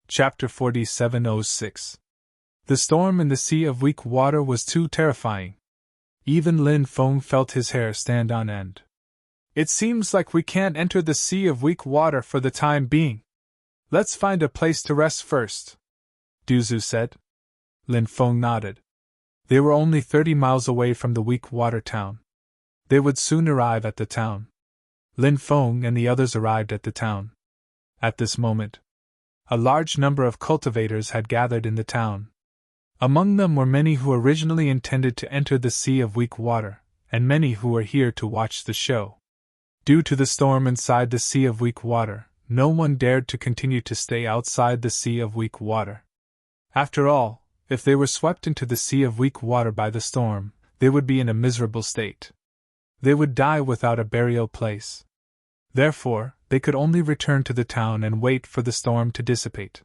Chapter 4706. The storm in the sea of weak water was too terrifying. Even Lin Feng felt his hair stand on end. It seems like we can't enter the sea of weak water for the time being. Let's find a place to rest first, Duzu said. Lin Feng nodded. They were only 30 miles away from the weak water town. They would soon arrive at the town. Lin Feng and the others arrived at the town. At this moment, a large number of cultivators had gathered in the town. Among them were many who originally intended to enter the sea of weak water, and many who were here to watch the show. Due to the storm inside the sea of weak water, no one dared to continue to stay outside the sea of weak water. After all, if they were swept into the sea of weak water by the storm, they would be in a miserable state. They would die without a burial place. Therefore, they could only return to the town and wait for the storm to dissipate.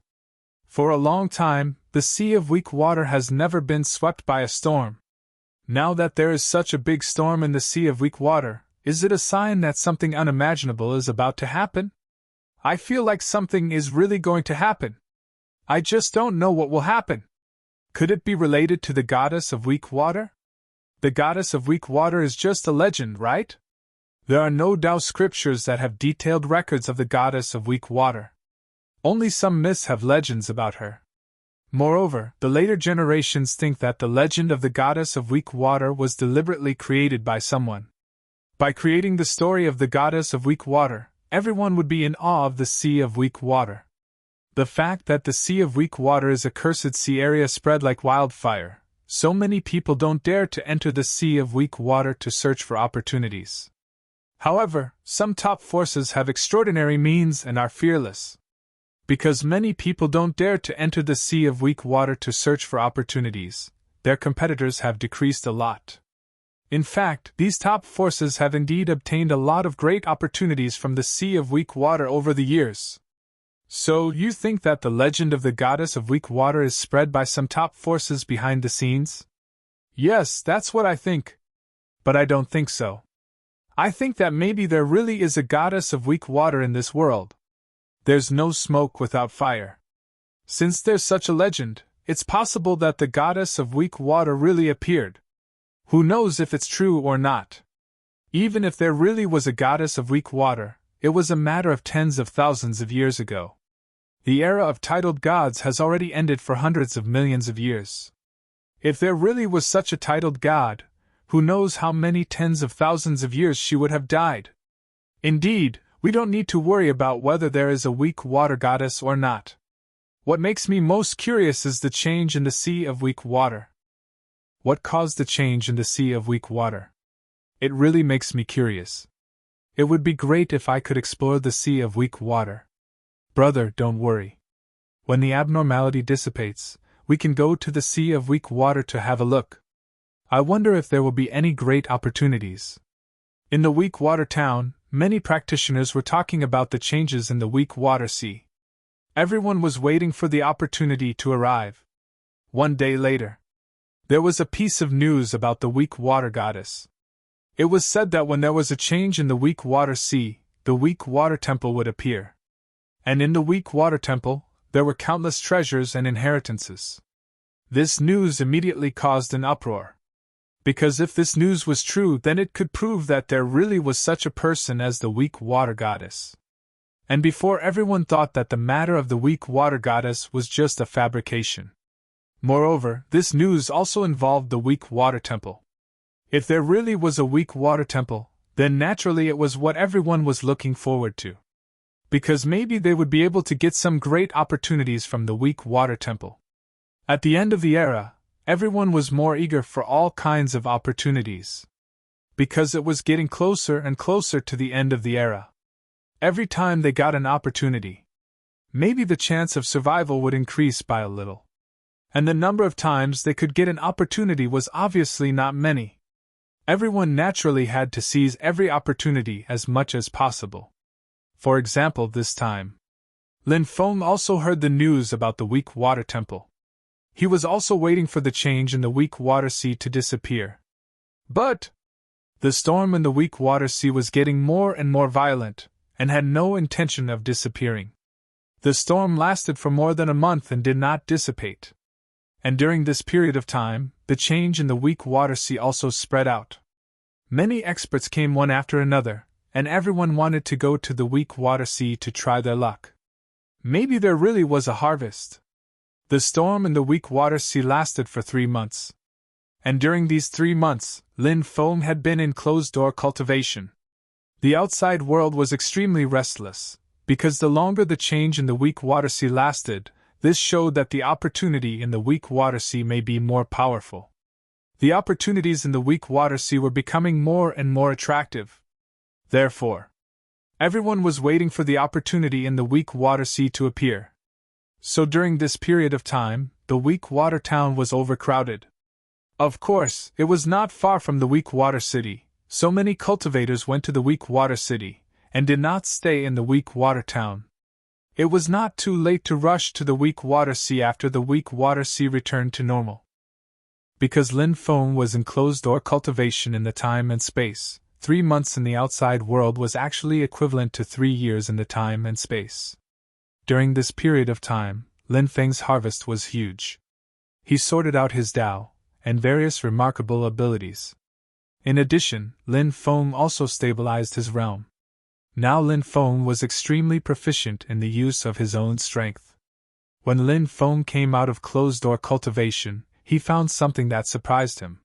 For a long time, the sea of weak water has never been swept by a storm. Now that there is such a big storm in the sea of weak water, is it a sign that something unimaginable is about to happen? I feel like something is really going to happen. I just don't know what will happen. Could it be related to the goddess of weak water? The goddess of weak water is just a legend, right? There are no doubt scriptures that have detailed records of the goddess of weak water. Only some myths have legends about her. Moreover, the later generations think that the legend of the goddess of weak water was deliberately created by someone. By creating the story of the goddess of weak water, everyone would be in awe of the sea of weak water. The fact that the sea of weak water is a cursed sea area spread like wildfire, so many people don't dare to enter the sea of weak water to search for opportunities. However, some top forces have extraordinary means and are fearless. Because many people don't dare to enter the sea of weak water to search for opportunities, their competitors have decreased a lot. In fact, these top forces have indeed obtained a lot of great opportunities from the sea of weak water over the years. So, you think that the legend of the goddess of weak water is spread by some top forces behind the scenes? Yes, that's what I think. But I don't think so. I think that maybe there really is a goddess of weak water in this world. There's no smoke without fire. Since there's such a legend, it's possible that the goddess of weak water really appeared. Who knows if it's true or not? Even if there really was a goddess of weak water, it was a matter of tens of thousands of years ago. The era of titled gods has already ended for hundreds of millions of years. If there really was such a titled god, who knows how many tens of thousands of years she would have died? Indeed, we don't need to worry about whether there is a weak water goddess or not. What makes me most curious is the change in the sea of weak water. What caused the change in the sea of weak water? It really makes me curious. It would be great if I could explore the sea of weak water. Brother, don't worry. When the abnormality dissipates, we can go to the sea of weak water to have a look. I wonder if there will be any great opportunities. In the weak water town, many practitioners were talking about the changes in the weak water sea. Everyone was waiting for the opportunity to arrive. One day later, there was a piece of news about the weak water goddess. It was said that when there was a change in the weak water sea, the weak water temple would appear. And in the weak water temple, there were countless treasures and inheritances. This news immediately caused an uproar. Because if this news was true, then it could prove that there really was such a person as the weak water goddess. And before everyone thought that the matter of the weak water goddess was just a fabrication. Moreover, this news also involved the weak water temple. If there really was a weak water temple, then naturally it was what everyone was looking forward to. Because maybe they would be able to get some great opportunities from the weak water temple. At the end of the era, everyone was more eager for all kinds of opportunities. Because it was getting closer and closer to the end of the era. Every time they got an opportunity, maybe the chance of survival would increase by a little. And the number of times they could get an opportunity was obviously not many. Everyone naturally had to seize every opportunity as much as possible. For example, this time, Lin Feng also heard the news about the weak water temple. He was also waiting for the change in the weak water sea to disappear. But the storm in the weak water sea was getting more and more violent, and had no intention of disappearing. The storm lasted for more than a month and did not dissipate. And during this period of time, the change in the weak water sea also spread out. Many experts came one after another, and everyone wanted to go to the weak water sea to try their luck. Maybe there really was a harvest. The storm in the weak water sea lasted for 3 months. And during these 3 months, Lin Feng had been in closed-door cultivation. The outside world was extremely restless, because the longer the change in the weak water sea lasted, this showed that the opportunity in the weak water sea may be more powerful. The opportunities in the weak water sea were becoming more and more attractive. Therefore, everyone was waiting for the opportunity in the weak water sea to appear. So during this period of time, the weak water town was overcrowded. Of course, it was not far from the weak water city, so many cultivators went to the weak water city, and did not stay in the weak water town. It was not too late to rush to the weak water sea after the weak water sea returned to normal. Because Lin Feng was in closed-door cultivation in the time and space, 3 months in the outside world was actually equivalent to 3 years in the time and space. During this period of time, Lin Feng's harvest was huge. He sorted out his Dao, and various remarkable abilities. In addition, Lin Feng also stabilized his realm. Now Lin Feng was extremely proficient in the use of his own strength. When Lin Feng came out of closed-door cultivation, he found something that surprised him.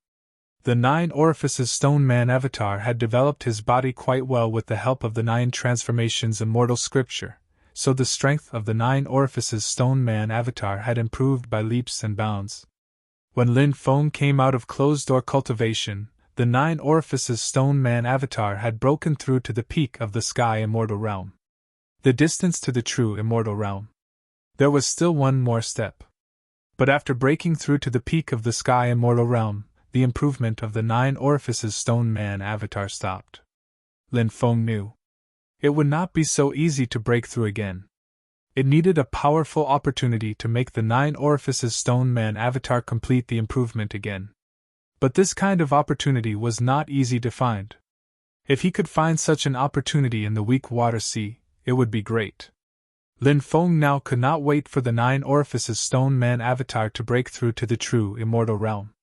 The 9 Orifices Stone Man avatar had developed his body quite well with the help of the 9 transformations immortal scripture, so the strength of the 9 Orifices Stone Man avatar had improved by leaps and bounds. When Lin Feng came out of closed-door cultivation, the 9 Orifices Stone Man avatar had broken through to the peak of the Sky Immortal Realm. The distance to the true Immortal Realm. There was still one more step. But after breaking through to the peak of the Sky Immortal Realm, the improvement of the 9 Orifices Stone Man avatar stopped. Lin Feng knew it would not be so easy to break through again. It needed a powerful opportunity to make the 9 Orifices Stone Man avatar complete the improvement again. But this kind of opportunity was not easy to find. If he could find such an opportunity in the weak water sea, it would be great. Lin Feng now could not wait for the 9 Orifices Stone Man avatar to break through to the true Immortal Realm.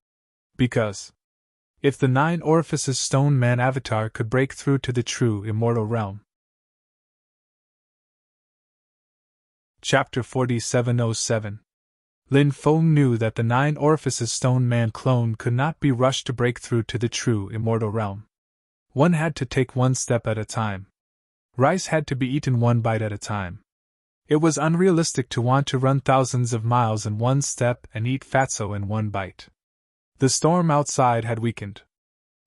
Because if the 9 Orifices Stone Man avatar could break through to the true Immortal Realm. Chapter 4707. Lin Feng knew that the 9 Orifices Stone Man clone could not be rushed to break through to the true Immortal Realm. One had to take one step at a time. Rice had to be eaten one bite at a time. It was unrealistic to want to run thousands of miles in one step and eat fatso in one bite. The storm outside had weakened.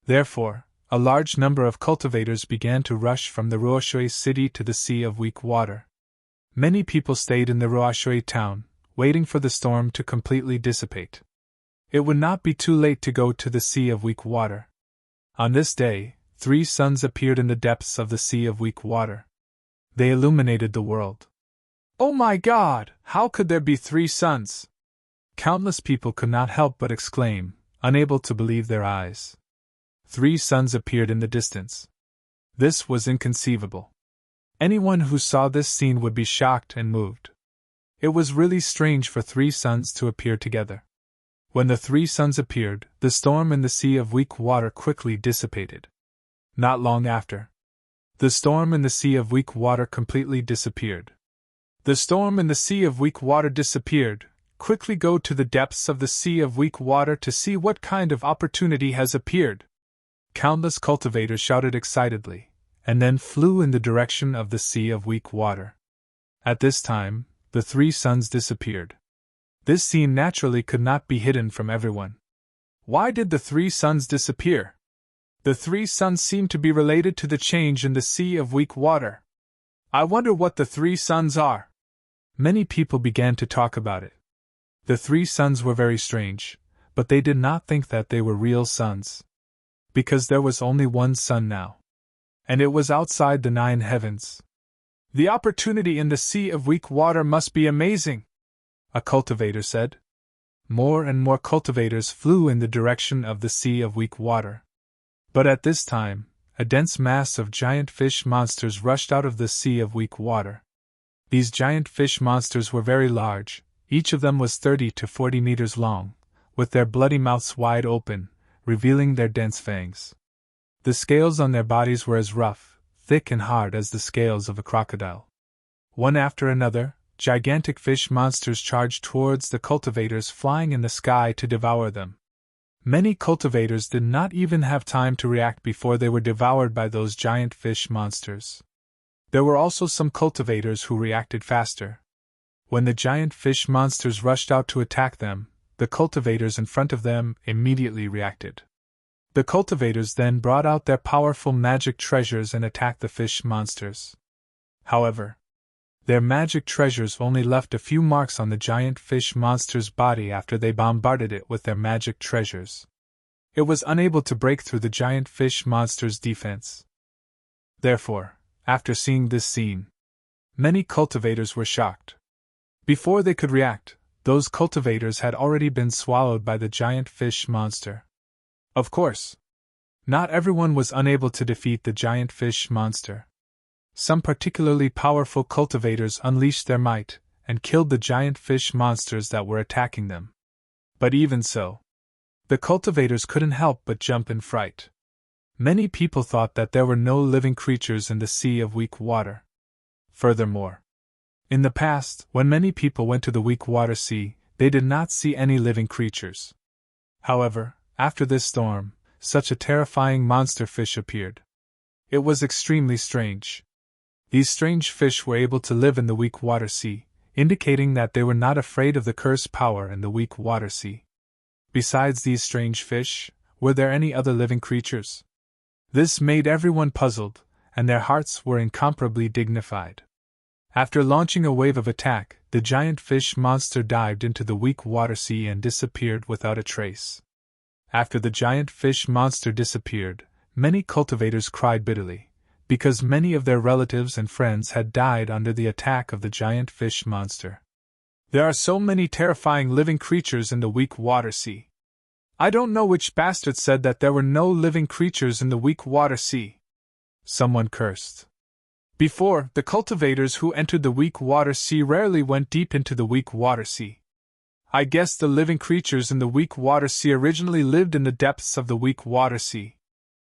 Therefore, a large number of cultivators began to rush from the Ruoshui city to the Sea of Weak Water. Many people stayed in the Ruoshui town, waiting for the storm to completely dissipate. It would not be too late to go to the Sea of Weak Water. On this day, 3 suns appeared in the depths of the Sea of Weak Water. They illuminated the world. Oh my God! How could there be 3 suns? Countless people could not help but exclaim, unable to believe their eyes. 3 suns appeared in the distance. This was inconceivable. Anyone who saw this scene would be shocked and moved. It was really strange for 3 suns to appear together. When the 3 suns appeared, the storm in the Sea of Weak Water quickly dissipated. Not long after, the storm in the Sea of Weak Water completely disappeared. The storm in the Sea of Weak Water disappeared. Quickly go to the depths of the Sea of Weak Water to see what kind of opportunity has appeared. Countless cultivators shouted excitedly, and then flew in the direction of the Sea of Weak Water. At this time, the 3 suns disappeared. This scene naturally could not be hidden from everyone. Why did the 3 suns disappear? The 3 suns seem to be related to the change in the Sea of Weak Water. I wonder what the 3 suns are. Many people began to talk about it. The 3 suns were very strange, but they did not think that they were real suns. Because there was only one sun now. And it was outside the 9 heavens. The opportunity in the Sea of Weak Water must be amazing, a cultivator said. More and more cultivators flew in the direction of the Sea of Weak Water. But at this time, a dense mass of giant fish monsters rushed out of the Sea of Weak Water. These giant fish monsters were very large, each of them was 30 to 40 meters long, with their bloody mouths wide open, revealing their dense fangs. The scales on their bodies were as rough, thick and hard as the scales of a crocodile. One after another, gigantic fish monsters charged towards the cultivators flying in the sky to devour them. Many cultivators did not even have time to react before they were devoured by those giant fish monsters. There were also some cultivators who reacted faster. When the giant fish monsters rushed out to attack them, the cultivators in front of them immediately reacted. The cultivators then brought out their powerful magic treasures and attacked the fish monsters. However, their magic treasures only left a few marks on the giant fish monster's body after they bombarded it with their magic treasures. It was unable to break through the giant fish monster's defense. Therefore, after seeing this scene, many cultivators were shocked. Before they could react, those cultivators had already been swallowed by the giant fish monster. Of course, not everyone was unable to defeat the giant fish monster. Some particularly powerful cultivators unleashed their might and killed the giant fish monsters that were attacking them. But even so, the cultivators couldn't help but jump in fright. Many people thought that there were no living creatures in the sea of weak water. Furthermore, in the past, when many people went to the weak water sea, they did not see any living creatures. However, after this storm, such a terrifying monster fish appeared. It was extremely strange. These strange fish were able to live in the weak water sea, indicating that they were not afraid of the cursed power in the weak water sea. Besides these strange fish, were there any other living creatures? This made everyone puzzled, and their hearts were incomparably dignified. After launching a wave of attack, the giant fish monster dived into the weak water sea and disappeared without a trace. After the giant fish monster disappeared, many cultivators cried bitterly, because many of their relatives and friends had died under the attack of the giant fish monster. There are so many terrifying living creatures in the weak water sea. I don't know which bastard said that there were no living creatures in the weak water sea. Someone cursed. Before, the cultivators who entered the weak water sea rarely went deep into the weak water sea. I guess the living creatures in the weak water sea originally lived in the depths of the weak water sea.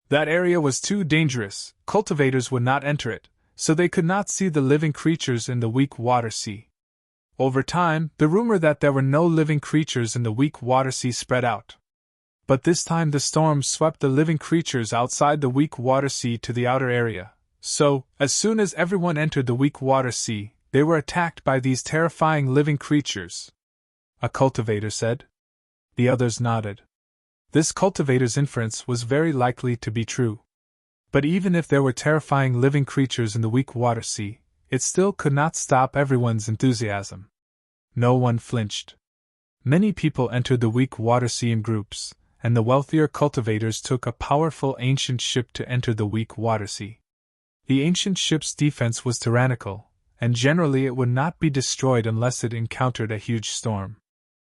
That area was too dangerous, cultivators would not enter it, so they could not see the living creatures in the weak water sea. Over time, the rumor that there were no living creatures in the weak water sea spread out. But this time the storm swept the living creatures outside the weak water sea to the outer area, so, as soon as everyone entered the weak water sea, they were attacked by these terrifying living creatures. A cultivator said. The others nodded. This cultivator's inference was very likely to be true. But even if there were terrifying living creatures in the weak water sea, it still could not stop everyone's enthusiasm. No one flinched. Many people entered the weak water sea in groups, and the wealthier cultivators took a powerful ancient ship to enter the weak water sea. The ancient ship's defense was tyrannical, and generally it would not be destroyed unless it encountered a huge storm.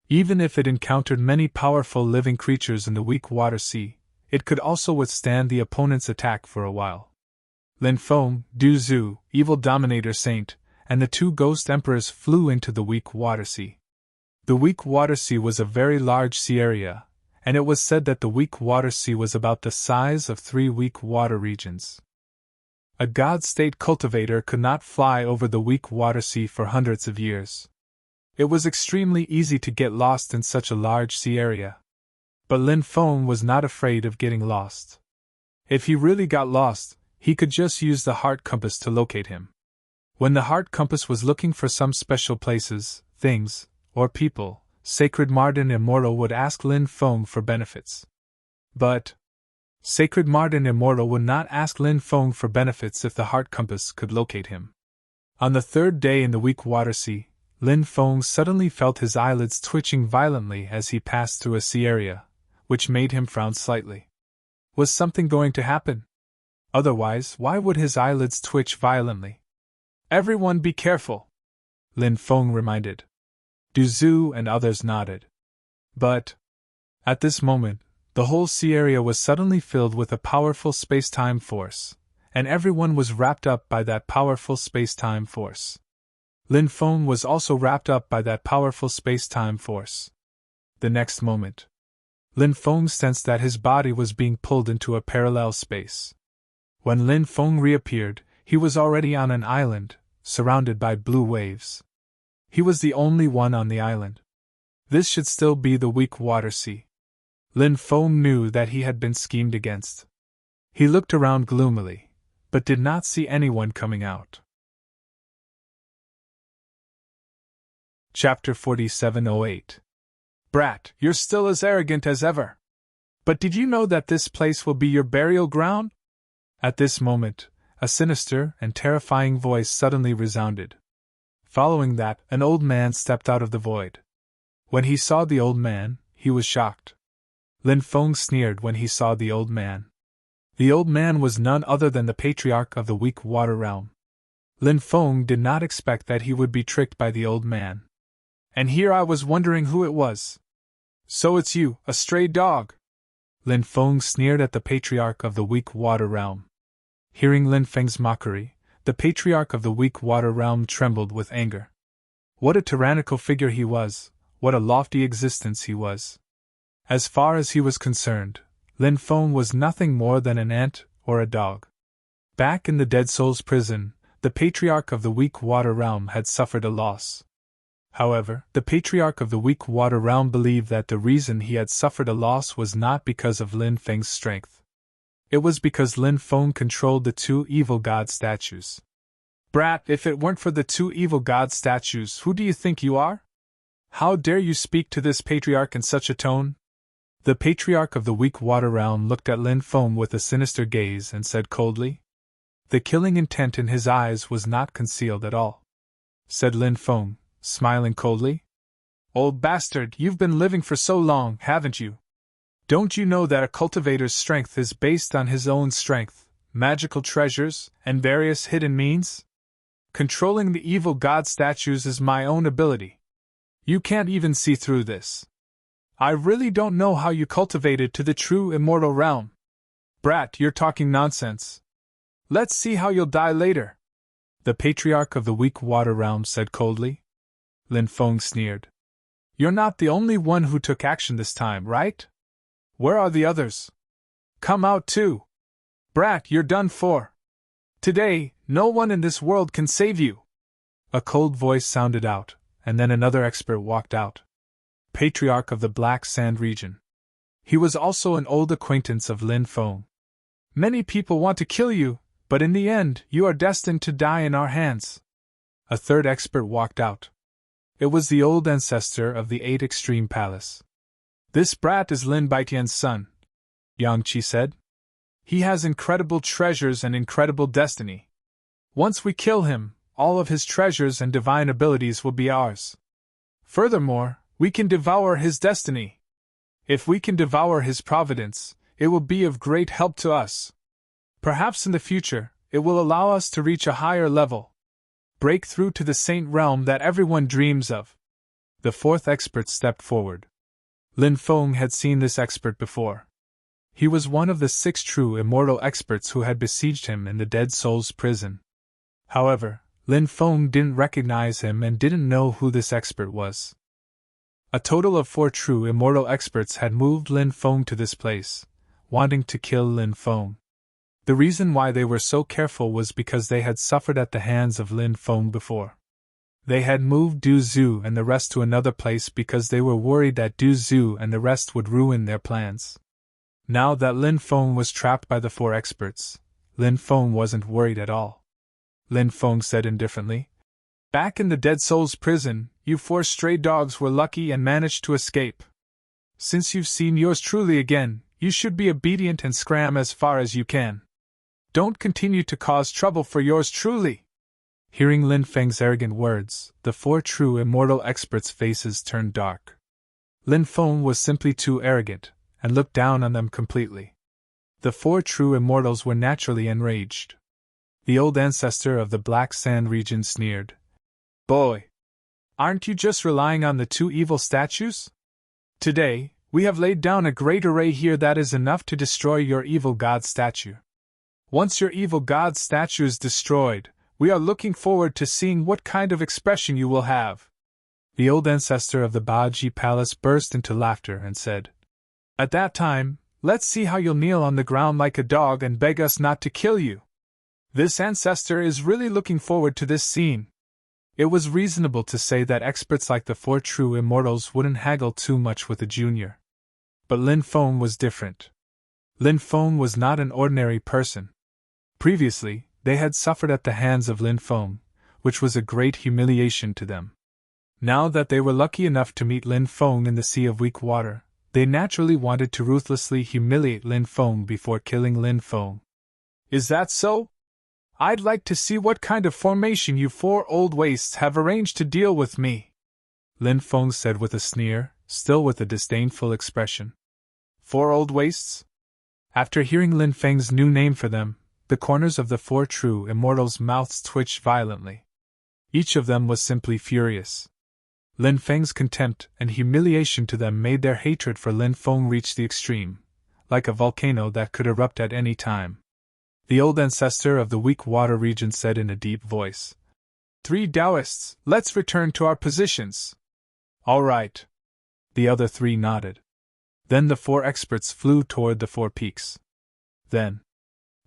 Even if it encountered many powerful living creatures in the weak water sea, it could also withstand the opponent's attack for a while. Lin Feng, Du Zhu, evil dominator saint, and the two ghost emperors flew into the weak water sea. The weak water sea was a very large sea area, and it was said that the weak water sea was about the size of 3 weak water regions. A god-state cultivator could not fly over the weak water sea for hundreds of years. It was extremely easy to get lost in such a large sea area. But Lin Feng was not afraid of getting lost. If he really got lost, he could just use the heart compass to locate him. When the heart compass was looking for some special places, things, or people, Sacred Martin Immortal would ask Lin Feng for benefits. But Sacred Martin Immortal would not ask Lin Feng for benefits if the heart compass could locate him. On the 3rd day in the weak water sea, Lin Feng suddenly felt his eyelids twitching violently as he passed through a sea area, which made him frown slightly. Was something going to happen? Otherwise, why would his eyelids twitch violently? Everyone be careful, Lin Feng reminded. Du Zhu and others nodded. But, at this moment, the whole sea area was suddenly filled with a powerful space-time force, and everyone was wrapped up by that powerful space-time force. Lin Feng was also wrapped up by that powerful space-time force. The next moment, Lin Feng sensed that his body was being pulled into a parallel space. When Lin Feng reappeared, he was already on an island, surrounded by blue waves. He was the only one on the island. This should still be the weak water sea. Lin Feng knew that he had been schemed against. He looked around gloomily, but did not see anyone coming out. Chapter 4708. Brat, you're still as arrogant as ever. But did you know that this place will be your burial ground? At this moment, a sinister and terrifying voice suddenly resounded. Following that, an old man stepped out of the void. When he saw the old man, he was shocked. Lin Feng sneered when he saw the old man. The old man was none other than the patriarch of the weak water realm. Lin Feng did not expect that he would be tricked by the old man. And here I was wondering who it was. So it's you, a stray dog! Lin Feng sneered at the patriarch of the weak water realm. Hearing Lin Feng's mockery, the patriarch of the weak water realm trembled with anger. What a tyrannical figure he was, what a lofty existence he was. As far as he was concerned, Lin Feng was nothing more than an ant or a dog. Back in the Dead Soul's prison, the patriarch of the weak water realm had suffered a loss. However, the patriarch of the weak water realm believed that the reason he had suffered a loss was not because of Lin Feng's strength. It was because Lin Feng controlled the two evil god statues. Brat, if it weren't for the two evil god statues, who do you think you are? How dare you speak to this patriarch in such a tone? The patriarch of the weak water realm looked at Lin Feng with a sinister gaze and said coldly. The killing intent in his eyes was not concealed at all. Said Lin Feng, smiling coldly. Old bastard, you've been living for so long, haven't you? Don't you know that a cultivator's strength is based on his own strength, magical treasures, and various hidden means? Controlling the evil god statues is my own ability. You can't even see through this. I really don't know how you cultivated to the true immortal realm. Brat, you're talking nonsense. Let's see how you'll die later. The patriarch of the weak water realm said coldly. Lin Feng sneered. You're not the only one who took action this time, right? Where are the others? Come out too. Brat, you're done for. Today, no one in this world can save you. A cold voice sounded out, and then another expert walked out. Patriarch of the Black Sand region. He was also an old acquaintance of Lin Feng. Many people want to kill you, but in the end, you are destined to die in our hands. A third expert walked out. It was the old ancestor of the 8 Extreme Palace. This brat is Lin Baitian's son, Yang Qi said. He has incredible treasures and incredible destiny. Once we kill him, all of his treasures and divine abilities will be ours. Furthermore, we can devour his destiny. If we can devour his providence, it will be of great help to us. Perhaps in the future, it will allow us to reach a higher level. Break through to the saint realm that everyone dreams of. The fourth expert stepped forward. Lin Feng had seen this expert before. He was one of the 6 true immortal experts who had besieged him in the Dead Soul's prison. However, Lin Feng didn't recognize him and didn't know who this expert was. A total of 4 true immortal experts had moved Lin Feng to this place, wanting to kill Lin Feng. The reason why they were so careful was because they had suffered at the hands of Lin Feng before. They had moved Du Zhu and the rest to another place because they were worried that Du Zhu and the rest would ruin their plans. Now that Lin Feng was trapped by the 4 experts, Lin Feng wasn't worried at all. Lin Feng said indifferently, Back in the Dead Soul's prison, you 4 stray dogs were lucky and managed to escape. Since you've seen yours truly again, you should be obedient and scram as far as you can. Don't continue to cause trouble for yours truly. Hearing Lin Feng's arrogant words, the 4 true immortal experts' faces turned dark. Lin Feng was simply too arrogant, and looked down on them completely. The 4 true immortals were naturally enraged. The old ancestor of the Black Sand region sneered. Boy! Aren't you just relying on the 2 evil statues? Today, we have laid down a great array here that is enough to destroy your evil god statue. Once your evil god statue is destroyed, We are looking forward to seeing what kind of expression you will have." The old ancestor of the Baoji Palace burst into laughter and said, "At that time, let's see how you'll kneel on the ground like a dog and beg us not to kill you." This ancestor is really looking forward to this scene. It was reasonable to say that experts like the four true immortals wouldn't haggle too much with a junior. But Lin Feng was different. Lin Feng was not an ordinary person. Previously, they had suffered at the hands of Lin Feng, which was a great humiliation to them. Now that they were lucky enough to meet Lin Feng in the Sea of Weak Water, they naturally wanted to ruthlessly humiliate Lin Feng before killing Lin Feng. "Is that so? I'd like to see what kind of formation you four old wastes have arranged to deal with me," Lin Feng said with a sneer, still with a disdainful expression. "Four old wastes?" After hearing Lin Feng's new name for them, the corners of the four true immortals' mouths twitched violently. Each of them was simply furious. Lin Feng's contempt and humiliation to them made their hatred for Lin Feng reach the extreme, like a volcano that could erupt at any time. The old ancestor of the Weak Water region said in a deep voice, "Three Taoists, let's return to our positions." "All right." The other three nodded. Then the four experts flew toward the four peaks. Then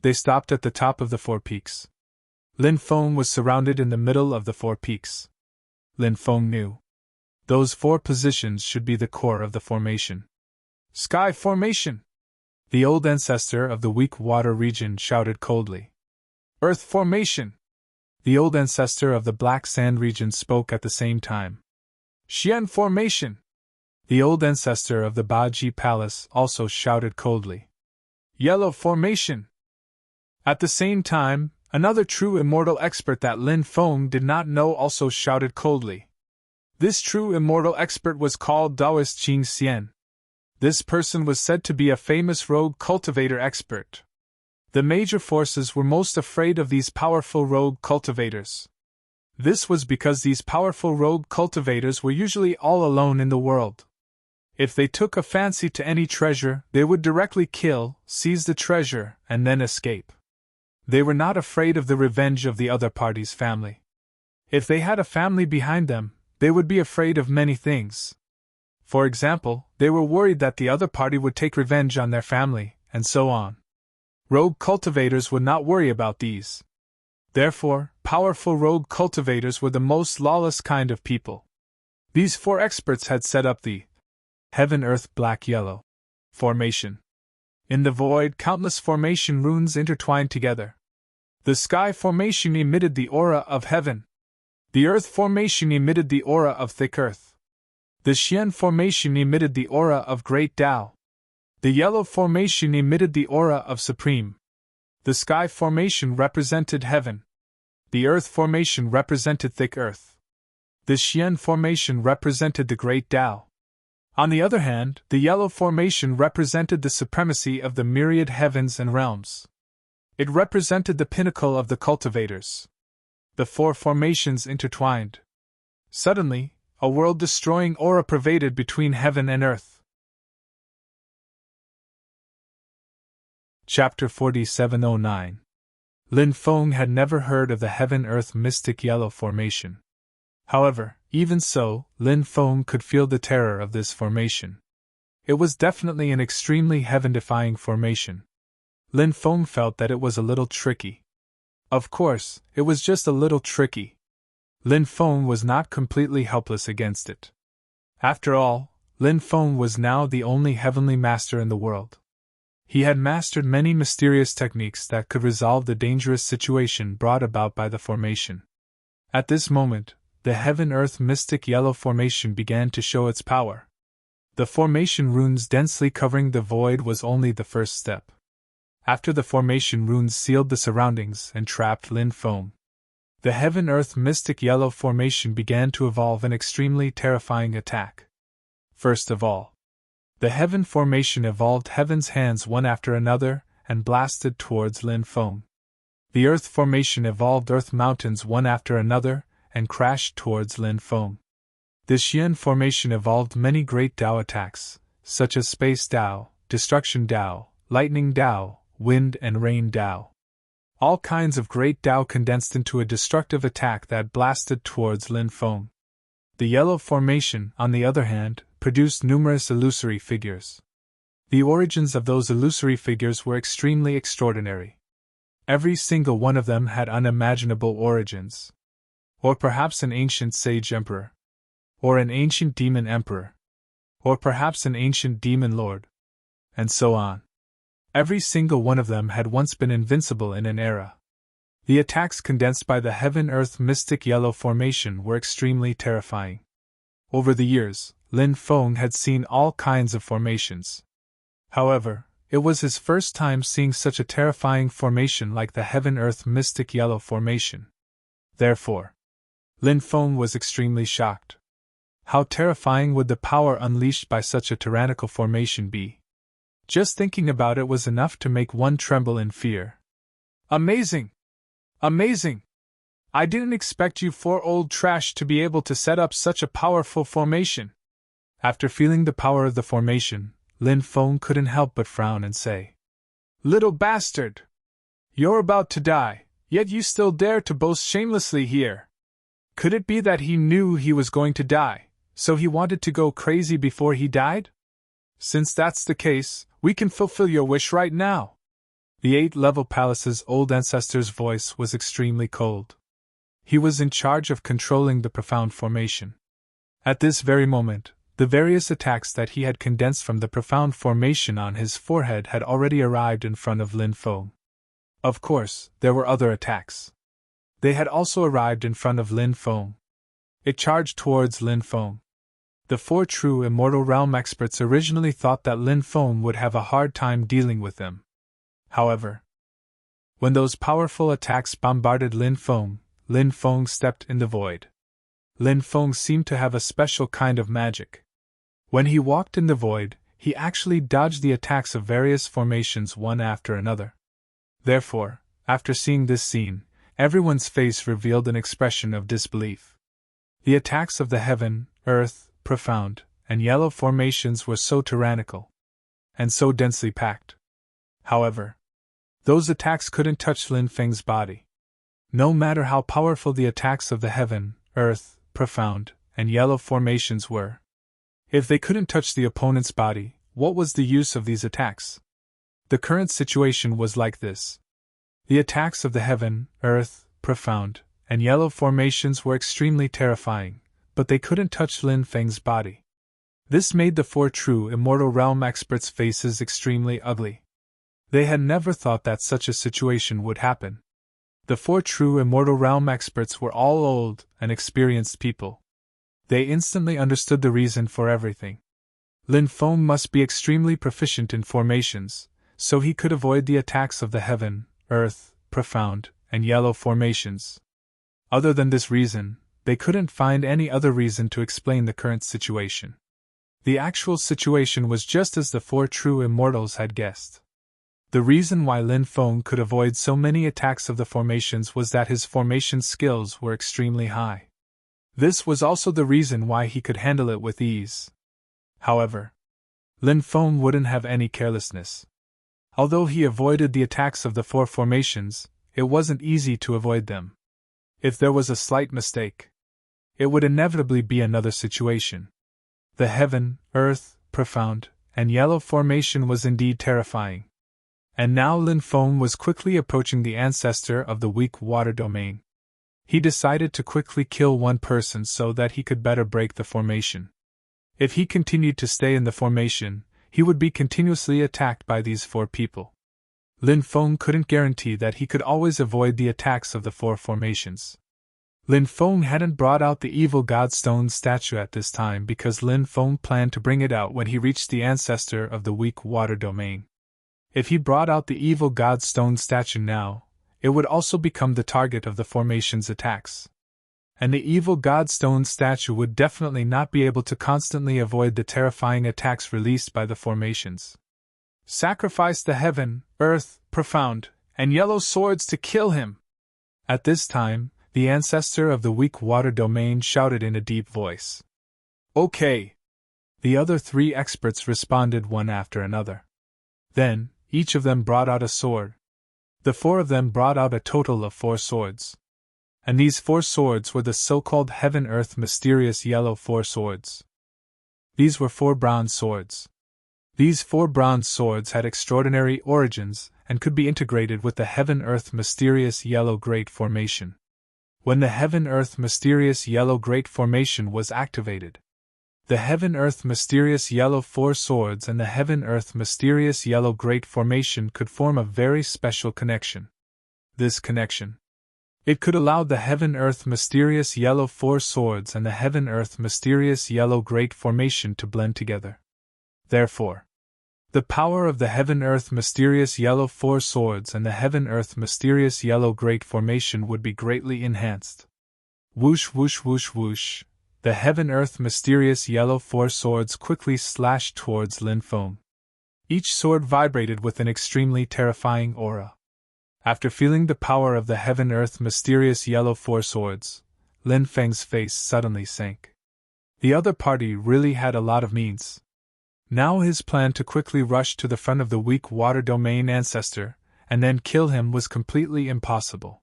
they stopped at the top of the four peaks. Lin Feng was surrounded in the middle of the four peaks. Lin Feng knew those four positions should be the core of the formation. "Sky formation!" The old ancestor of the Weak Water region shouted coldly. "Earth formation!" The old ancestor of the Black Sand region spoke at the same time. "Xian formation!" The old ancestor of the Baji Palace also shouted coldly. "Yellow formation!" At the same time, another true immortal expert that Lin Feng did not know also shouted coldly. This true immortal expert was called Taoist Qing Xian. This person was said to be a famous rogue cultivator expert. The major forces were most afraid of these powerful rogue cultivators. This was because these powerful rogue cultivators were usually all alone in the world. If they took a fancy to any treasure, they would directly kill, seize the treasure, and then escape. They were not afraid of the revenge of the other party's family. If they had a family behind them, they would be afraid of many things. For example, they were worried that the other party would take revenge on their family, and so on. Rogue cultivators would not worry about these. Therefore, powerful rogue cultivators were the most lawless kind of people. These four experts had set up the Heaven Earth Black Yellow formation. In the void, countless formation runes intertwined together. The Sky formation emitted the aura of heaven. The Earth formation emitted the aura of thick earth. The Xian formation emitted the aura of great Tao. The Yellow formation emitted the aura of supreme. The Sky formation represented heaven. The Earth formation represented thick earth. The Xian formation represented the great Tao. On the other hand, the Yellow formation represented the supremacy of the myriad heavens and realms. It represented the pinnacle of the cultivators. The four formations intertwined. Suddenly, a world-destroying aura pervaded between heaven and earth. Chapter 4709. Lin Feng had never heard of the Heaven-Earth Mystic Yellow formation. However, even so, Lin Feng could feel the terror of this formation. It was definitely an extremely heaven-defying formation. Lin Feng felt that it was a little tricky. Of course, it was just a little tricky. Lin Feng was not completely helpless against it. After all, Lin Feng was now the only heavenly master in the world. He had mastered many mysterious techniques that could resolve the dangerous situation brought about by the formation. At this moment, the Heaven-Earth Mystic Yellow formation began to show its power. The formation runes densely covering the void was only the first step. After the formation runes sealed the surroundings and trapped Lin Feng, the Heaven-Earth Mystic Yellow formation began to evolve an extremely terrifying attack. First of all, the Heaven formation evolved Heaven's hands one after another and blasted towards Lin Feng. The Earth formation evolved Earth mountains one after another and crashed towards Lin Feng. The Xian formation evolved many great Tao attacks, such as Space Tao, Destruction Tao, Lightning Tao, Wind and Rain Tao. All kinds of great Tao condensed into a destructive attack that blasted towards Lin Feng. The yellow formation, on the other hand, produced numerous illusory figures. The origins of those illusory figures were extremely extraordinary. Every single one of them had unimaginable origins. Or perhaps an ancient sage emperor. Or an ancient demon emperor. Or perhaps an ancient demon lord. And so on. Every single one of them had once been invincible in an era. The attacks condensed by the heaven-earth mystic yellow formation were extremely terrifying. Over the years, Lin Feng had seen all kinds of formations. However, it was his first time seeing such a terrifying formation like the heaven-earth mystic yellow formation. Therefore, Lin Feng was extremely shocked. How terrifying would the power unleashed by such a tyrannical formation be? Just thinking about it was enough to make one tremble in fear. Amazing! Amazing! I didn't expect you four old trash to be able to set up such a powerful formation. After feeling the power of the formation, Lin Feng couldn't help but frown and say, "Little bastard! You're about to die, yet you still dare to boast shamelessly here. Could it be that he knew he was going to die, so he wanted to go crazy before he died? Since that's the case, we can fulfill your wish right now." The 8-level palace's old ancestor's voice was extremely cold. He was in charge of controlling the profound formation. At this very moment, the various attacks that he had condensed from the profound formation on his forehead had already arrived in front of Lin Feng. Of course, there were other attacks. They had also arrived in front of Lin Feng. It charged towards Lin Feng. The 4 true immortal realm experts originally thought that Lin Feng would have a hard time dealing with them. However, when those powerful attacks bombarded Lin Feng stepped in the void. Lin Feng seemed to have a special kind of magic. When he walked in the void, he actually dodged the attacks of various formations one after another. Therefore, after seeing this scene, everyone's face revealed an expression of disbelief. The attacks of the heaven, earth, profound, and yellow formations were so tyrannical. And so densely packed. However, those attacks couldn't touch Lin Feng's body. No matter how powerful the attacks of the heaven, earth, profound, and yellow formations were. If they couldn't touch the opponent's body, what was the use of these attacks? The current situation was like this. The attacks of the heaven, earth, profound, and yellow formations were extremely terrifying, but they couldn't touch Lin Feng's body. This made the 4 true immortal realm experts' faces extremely ugly. They had never thought that such a situation would happen. The 4 true immortal realm experts were all old and experienced people. They instantly understood the reason for everything. Lin Feng must be extremely proficient in formations, so he could avoid the attacks of the heaven, earth, profound, and yellow formations. Other than this reason, they couldn't find any other reason to explain the current situation. The actual situation was just as the 4 true immortals had guessed. The reason why Lin Feng could avoid so many attacks of the formations was that his formation skills were extremely high. This was also the reason why he could handle it with ease. However, Lin Feng wouldn't have any carelessness. Although he avoided the attacks of the 4 formations, it wasn't easy to avoid them. If there was a slight mistake, it would inevitably be another situation. The heaven, earth, profound, and yellow formation was indeed terrifying. And now Lin Feng was quickly approaching the ancestor of the weak water domain. He decided to quickly kill one person so that he could better break the formation. If he continued to stay in the formation, he would be continuously attacked by these 4 people. Lin Feng couldn't guarantee that he could always avoid the attacks of the 4 formations. Lin Feng hadn't brought out the evil Godstone statue at this time because Lin Feng planned to bring it out when he reached the ancestor of the weak water domain. If he brought out the evil Godstone statue now, it would also become the target of the formation's attacks. And the evil Godstone statue would definitely not be able to constantly avoid the terrifying attacks released by the formations. Sacrifice the heaven, earth, profound, and yellow swords to kill him! At this time, the ancestor of the weak water domain shouted in a deep voice. Okay! The other 3 experts responded one after another. Then, each of them brought out a sword. The four of them brought out a total of 4 swords. And these 4 swords were the so-called heaven-earth mysterious yellow 4 swords. These were 4 bronze swords. These 4 bronze swords had extraordinary origins and could be integrated with the heaven-earth mysterious yellow great formation. When the heaven-earth mysterious yellow great formation was activated, the heaven-earth mysterious yellow 4 swords and the heaven-earth mysterious yellow great formation could form a very special connection. This connection, it could allow the heaven-earth mysterious yellow 4 swords and the heaven-earth mysterious yellow great formation to blend together. Therefore, the power of the heaven-earth mysterious yellow 4 swords and the heaven-earth mysterious yellow great formation would be greatly enhanced. Whoosh whoosh whoosh whoosh, the heaven-earth mysterious yellow 4 swords quickly slashed towards Lin Feng. Each sword vibrated with an extremely terrifying aura. After feeling the power of the heaven-earth mysterious yellow 4 swords, Lin Feng's face suddenly sank. The other party really had a lot of means. Now his plan to quickly rush to the front of the weak water domain ancestor, and then kill him was completely impossible.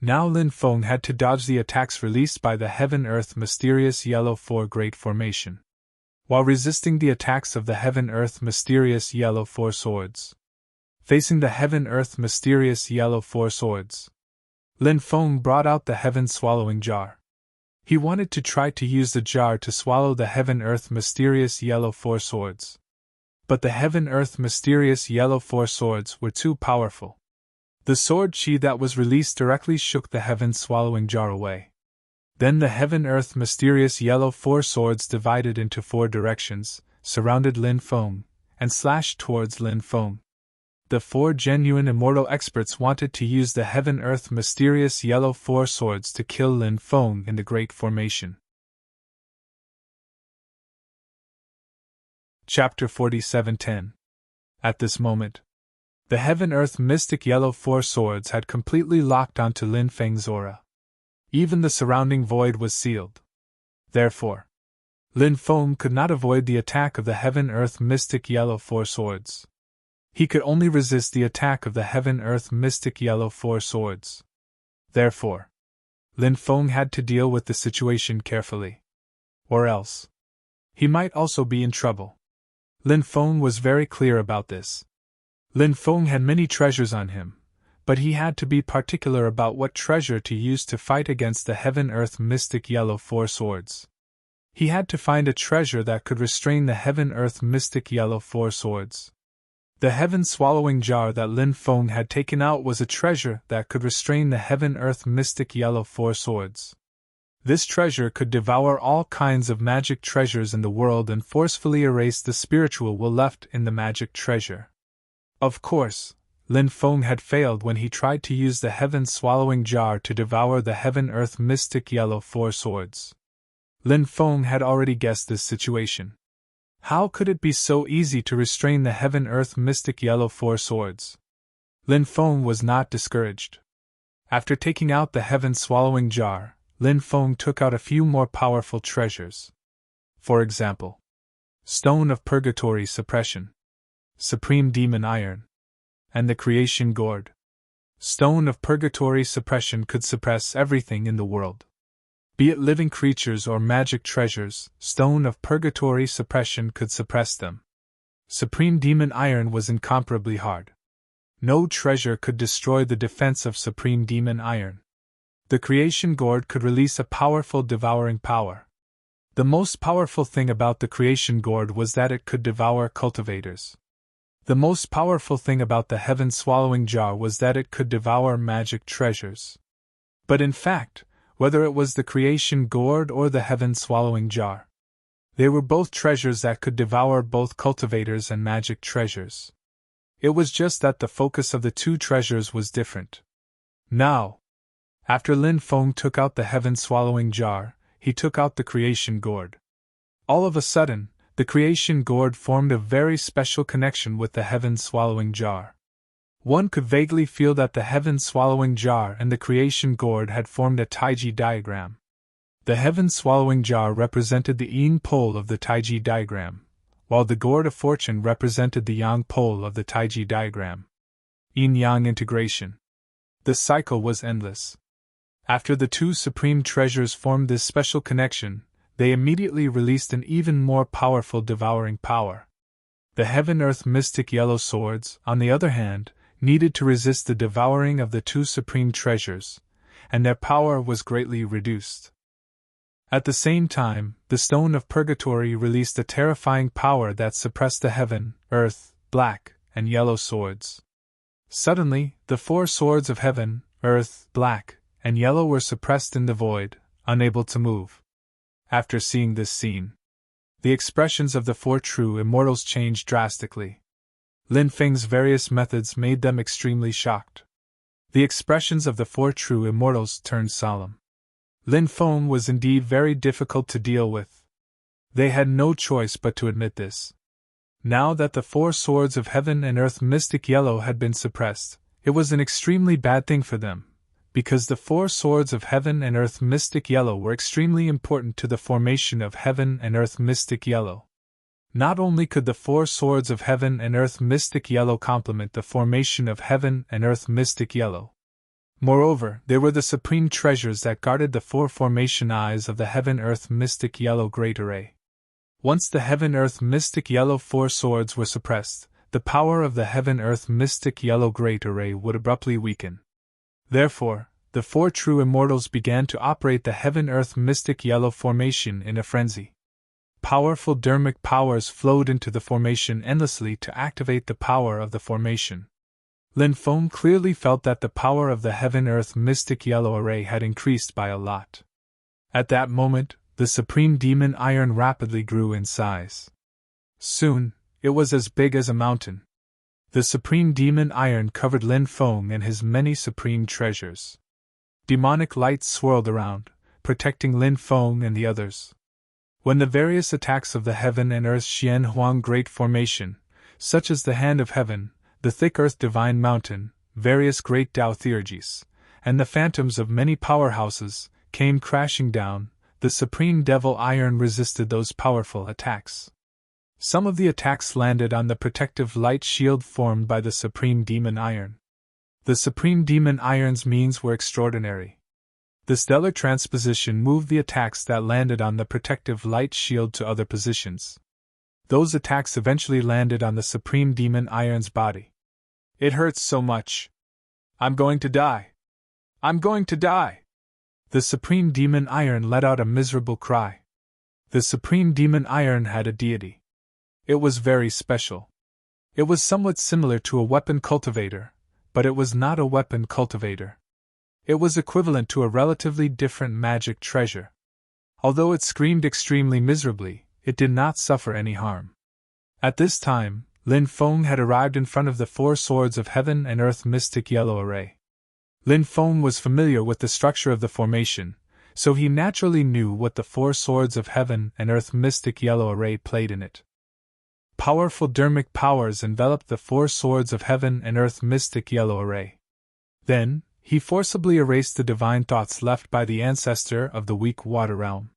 Now Lin Feng had to dodge the attacks released by the heaven-earth mysterious yellow 4 great formation, while resisting the attacks of the heaven-earth mysterious yellow 4 swords. Facing the heaven-earth mysterious yellow 4 swords, Lin Feng brought out the heaven-swallowing jar. He wanted to try to use the jar to swallow the heaven-earth mysterious yellow 4 swords. But the heaven-earth mysterious yellow 4 swords were too powerful. The sword chi that was released directly shook the heaven-swallowing jar away. Then the heaven-earth mysterious yellow 4 swords divided into 4 directions, surrounded Lin Feng, and slashed towards Lin Feng. The 4 genuine immortal experts wanted to use the heaven-earth mysterious yellow 4 swords to kill Lin Feng in the Great Formation. Chapter 47:10. At this moment, the heaven-earth mystic yellow 4 swords had completely locked onto Lin Feng's aura. Even the surrounding void was sealed. Therefore, Lin Feng could not avoid the attack of the heaven-earth mystic yellow 4 swords. He could only resist the attack of the heaven-earth mystic yellow 4 swords. Therefore, Lin Feng had to deal with the situation carefully. Or else, he might also be in trouble. Lin Feng was very clear about this. Lin Feng had many treasures on him, but he had to be particular about what treasure to use to fight against the heaven-earth mystic yellow 4 swords. He had to find a treasure that could restrain the heaven-earth mystic yellow 4 swords. The heaven-swallowing jar that Lin Feng had taken out was a treasure that could restrain the heaven-earth mystic yellow 4 swords. This treasure could devour all kinds of magic treasures in the world and forcefully erase the spiritual will left in the magic treasure. Of course, Lin Feng had failed when he tried to use the heaven-swallowing jar to devour the heaven-earth mystic yellow 4 swords. Lin Feng had already guessed this situation. How could it be so easy to restrain the heaven-earth mystic yellow 4 swords? Lin Feng was not discouraged. After taking out the heaven-swallowing jar, Lin Feng took out a few more powerful treasures. For example, Stone of Purgatory Suppression, Supreme Demon Iron, and the Creation Gourd. Stone of Purgatory Suppression could suppress everything in the world. Be it living creatures or magic treasures, Stone of Purgatory Suppression could suppress them. Supreme Demon Iron was incomparably hard. No treasure could destroy the defense of Supreme Demon Iron. The Creation Gourd could release a powerful devouring power. The most powerful thing about the Creation Gourd was that it could devour cultivators. The most powerful thing about the heaven-swallowing jar was that it could devour magic treasures. But in fact, whether it was the Creation Gourd or the heaven-swallowing jar, they were both treasures that could devour both cultivators and magic treasures. It was just that the focus of the two treasures was different. Now, after Lin Feng took out the heaven-swallowing jar, he took out the Creation Gourd. All of a sudden, the Creation Gourd formed a very special connection with the heaven-swallowing jar. One could vaguely feel that the heaven-swallowing jar and the Creation Gourd had formed a Taiji diagram. The heaven-swallowing jar represented the yin pole of the Taiji diagram, while the Gourd of Fortune represented the yang pole of the Taiji diagram. Yin-yang integration. The cycle was endless. After the two supreme treasures formed this special connection, they immediately released an even more powerful devouring power. The heaven-earth mystic yellow swords, on the other hand, needed to resist the devouring of the two supreme treasures, and their power was greatly reduced. At the same time, the stone of purgatory released a terrifying power that suppressed the heaven, earth, black, and yellow swords. Suddenly, the four swords of heaven, earth, black, and yellow were suppressed in the void, unable to move. After seeing this scene, the expressions of the four true immortals changed drastically. Lin Feng's various methods made them extremely shocked. The expressions of the four true immortals turned solemn. Lin Feng was indeed very difficult to deal with. They had no choice but to admit this. Now that the four swords of heaven and earth mystic yellow had been suppressed, it was an extremely bad thing for them, because the four swords of heaven and earth mystic yellow were extremely important to the formation of heaven and earth mystic yellow. Not only could the four swords of heaven and earth mystic yellow complement the formation of heaven and earth mystic yellow. Moreover, they were the supreme treasures that guarded the four formation eyes of the heaven-earth mystic yellow great array. Once the heaven-earth mystic yellow four swords were suppressed, the power of the heaven-earth mystic yellow great array would abruptly weaken. Therefore, the four true immortals began to operate the heaven-earth mystic yellow formation in a frenzy. Powerful dermic powers flowed into the formation endlessly to activate the power of the formation. Lin Feng clearly felt that the power of the heaven-earth mystic yellow array had increased by a lot. At that moment, the supreme demon iron rapidly grew in size. Soon, it was as big as a mountain. The supreme demon iron covered Lin Feng and his many supreme treasures. Demonic light swirled around, protecting Lin Feng and the others. When the various attacks of the heaven and earth Xian Huang great formation, such as the Hand of Heaven, the thick earth divine mountain, various great Tao theurgies, and the phantoms of many powerhouses, came crashing down, the supreme devil iron resisted those powerful attacks. Some of the attacks landed on the protective light shield formed by the supreme demon iron. The supreme demon iron's means were extraordinary. The stellar transposition moved the attacks that landed on the protective light shield to other positions. Those attacks eventually landed on the supreme demon iron's body. It hurts so much. I'm going to die. I'm going to die. The supreme demon iron let out a miserable cry. The supreme demon iron had a deity. It was very special. It was somewhat similar to a weapon cultivator, but it was not a weapon cultivator. It was equivalent to a relatively different magic treasure. Although it screamed extremely miserably, it did not suffer any harm. At this time, Lin Feng had arrived in front of the four swords of heaven and earth mystic yellow array. Lin Feng was familiar with the structure of the formation, so he naturally knew what the four swords of heaven and earth mystic yellow array played in it. Powerful dermic powers enveloped the four swords of heaven and earth mystic yellow array. Then, he forcibly erased the divine thoughts left by the ancestor of the weak water realm.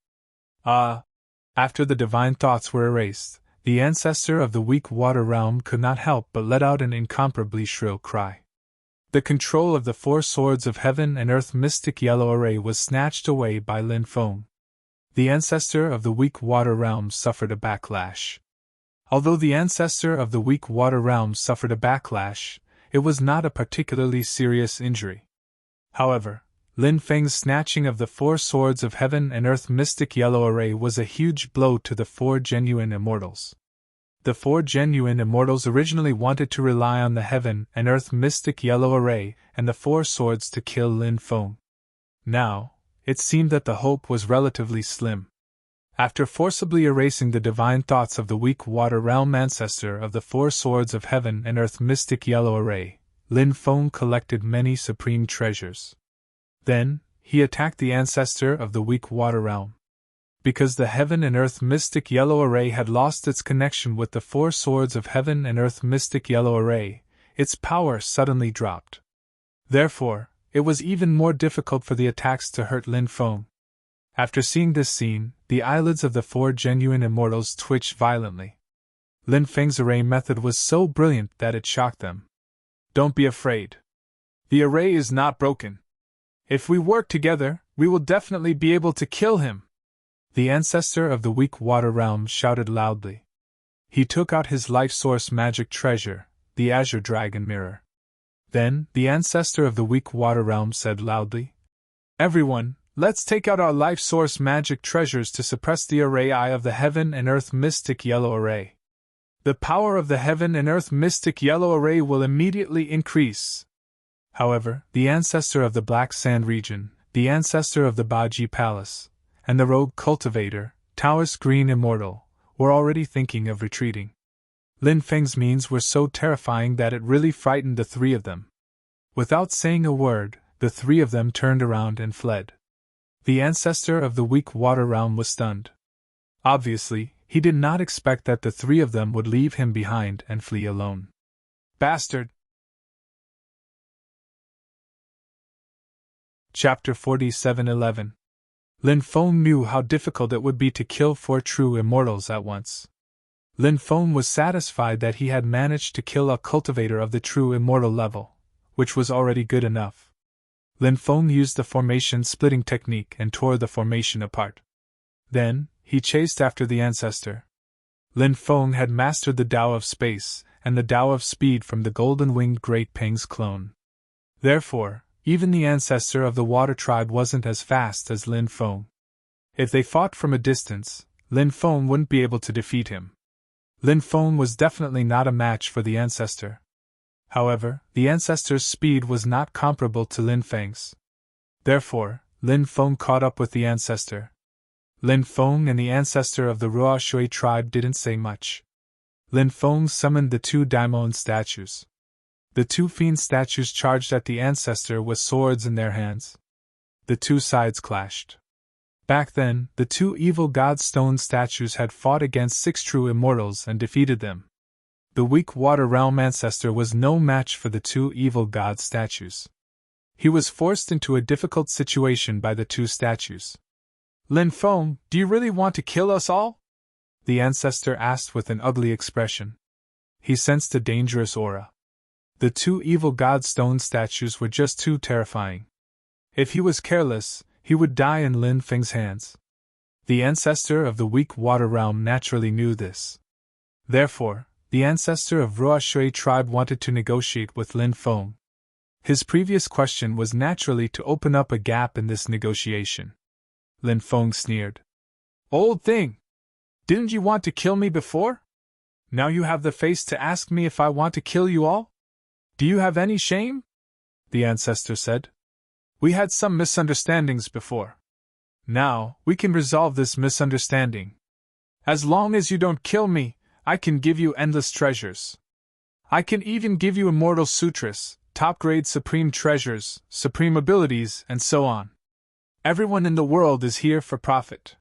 After the divine thoughts were erased, the ancestor of the weak water realm could not help but let out an incomparably shrill cry. The control of the four swords of heaven and earth mystic yellow array was snatched away by Lin Feng. The ancestor of the weak water realm suffered a backlash. Although the ancestor of the weak water realm suffered a backlash, it was not a particularly serious injury. However, Lin Feng's snatching of the four swords of heaven and earth mystic yellow array was a huge blow to the four genuine immortals. The four genuine immortals originally wanted to rely on the heaven and earth mystic yellow array and the four swords to kill Lin Feng. Now, it seemed that the hope was relatively slim. After forcibly erasing the divine thoughts of the weak water realm ancestor of the four swords of heaven and earth mystic yellow array, Lin Feng collected many supreme treasures. Then, he attacked the ancestor of the weak water realm. Because the heaven and earth mystic yellow array had lost its connection with the four swords of heaven and earth mystic yellow array, its power suddenly dropped. Therefore, it was even more difficult for the attacks to hurt Lin Feng. After seeing this scene, the eyelids of the four genuine immortals twitched violently. Lin Feng's array method was so brilliant that it shocked them. Don't be afraid. The array is not broken. If we work together, we will definitely be able to kill him. The ancestor of the weak water realm shouted loudly. He took out his life source magic treasure, the azure dragon mirror. Then, the ancestor of the weak water realm said loudly, "Everyone, let's take out our life source magic treasures to suppress the array eye of the heaven and earth mystic yellow array. The power of the heaven and earth mystic yellow array will immediately increase." However, the ancestor of the Black Sand region, the ancestor of the Baji Palace, and the rogue cultivator, Taoist Green Immortal, were already thinking of retreating. Lin Feng's means were so terrifying that it really frightened the three of them. Without saying a word, the three of them turned around and fled. The ancestor of the weak water realm was stunned. Obviously, he did not expect that the three of them would leave him behind and flee alone. Bastard! Chapter 47:11. Lin Feng knew how difficult it would be to kill 4 true immortals at once. Lin Feng was satisfied that he had managed to kill a cultivator of the true immortal level, which was already good enough. Lin Feng used the formation splitting technique and tore the formation apart. Then, he chased after the ancestor. Lin Feng had mastered the Tao of Space and the Tao of Speed from the golden-winged Great Peng's clone. Therefore, even the ancestor of the water tribe wasn't as fast as Lin Feng. If they fought from a distance, Lin Feng wouldn't be able to defeat him. Lin Feng was definitely not a match for the ancestor. However, the ancestor's speed was not comparable to Lin Feng's. Therefore, Lin Feng caught up with the ancestor. Lin Feng and the ancestor of the Ruo Shui tribe didn't say much. Lin Feng summoned the 2 daimon statues. The 2 fiend statues charged at the ancestor with swords in their hands. The 2 sides clashed. Back then, the 2 evil god stone statues had fought against 6 true immortals and defeated them. The weak water realm ancestor was no match for the 2 evil god statues. He was forced into a difficult situation by the 2 statues. "Lin Feng, do you really want to kill us all?" the ancestor asked with an ugly expression. He sensed a dangerous aura. The 2 evil god stone statues were just too terrifying. If he was careless, he would die in Lin Feng's hands. The ancestor of the weak water realm naturally knew this. Therefore, the ancestor of Ruo Shui tribe wanted to negotiate with Lin Feng. His previous question was naturally to open up a gap in this negotiation. Lin Feng sneered. "Old thing! Didn't you want to kill me before? Now you have the face to ask me if I want to kill you all? Do you have any shame?" the ancestor said. "We had some misunderstandings before. Now, we can resolve this misunderstanding. As long as you don't kill me, I can give you endless treasures. I can even give you immortal sutras, top-grade supreme treasures, supreme abilities, and so on. Everyone in the world is here for profit.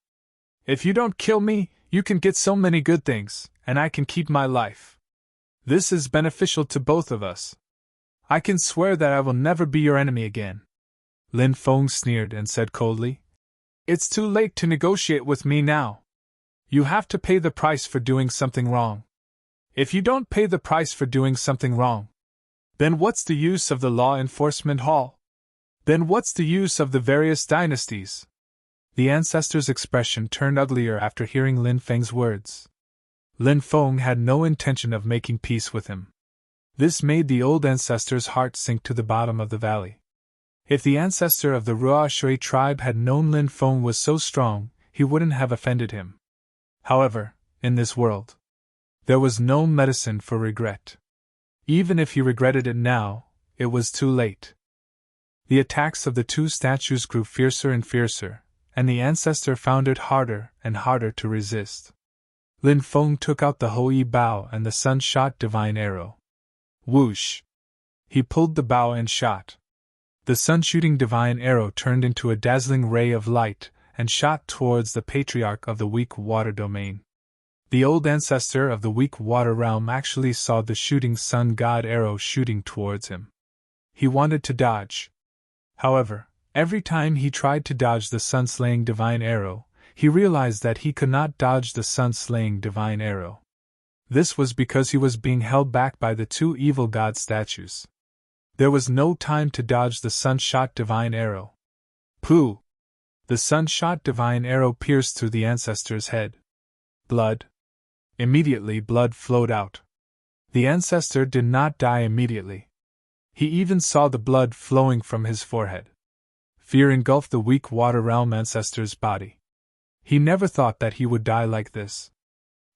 If you don't kill me, you can get so many good things, and I can keep my life. This is beneficial to both of us. I can swear that I will never be your enemy again." Lin Feng sneered and said coldly, "It's too late to negotiate with me now. You have to pay the price for doing something wrong. If you don't pay the price for doing something wrong, then what's the use of the law enforcement hall? Then what's the use of the various dynasties?" The ancestor's expression turned uglier after hearing Lin Feng's words. Lin Feng had no intention of making peace with him. This made the old ancestor's heart sink to the bottom of the valley. If the ancestor of the Ruo Shui tribe had known Lin Feng was so strong, he wouldn't have offended him. However, in this world, there was no medicine for regret. Even if he regretted it now, it was too late. The attacks of the 2 statues grew fiercer and fiercer, and the ancestor found it harder and harder to resist. Lin Feng took out the Hoi bow and the sun-shot divine arrow. Whoosh! He pulled the bow and shot. The sun-shooting divine arrow turned into a dazzling ray of light and shot towards the patriarch of the weak water domain. The old ancestor of the weak water realm actually saw the shooting sun god arrow shooting towards him. He wanted to dodge. However, every time he tried to dodge the sun-slaying divine arrow, he realized that he could not dodge the sun-slaying divine arrow. This was because he was being held back by the 2 evil god statues. There was no time to dodge the sun-shot divine arrow. Pooh! The sun-shot divine arrow pierced through the ancestor's head. Blood. Immediately blood flowed out. The ancestor did not die immediately. He even saw the blood flowing from his forehead. Fear engulfed the weak water realm ancestor's body. He never thought that he would die like this.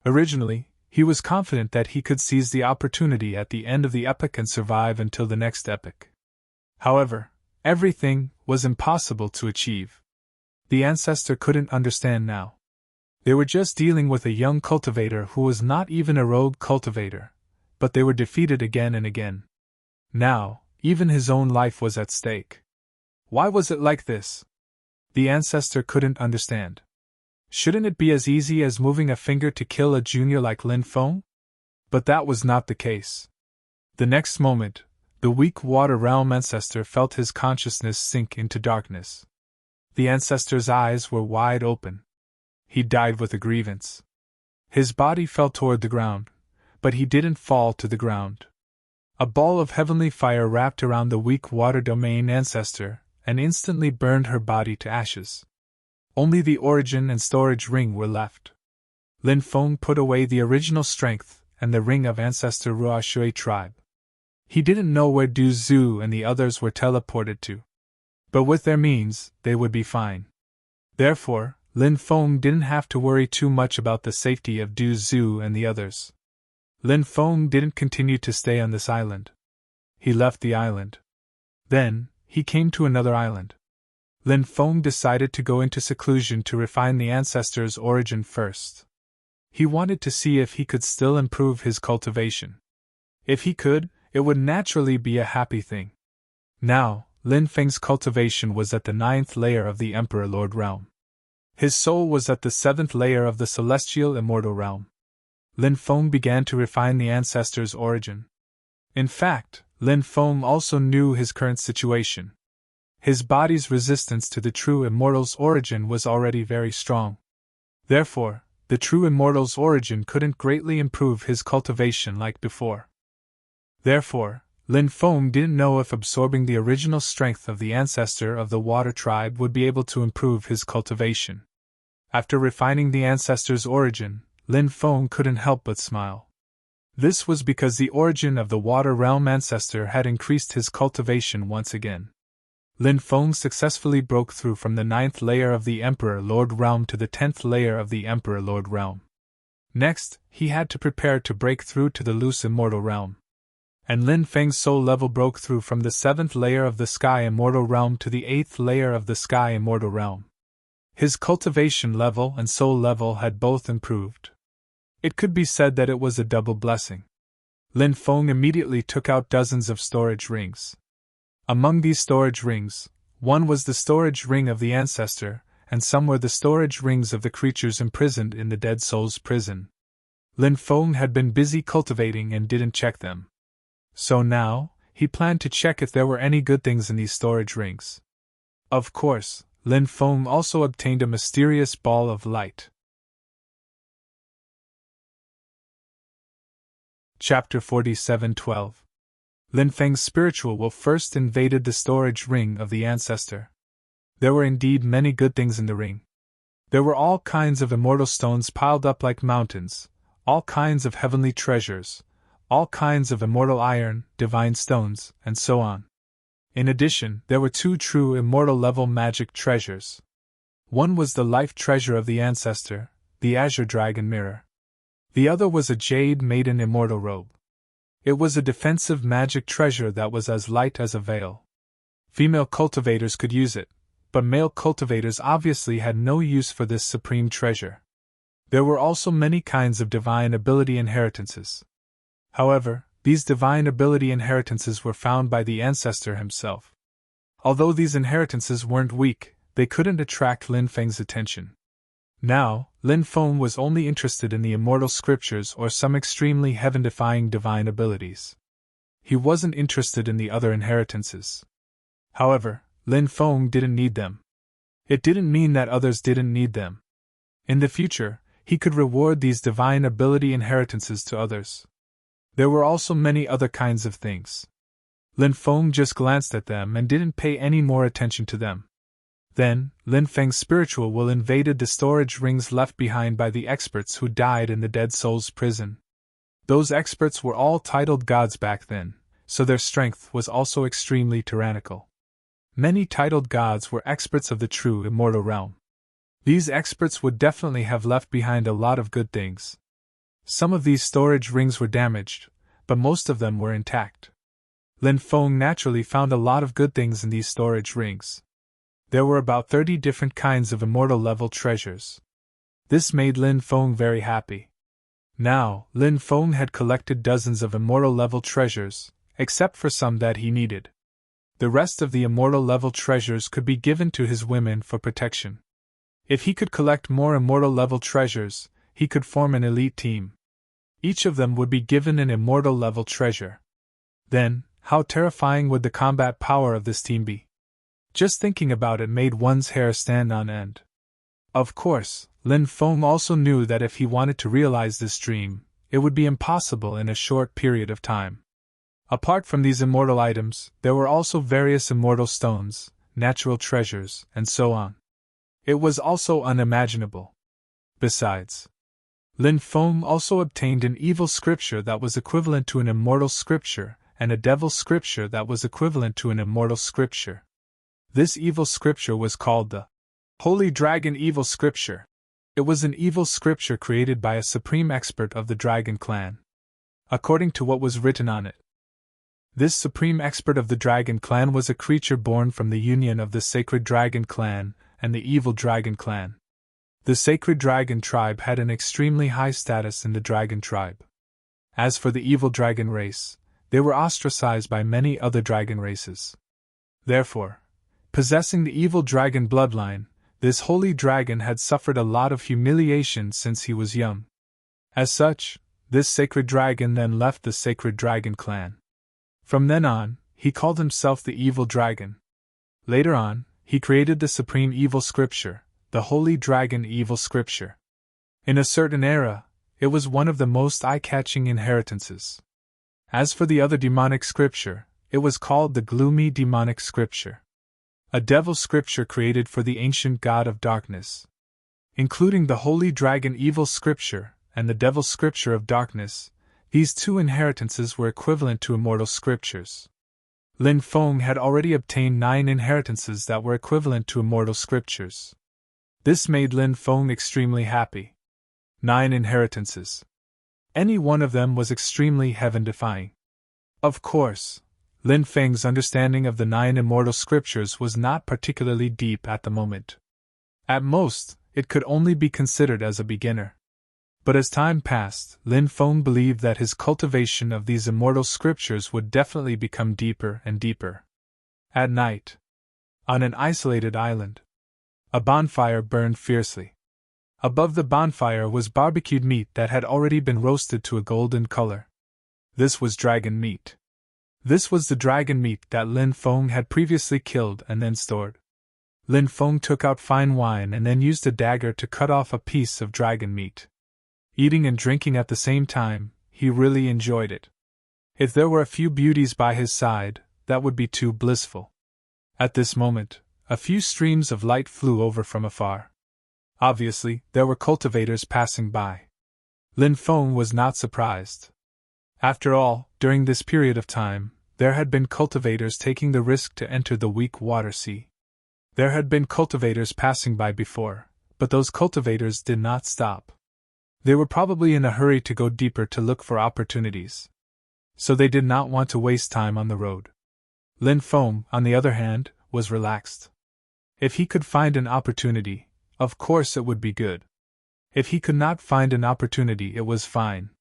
Originally, he was confident that he could seize the opportunity at the end of the epoch and survive until the next epoch. However, everything was impossible to achieve. The ancestor couldn't understand now. They were just dealing with a young cultivator who was not even a rogue cultivator, but they were defeated again and again. Now, even his own life was at stake. Why was it like this? The ancestor couldn't understand. Shouldn't it be as easy as moving a finger to kill a junior like Lin Feng? But that was not the case. The next moment, the weak water realm ancestor felt his consciousness sink into darkness. The ancestor's eyes were wide open. He died with a grievance. His body fell toward the ground, but he didn't fall to the ground. A ball of heavenly fire wrapped around the weak water domain ancestor and instantly burned her body to ashes. Only the origin and storage ring were left. Lin Feng put away the original strength and the ring of ancestor Ruo Shui tribe. He didn't know where Du Zhu and the others were teleported to. But with their means, they would be fine. Therefore, Lin Feng didn't have to worry too much about the safety of Du Zhu and the others. Lin Feng didn't continue to stay on this island. He left the island. Then, he came to another island. Lin Feng decided to go into seclusion to refine the ancestor's origin first. He wanted to see if he could still improve his cultivation. If he could, it would naturally be a happy thing. Now, Lin Feng's cultivation was at the 9th layer of the Emperor Lord realm. His soul was at the 7th layer of the Celestial Immortal realm. Lin Feng began to refine the ancestor's origin. In fact, Lin Feng also knew his current situation. His body's resistance to the true immortal's origin was already very strong. Therefore, the true immortal's origin couldn't greatly improve his cultivation like before. Therefore, Lin Feng didn't know if absorbing the original strength of the ancestor of the water tribe would be able to improve his cultivation. After refining the ancestor's origin, Lin Feng couldn't help but smile. This was because the origin of the water realm ancestor had increased his cultivation once again. Lin Feng successfully broke through from the 9th layer of the Emperor Lord realm to the 10th layer of the Emperor Lord realm. Next, he had to prepare to break through to the loose immortal realm. And Lin Feng's soul level broke through from the 7th layer of the Sky Immortal realm to the 8th layer of the Sky Immortal realm. His cultivation level and soul level had both improved. It could be said that it was a double blessing. Lin Feng immediately took out dozens of storage rings. Among these storage rings, one was the storage ring of the ancestor, and some were the storage rings of the creatures imprisoned in the dead soul's prison. Lin Feng had been busy cultivating and didn't check them. So now, he planned to check if there were any good things in these storage rings. Of course, Lin Feng also obtained a mysterious ball of light. Chapter 47:12 Lin Feng's spiritual will first invaded the storage ring of the ancestor. There were indeed many good things in the ring. There were all kinds of immortal stones piled up like mountains, all kinds of heavenly treasures, all kinds of immortal iron, divine stones, and so on. In addition, there were 2 true immortal level magic treasures. One was the life treasure of the ancestor, the Azure Dragon Mirror. The other was a jade maiden immortal robe. It was a defensive magic treasure that was as light as a veil. Female cultivators could use it, but male cultivators obviously had no use for this supreme treasure. There were also many kinds of divine ability inheritances. However, these divine ability inheritances were found by the ancestor himself. Although these inheritances weren't weak, they couldn't attract Lin Feng's attention. Now, Lin Feng was only interested in the immortal scriptures or some extremely heaven-defying divine abilities. He wasn't interested in the other inheritances. However, Lin Feng didn't need them. It didn't mean that others didn't need them. In the future, he could reward these divine ability inheritances to others. There were also many other kinds of things. Lin Feng just glanced at them and didn't pay any more attention to them. Then, Lin Feng's spiritual will invaded the storage rings left behind by the experts who died in the Dead Souls prison. Those experts were all titled gods back then, so their strength was also extremely tyrannical. Many titled gods were experts of the true immortal realm. These experts would definitely have left behind a lot of good things. Some of these storage rings were damaged, but most of them were intact. Lin Feng naturally found a lot of good things in these storage rings. There were about 30 different kinds of immortal level treasures. This made Lin Feng very happy. Now, Lin Feng had collected dozens of immortal level treasures, except for some that he needed. The rest of the immortal level treasures could be given to his women for protection. If he could collect more immortal level treasures, he could form an elite team. Each of them would be given an immortal level treasure. Then, how terrifying would the combat power of this team be? Just thinking about it made one's hair stand on end. Of course, Lin Feng also knew that if he wanted to realize this dream, it would be impossible in a short period of time. Apart from these immortal items, there were also various immortal stones, natural treasures, and so on. It was also unimaginable. Besides, Lin Feng also obtained an evil scripture that was equivalent to an immortal scripture, and a devil scripture that was equivalent to an immortal scripture. This evil scripture was called the Holy Dragon Evil Scripture. It was an evil scripture created by a supreme expert of the Dragon Clan. According to what was written on it, this supreme expert of the Dragon Clan was a creature born from the union of the Sacred Dragon Clan and the Evil Dragon Clan. The Sacred Dragon tribe had an extremely high status in the Dragon tribe. As for the Evil Dragon race, they were ostracized by many other dragon races. Therefore, possessing the Evil Dragon bloodline, this holy dragon had suffered a lot of humiliation since he was young. As such, this sacred dragon then left the Sacred Dragon Clan. From then on, he called himself the Evil Dragon. Later on, he created the Supreme Evil Scripture, the Holy Dragon Evil Scripture. In a certain era, it was one of the most eye-catching inheritances. As for the other demonic scripture, it was called the Gloomy Demonic Scripture. A devil scripture created for the ancient god of darkness. Including the Holy Dragon Evil Scripture and the Devil Scripture of Darkness, these two inheritances were equivalent to immortal scriptures. Lin Feng had already obtained 9 inheritances that were equivalent to immortal scriptures. This made Lin Feng extremely happy. 9 inheritances. Any one of them was extremely heaven-defying. Of course, Lin Feng's understanding of the 9 immortal scriptures was not particularly deep at the moment. At most, it could only be considered as a beginner. But as time passed, Lin Feng believed that his cultivation of these immortal scriptures would definitely become deeper and deeper. At night, on an isolated island, a bonfire burned fiercely. Above the bonfire was barbecued meat that had already been roasted to a golden color. This was dragon meat. This was the dragon meat that Lin Feng had previously killed and then stored. Lin Feng took out fine wine and then used a dagger to cut off a piece of dragon meat. Eating and drinking at the same time, he really enjoyed it. If there were a few beauties by his side, that would be too blissful. At this moment, a few streams of light flew over from afar. Obviously, there were cultivators passing by. Lin Feng was not surprised. After all, during this period of time, there had been cultivators taking the risk to enter the weak water sea. There had been cultivators passing by before, but those cultivators did not stop. They were probably in a hurry to go deeper to look for opportunities. So they did not want to waste time on the road. Lin Feng, on the other hand, was relaxed. If he could find an opportunity, of course it would be good. If he could not find an opportunity, it was fine.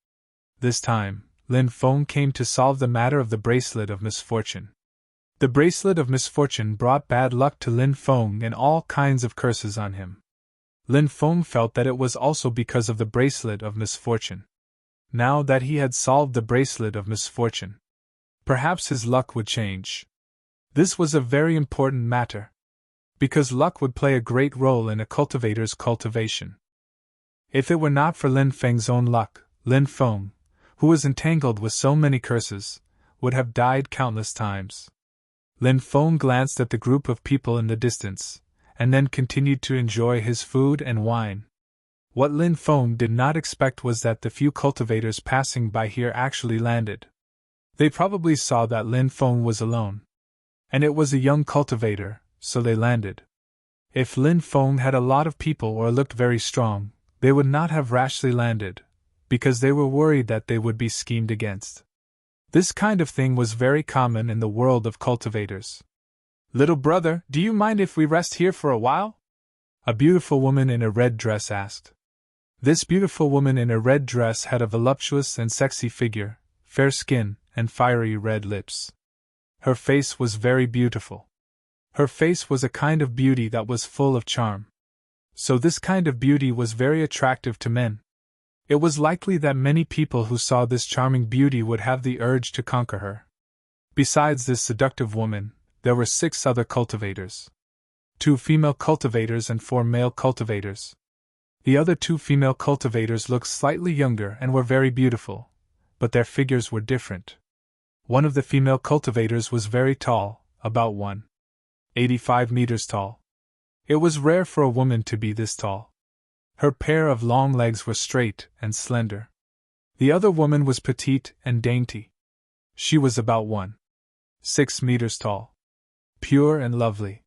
This time, Lin Feng came to solve the matter of the Bracelet of Misfortune. The Bracelet of Misfortune brought bad luck to Lin Feng and all kinds of curses on him. Lin Feng felt that it was also because of the Bracelet of Misfortune. Now that he had solved the Bracelet of Misfortune, perhaps his luck would change. This was a very important matter, because luck would play a great role in a cultivator's cultivation. If it were not for Lin Feng's own luck, Lin Feng, who was entangled with so many curses, would have died countless times. Lin Feng glanced at the group of people in the distance, and then continued to enjoy his food and wine. What Lin Feng did not expect was that the few cultivators passing by here actually landed. They probably saw that Lin Feng was alone. And it was a young cultivator, so they landed. If Lin Feng had a lot of people or looked very strong, they would not have rashly landed, because they were worried that they would be schemed against. This kind of thing was very common in the world of cultivators. "Little brother, do you mind if we rest here for a while?" a beautiful woman in a red dress asked. This beautiful woman in a red dress had a voluptuous and sexy figure, fair skin, and fiery red lips. Her face was very beautiful. Her face was a kind of beauty that was full of charm. So this kind of beauty was very attractive to men. It was likely that many people who saw this charming beauty would have the urge to conquer her. Besides this seductive woman, there were 6 other cultivators. 2 female cultivators and 4 male cultivators. The other 2 female cultivators looked slightly younger and were very beautiful, but their figures were different. One of the female cultivators was very tall, about 1.85 meters tall. It was rare for a woman to be this tall. Her pair of long legs were straight and slender. The other woman was petite and dainty. She was about 1.6 meters tall. Pure and lovely.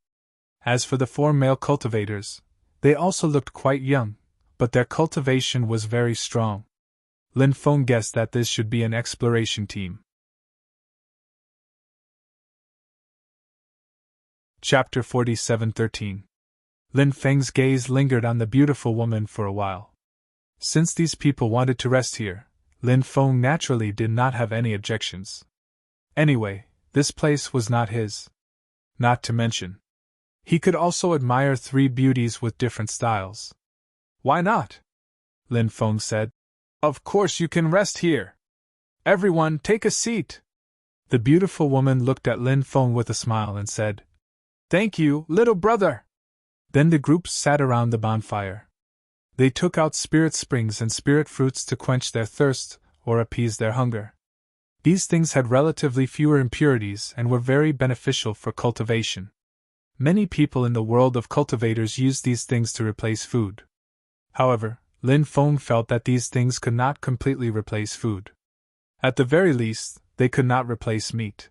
As for the 4 male cultivators, they also looked quite young, but their cultivation was very strong. Lin Feng guessed that this should be an exploration team. Chapter 47:13. Lin Feng's gaze lingered on the beautiful woman for a while. Since these people wanted to rest here, Lin Feng naturally did not have any objections. Anyway, this place was not his. Not to mention, he could also admire 3 beauties with different styles. "Why not?" Lin Feng said. "Of course you can rest here. Everyone, take a seat." The beautiful woman looked at Lin Feng with a smile and said, "Thank you, little brother." Then the groups sat around the bonfire. They took out spirit springs and spirit fruits to quench their thirst or appease their hunger. These things had relatively fewer impurities and were very beneficial for cultivation. Many people in the world of cultivators use these things to replace food. However, Lin Feng felt that these things could not completely replace food. At the very least, they could not replace meat.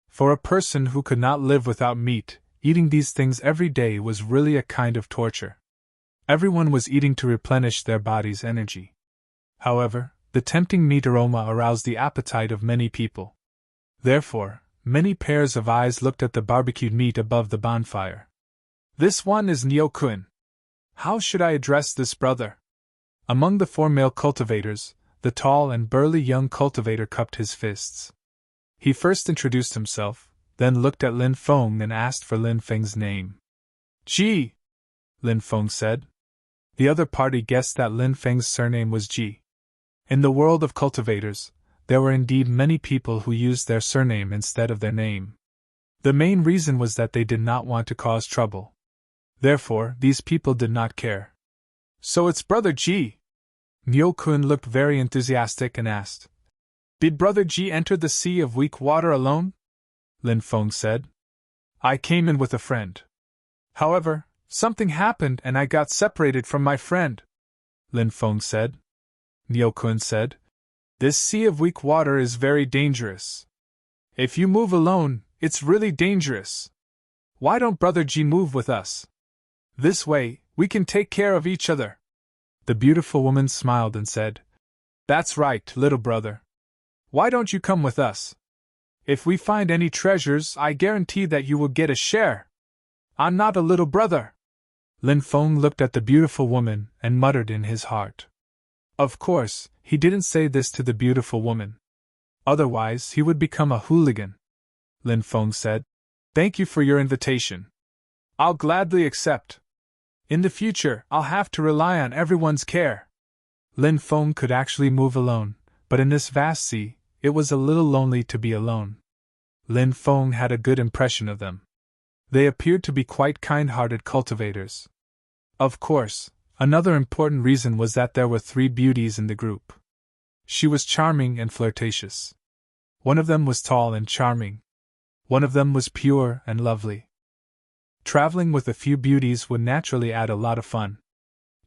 For a person who could not live without meat, eating these things every day was really a kind of torture. Everyone was eating to replenish their body's energy. However, the tempting meat aroma aroused the appetite of many people. Therefore, many pairs of eyes looked at the barbecued meat above the bonfire. "This one is Nyo-kun. How should I address this brother?" Among the 4 male cultivators, the tall and burly young cultivator cupped his fists. He first introduced himself, then looked at Lin Feng and asked for Lin Feng's name. "Ji," Lin Feng said. The other party guessed that Lin Feng's surname was Ji. In the world of cultivators, there were indeed many people who used their surname instead of their name. The main reason was that they did not want to cause trouble. Therefore, these people did not care. "So it's Brother Ji." Nyo-kun looked very enthusiastic and asked, "Did Brother Ji enter the sea of weak water alone?" Lin Feng said. "I came in with a friend. However, something happened and I got separated from my friend," Lin Feng said. Nyo-kun said, "This sea of weak water is very dangerous. If you move alone, it's really dangerous. Why don't Brother Ji move with us? This way, we can take care of each other." The beautiful woman smiled and said, "That's right, little brother. Why don't you come with us? If we find any treasures, I guarantee that you will get a share. I'm not a little brother." Lin Feng looked at the beautiful woman and muttered in his heart. Of course, he didn't say this to the beautiful woman. Otherwise, he would become a hooligan. Lin Feng said, "Thank you for your invitation. I'll gladly accept. In the future, I'll have to rely on everyone's care." Lin Feng could actually move alone, but in this vast sea, it was a little lonely to be alone. Lin Feng had a good impression of them. They appeared to be quite kind-hearted cultivators. Of course, another important reason was that there were 3 beauties in the group. She was charming and flirtatious. One of them was tall and charming. One of them was pure and lovely. Traveling with a few beauties would naturally add a lot of fun.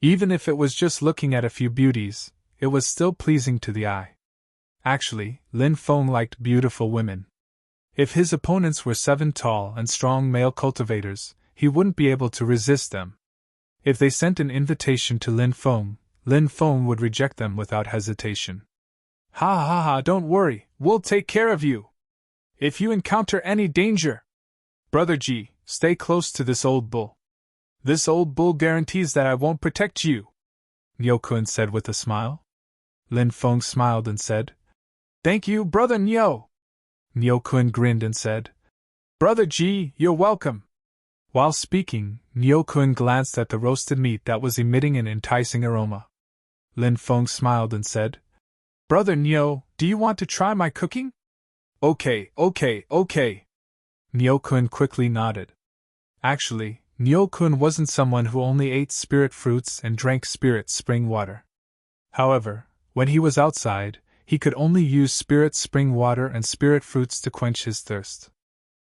Even if it was just looking at a few beauties, it was still pleasing to the eye. Actually, Lin Feng liked beautiful women. If his opponents were 7 tall and strong male cultivators, he wouldn't be able to resist them. If they sent an invitation to Lin Feng would reject them without hesitation. Ha ha ha, don't worry, we'll take care of you. If you encounter any danger, Brother Ji, stay close to this old bull. This old bull guarantees that I won't protect you, Niu Kun said with a smile. Lin Feng smiled and said, Thank you, Brother Niu. Niu Kun grinned and said, Brother Ji, you're welcome. While speaking, Niu Kun glanced at the roasted meat that was emitting an enticing aroma. Lin Feng smiled and said, Brother Niu, do you want to try my cooking? Okay. Niu Kun quickly nodded. Actually, Niu Kun wasn't someone who only ate spirit fruits and drank spirit spring water. However, when he was outside, he could only use spirit spring water and spirit fruits to quench his thirst.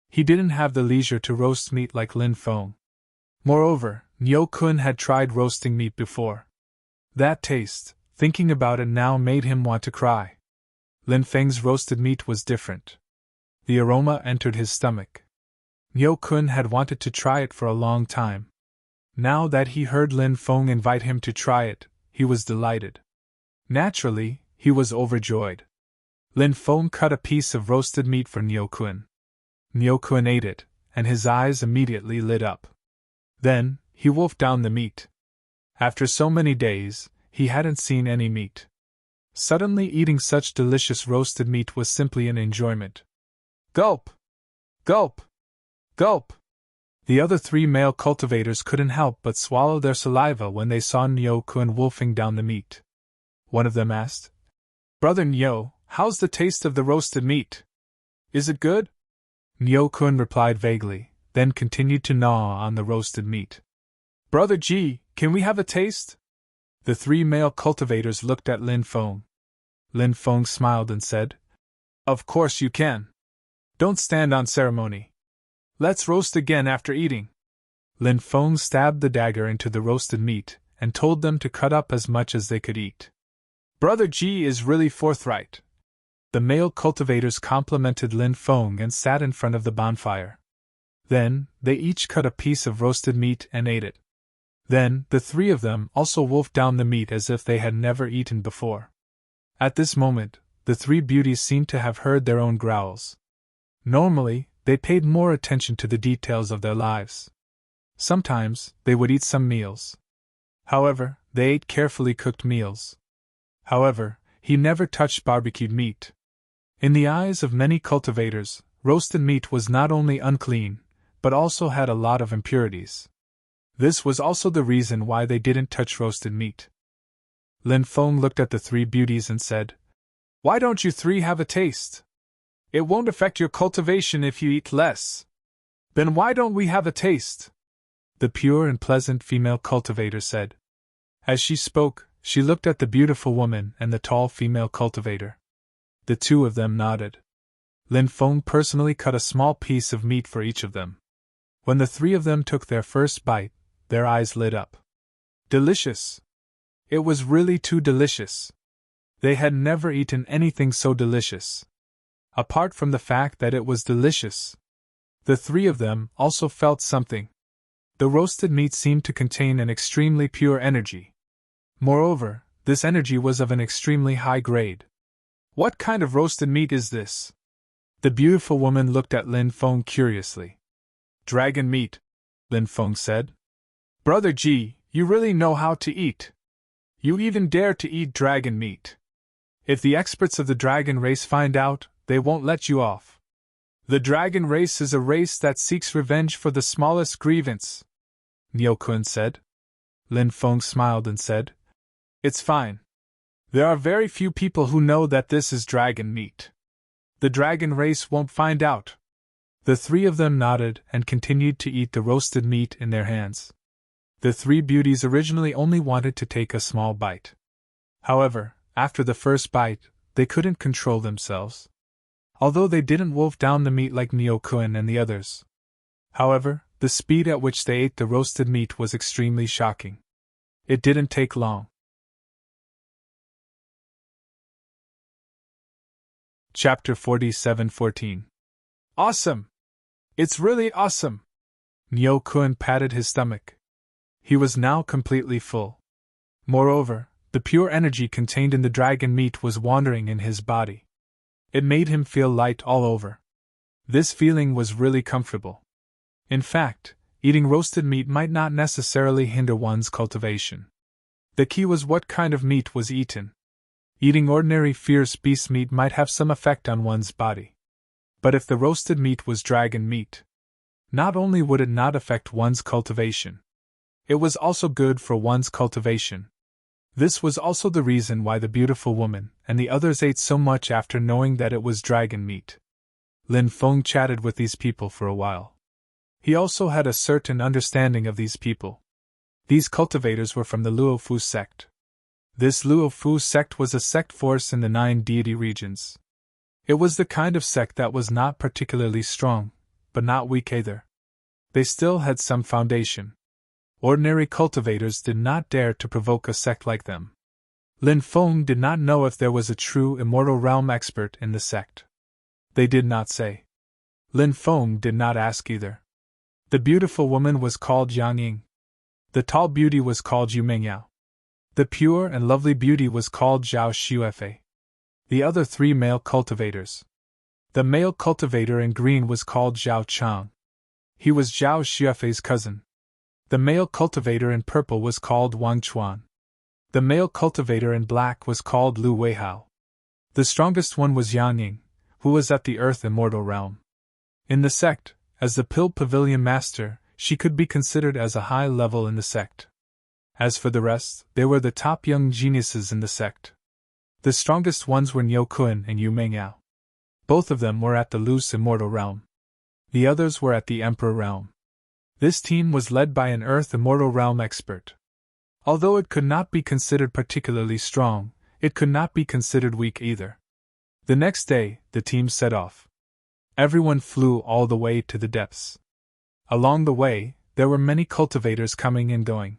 He didn't have the leisure to roast meat like Lin Feng. Moreover, Niu Kun had tried roasting meat before. That taste, thinking about it now, made him want to cry. Lin Feng's roasted meat was different. The aroma entered his stomach. Niu Kun had wanted to try it for a long time. Now that he heard Lin Feng invite him to try it, he was delighted. Naturally, he was overjoyed. Lin Feng cut a piece of roasted meat for Niu Kun. Niu Kun ate it, and his eyes immediately lit up. Then, he wolfed down the meat. After so many days, he hadn't seen any meat. Suddenly eating such delicious roasted meat was simply an enjoyment. Gulp! Gulp! Gulp! The other 3 male cultivators couldn't help but swallow their saliva when they saw Niu Kun wolfing down the meat. One of them asked, Brother Niu, how's the taste of the roasted meat? Is it good? Niu Kun replied vaguely, then continued to gnaw on the roasted meat. Brother Ji, can we have a taste? The 3 male cultivators looked at Lin Feng. Lin Feng smiled and said, Of course you can. Don't stand on ceremony. Let's roast again after eating. Lin Feng stabbed the dagger into the roasted meat and told them to cut up as much as they could eat. Brother Ji is really forthright. The male cultivators complimented Lin Feng and sat in front of the bonfire. Then, they each cut a piece of roasted meat and ate it. Then, the 3 of them also wolfed down the meat as if they had never eaten before. At this moment, the 3 beauties seemed to have heard their own growls. Normally, they paid more attention to the details of their lives. Sometimes, they would eat some meals. However, they ate carefully cooked meals. However, he never touched barbecued meat. In the eyes of many cultivators, roasted meat was not only unclean, but also had a lot of impurities. This was also the reason why they didn't touch roasted meat. Lin Feng looked at the 3 beauties and said, Why don't you 3 have a taste? It won't affect your cultivation if you eat less. Then why don't we have a taste? The pure and pleasant female cultivator said. As she spoke, she looked at the beautiful woman and the tall female cultivator. The 2 of them nodded. Lin Feng personally cut a small piece of meat for each of them. When the 3 of them took their first bite, their eyes lit up. Delicious! It was really too delicious. They had never eaten anything so delicious. Apart from the fact that it was delicious, the 3 of them also felt something. The roasted meat seemed to contain an extremely pure energy. Moreover, this energy was of an extremely high grade. What kind of roasted meat is this? The beautiful woman looked at Lin Feng curiously. Dragon meat, Lin Feng said. Brother Ji, you really know how to eat. You even dare to eat dragon meat. If the experts of the dragon race find out, they won't let you off. The dragon race is a race that seeks revenge for the smallest grievance, Niu Kun said. Lin Feng smiled and said, It's fine. There are very few people who know that this is dragon meat. The dragon race won't find out. The 3 of them nodded and continued to eat the roasted meat in their hands. The 3 beauties originally only wanted to take a small bite. However, after the first bite, they couldn't control themselves. although they didn't wolf down the meat like Nyo-kun and the others. However, the speed at which they ate the roasted meat was extremely shocking. It didn't take long. Chapter 47:14. Awesome! It's really awesome! Nyo-kun patted his stomach. He was now completely full. Moreover, the pure energy contained in the dragon meat was wandering in his body. It made him feel light all over. This feeling was really comfortable. In fact, eating roasted meat might not necessarily hinder one's cultivation. The key was what kind of meat was eaten. Eating ordinary fierce beast meat might have some effect on one's body. But if the roasted meat was dragon meat, not only would it not affect one's cultivation, it was also good for one's cultivation. This was also the reason why the beautiful woman and the others ate so much after knowing that it was dragon meat. Lin Feng chatted with these people for a while. He also had a certain understanding of these people. These cultivators were from the Luofu sect. This Luofu sect was a sect force in the 9 deity regions. It was the kind of sect that was not particularly strong, but not weak either. They still had some foundation. Ordinary cultivators did not dare to provoke a sect like them. Lin Feng did not know if there was a true immortal realm expert in the sect. They did not say. Lin Feng did not ask either. The beautiful woman was called Yang Ying. The tall beauty was called Yu Mingyao. The pure and lovely beauty was called Zhao Xuefei. The other 3 male cultivators. The male cultivator in green was called Zhao Chang. He was Zhao Xuefei's cousin. The male cultivator in purple was called Wang Chuan. The male cultivator in black was called Lu Weihao. The strongest one was Yang Ying, who was at the Earth Immortal Realm. In the sect, as the Pill Pavilion Master, she could be considered as a high level in the sect. As for the rest, they were the top young geniuses in the sect. The strongest ones were Nyo-kun and Yu Mingyao. Both of them were at the Loose Immortal Realm. The others were at the Emperor Realm. This team was led by an Earth Immortal Realm expert. Although it could not be considered particularly strong, it could not be considered weak either. The next day, the team set off. Everyone flew all the way to the depths. Along the way, there were many cultivators coming and going.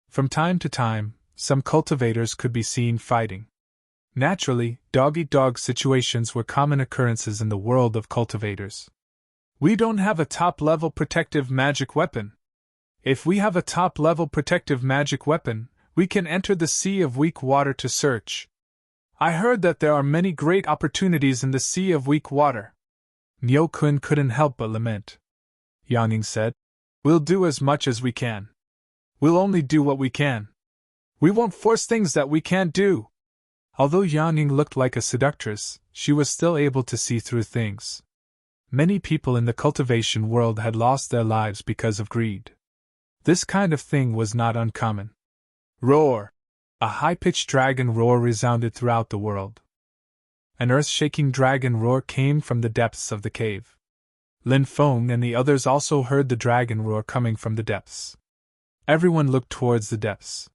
From time to time, some cultivators could be seen fighting. Naturally, dog-eat-dog situations were common occurrences in the world of cultivators. We don't have a top-level protective magic weapon. If we have a top-level protective magic weapon, we can enter the Sea of Weak Water to search. I heard that there are many great opportunities in the Sea of Weak Water. Nyo-kun couldn't help but lament. Yang Ying said, "We'll do as much as we can. We'll only do what we can. We won't force things that we can't do." Although Yang Ying looked like a seductress, she was still able to see through things. Many people in the cultivation world had lost their lives because of greed. This kind of thing was not uncommon. Roar! A high-pitched dragon roar resounded throughout the world. An earth-shaking dragon roar came from the depths of the cave. Lin Feng and the others also heard the dragon roar coming from the depths. Everyone looked towards the depths.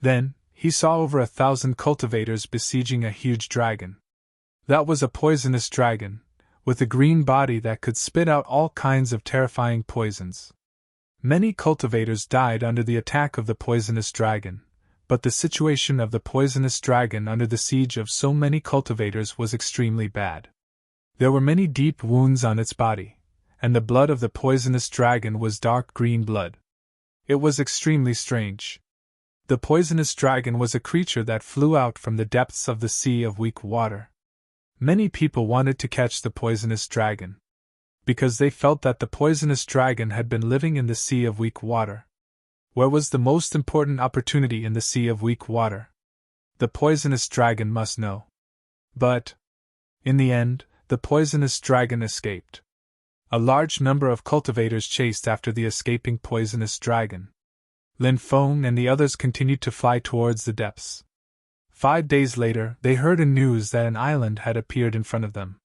Then, he saw over 1,000 cultivators besieging a huge dragon. That was a poisonous dragon, with a green body that could spit out all kinds of terrifying poisons. Many cultivators died under the attack of the poisonous dragon, but the situation of the poisonous dragon under the siege of so many cultivators was extremely bad. There were many deep wounds on its body, and the blood of the poisonous dragon was dark green blood. It was extremely strange. The poisonous dragon was a creature that flew out from the depths of the Sea of Weak Water. Many people wanted to catch the poisonous dragon, because they felt that the poisonous dragon had been living in the Sea of Weak Water. Where was the most important opportunity in the Sea of Weak Water? The poisonous dragon must know. But, in the end, the poisonous dragon escaped. A large number of cultivators chased after the escaping poisonous dragon. Lin Feng and the others continued to fly towards the depths. 5 days later, they heard a news that an island had appeared in front of them.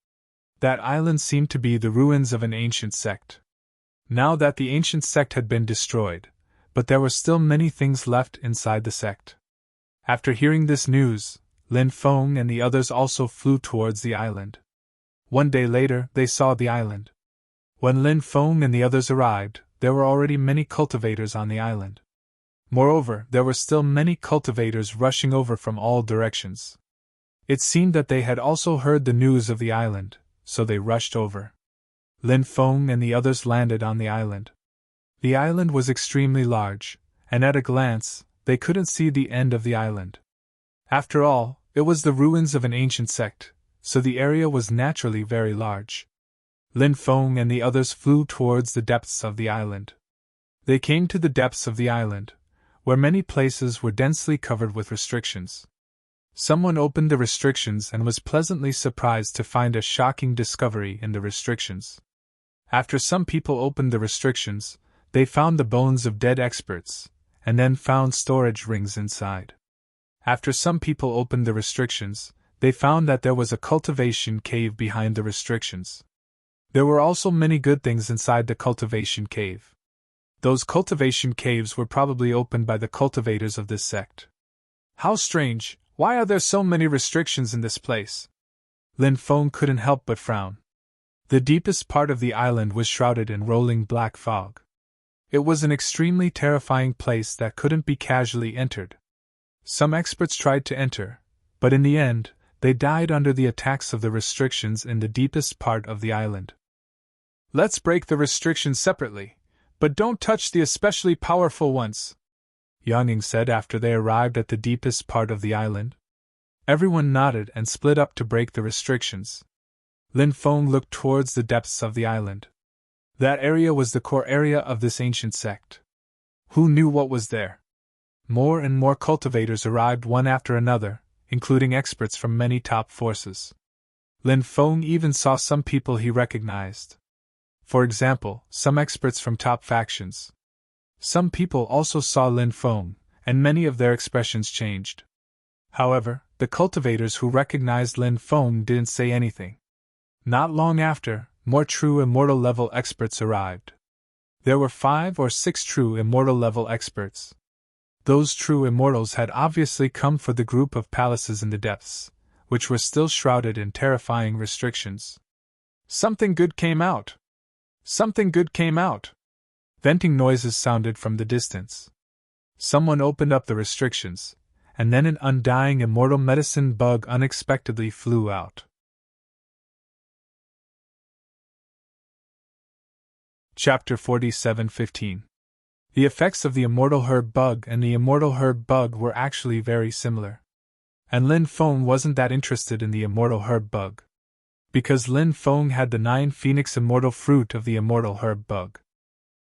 That island seemed to be the ruins of an ancient sect. Now that the ancient sect had been destroyed, but there were still many things left inside the sect. After hearing this news, Lin Feng and the others also flew towards the island. One day later, they saw the island. When Lin Feng and the others arrived, there were already many cultivators on the island. Moreover, there were still many cultivators rushing over from all directions. It seemed that they had also heard the news of the island, so they rushed over. Lin Feng and the others landed on the island. The island was extremely large, and at a glance, they couldn't see the end of the island. After all, it was the ruins of an ancient sect, so the area was naturally very large. Lin Feng and the others flew towards the depths of the island. They came to the depths of the island, where many places were densely covered with restrictions. Someone opened the restrictions and was pleasantly surprised to find a shocking discovery in the restrictions. After some people opened the restrictions, they found the bones of dead experts, and then found storage rings inside. After some people opened the restrictions, they found that there was a cultivation cave behind the restrictions. There were also many good things inside the cultivation cave. Those cultivation caves were probably opened by the cultivators of this sect. How strange! Why are there so many restrictions in this place? Lin Feng couldn't help but frown. The deepest part of the island was shrouded in rolling black fog. It was an extremely terrifying place that couldn't be casually entered. Some experts tried to enter, but in the end, they died under the attacks of the restrictions in the deepest part of the island. Let's break the restrictions separately, but don't touch the especially powerful ones, Yang said after they arrived at the deepest part of the island. Everyone nodded and split up to break the restrictions. Lin Feng looked towards the depths of the island. That area was the core area of this ancient sect. Who knew what was there? More and more cultivators arrived one after another, including experts from many top forces. Lin Feng even saw some people he recognized. For example, some experts from top factions. Some people also saw Lin Feng, and many of their expressions changed. However, the cultivators who recognized Lin Feng didn't say anything. Not long after, more true immortal level experts arrived. There were 5 or 6 true immortal level experts. Those true immortals had obviously come for the group of palaces in the depths, which were still shrouded in terrifying restrictions. Something good came out! Something good came out! Venting noises sounded from the distance. Someone opened up the restrictions, and then an undying immortal medicine bug unexpectedly flew out. Chapter 47:15. The effects of the immortal herb bug and the immortal herb bug were actually very similar. And Lin Feng wasn't that interested in the immortal herb bug. Because Lin Feng had the 9 phoenix immortal fruit of the immortal herb bug.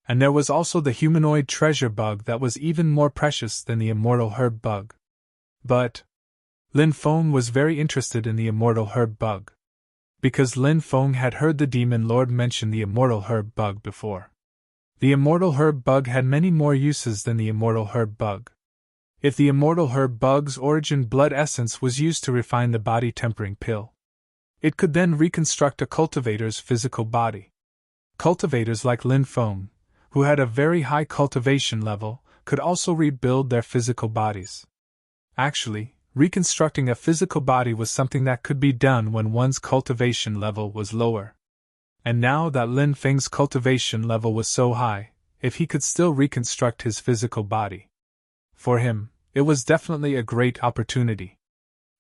And there was also the humanoid treasure bug that was even more precious than the immortal herb bug. But Lin Feng was very interested in the immortal herb bug. Because Lin Feng had heard the demon lord mention the immortal herb bug before. The immortal herb bug had many more uses than the immortal herb bug. If the immortal herb bug's origin blood essence was used to refine the body tempering pill, it could then reconstruct a cultivator's physical body. Cultivators like Lin Feng, who had a very high cultivation level, could also rebuild their physical bodies. Actually, reconstructing a physical body was something that could be done when one's cultivation level was lower. And now that Lin Feng's cultivation level was so high, if he could still reconstruct his physical body, for him, it was definitely a great opportunity.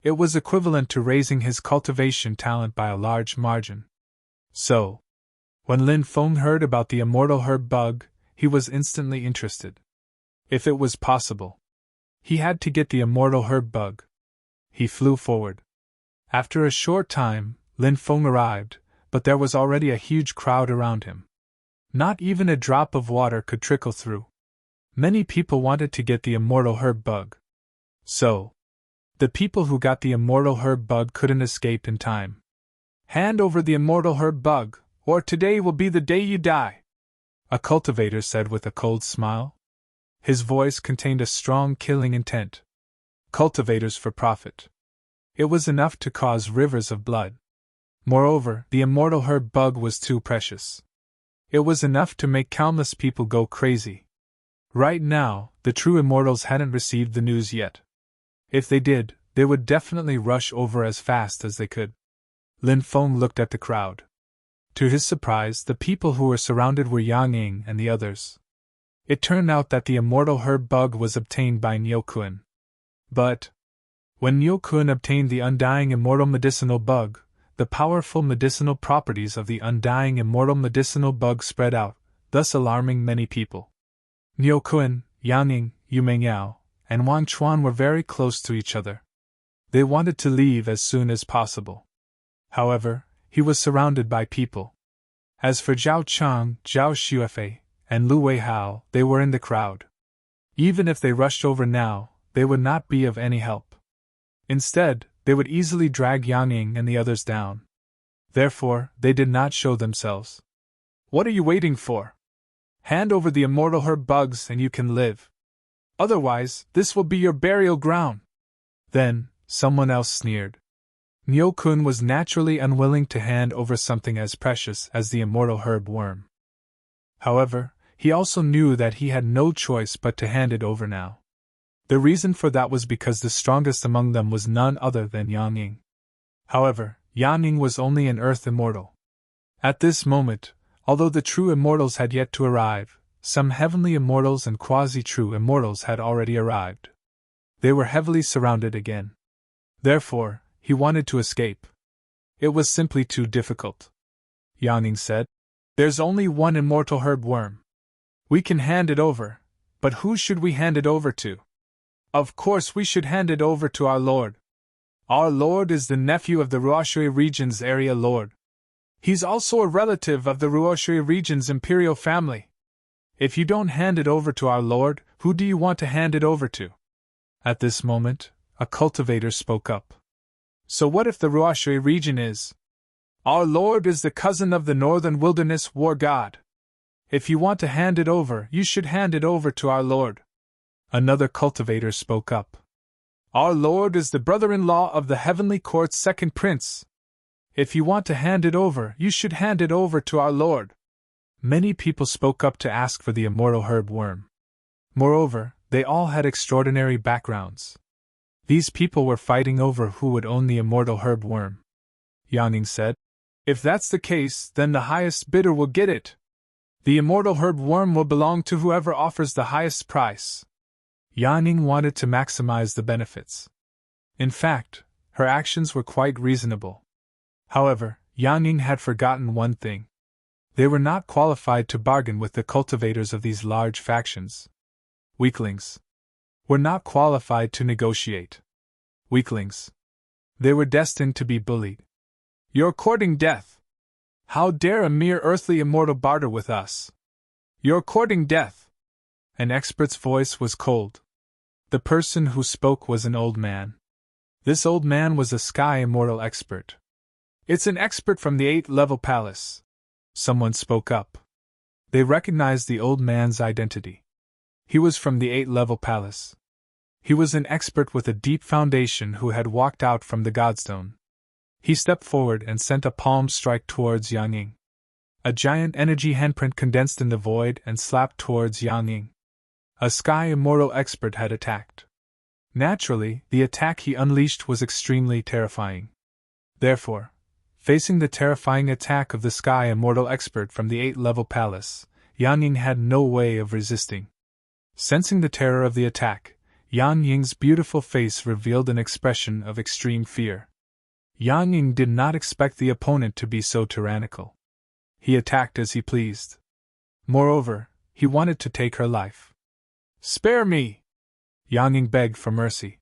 It was equivalent to raising his cultivation talent by a large margin. So, when Lin Feng heard about the immortal herb bug, he was instantly interested. If it was possible, he had to get the immortal herb bug. He flew forward. After a short time, Lin Feng arrived, but there was already a huge crowd around him. Not even a drop of water could trickle through. Many people wanted to get the immortal herb bug. So, the people who got the immortal herb bug couldn't escape in time. Hand over the immortal herb bug, or today will be the day you die, a cultivator said with a cold smile. His voice contained a strong killing intent. Cultivators for profit. It was enough to cause rivers of blood. Moreover, the immortal herb bug was too precious. It was enough to make countless people go crazy. Right now, the true immortals hadn't received the news yet. If they did, they would definitely rush over as fast as they could. Lin Feng looked at the crowd. To his surprise, the people who were surrounded were Yang Ying and the others. It turned out that the immortal herb bug was obtained by Niu-kun. But when Niu-kun obtained the undying immortal medicinal bug, the powerful medicinal properties of the undying immortal medicinal bug spread out, thus alarming many people. Niu-kun, Yang Ying, Yu Mengyao, and Wang Chuan were very close to each other. They wanted to leave as soon as possible. However, he was surrounded by people. As for Zhao Chang, Zhao Xuefei, and Lu Weihao, they were in the crowd. Even if they rushed over now, they would not be of any help. Instead, they would easily drag Yang Ying and the others down. Therefore, they did not show themselves. What are you waiting for? Hand over the immortal herb bugs and you can live. Otherwise, this will be your burial ground. Then, someone else sneered. Niu-kun was naturally unwilling to hand over something as precious as the immortal herb worm. However, he also knew that he had no choice but to hand it over now. The reason for that was because the strongest among them was none other than Yang Ying. However, Yang Ying was only an earth immortal. At this moment, although the true immortals had yet to arrive, some heavenly immortals and quasi-true immortals had already arrived. They were heavily surrounded again. Therefore, he wanted to escape. It was simply too difficult. Yang Ying said, "There's only one immortal herb worm. We can hand it over, but who should we hand it over to? Of course we should hand it over to our Lord. Our Lord is the nephew of the Ruoshui region's area lord. He's also a relative of the Ruoshui region's imperial family. If you don't hand it over to our Lord, who do you want to hand it over to?" At this moment, a cultivator spoke up. "So what if the Ruoshui region is? Our Lord is the cousin of the Northern Wilderness War God. If you want to hand it over, you should hand it over to our Lord." Another cultivator spoke up. "Our Lord is the brother-in-law of the Heavenly Court's second prince. If you want to hand it over, you should hand it over to our Lord." Many people spoke up to ask for the immortal herb worm. Moreover, they all had extraordinary backgrounds. These people were fighting over who would own the immortal herb worm. Yang Ying said, "If that's the case, then the highest bidder will get it. The immortal herb worm will belong to whoever offers the highest price." Yang Ying wanted to maximize the benefits. In fact, her actions were quite reasonable. However, Yang Ying had forgotten one thing. They were not qualified to bargain with the cultivators of these large factions. Weaklings. Were not qualified to negotiate. Weaklings. They were destined to be bullied. "You're courting death. How dare a mere earthly immortal barter with us? You're courting death." An expert's voice was cold. The person who spoke was an old man. This old man was a sky immortal expert. "It's an expert from the 8th level palace." Someone spoke up. They recognized the old man's identity. He was from the 8th level palace. He was an expert with a deep foundation who had walked out from the Godstone. He stepped forward and sent a palm strike towards Yang Ying. A giant energy handprint condensed in the void and slapped towards Yang Ying. A sky immortal expert had attacked. Naturally, the attack he unleashed was extremely terrifying. Therefore, facing the terrifying attack of the sky immortal expert from the 8th level palace, Yang Ying had no way of resisting. Sensing the terror of the attack, Yang Ying's beautiful face revealed an expression of extreme fear. Yang Ying did not expect the opponent to be so tyrannical. He attacked as he pleased. Moreover, he wanted to take her life. "Spare me!" Yang Ying begged for mercy.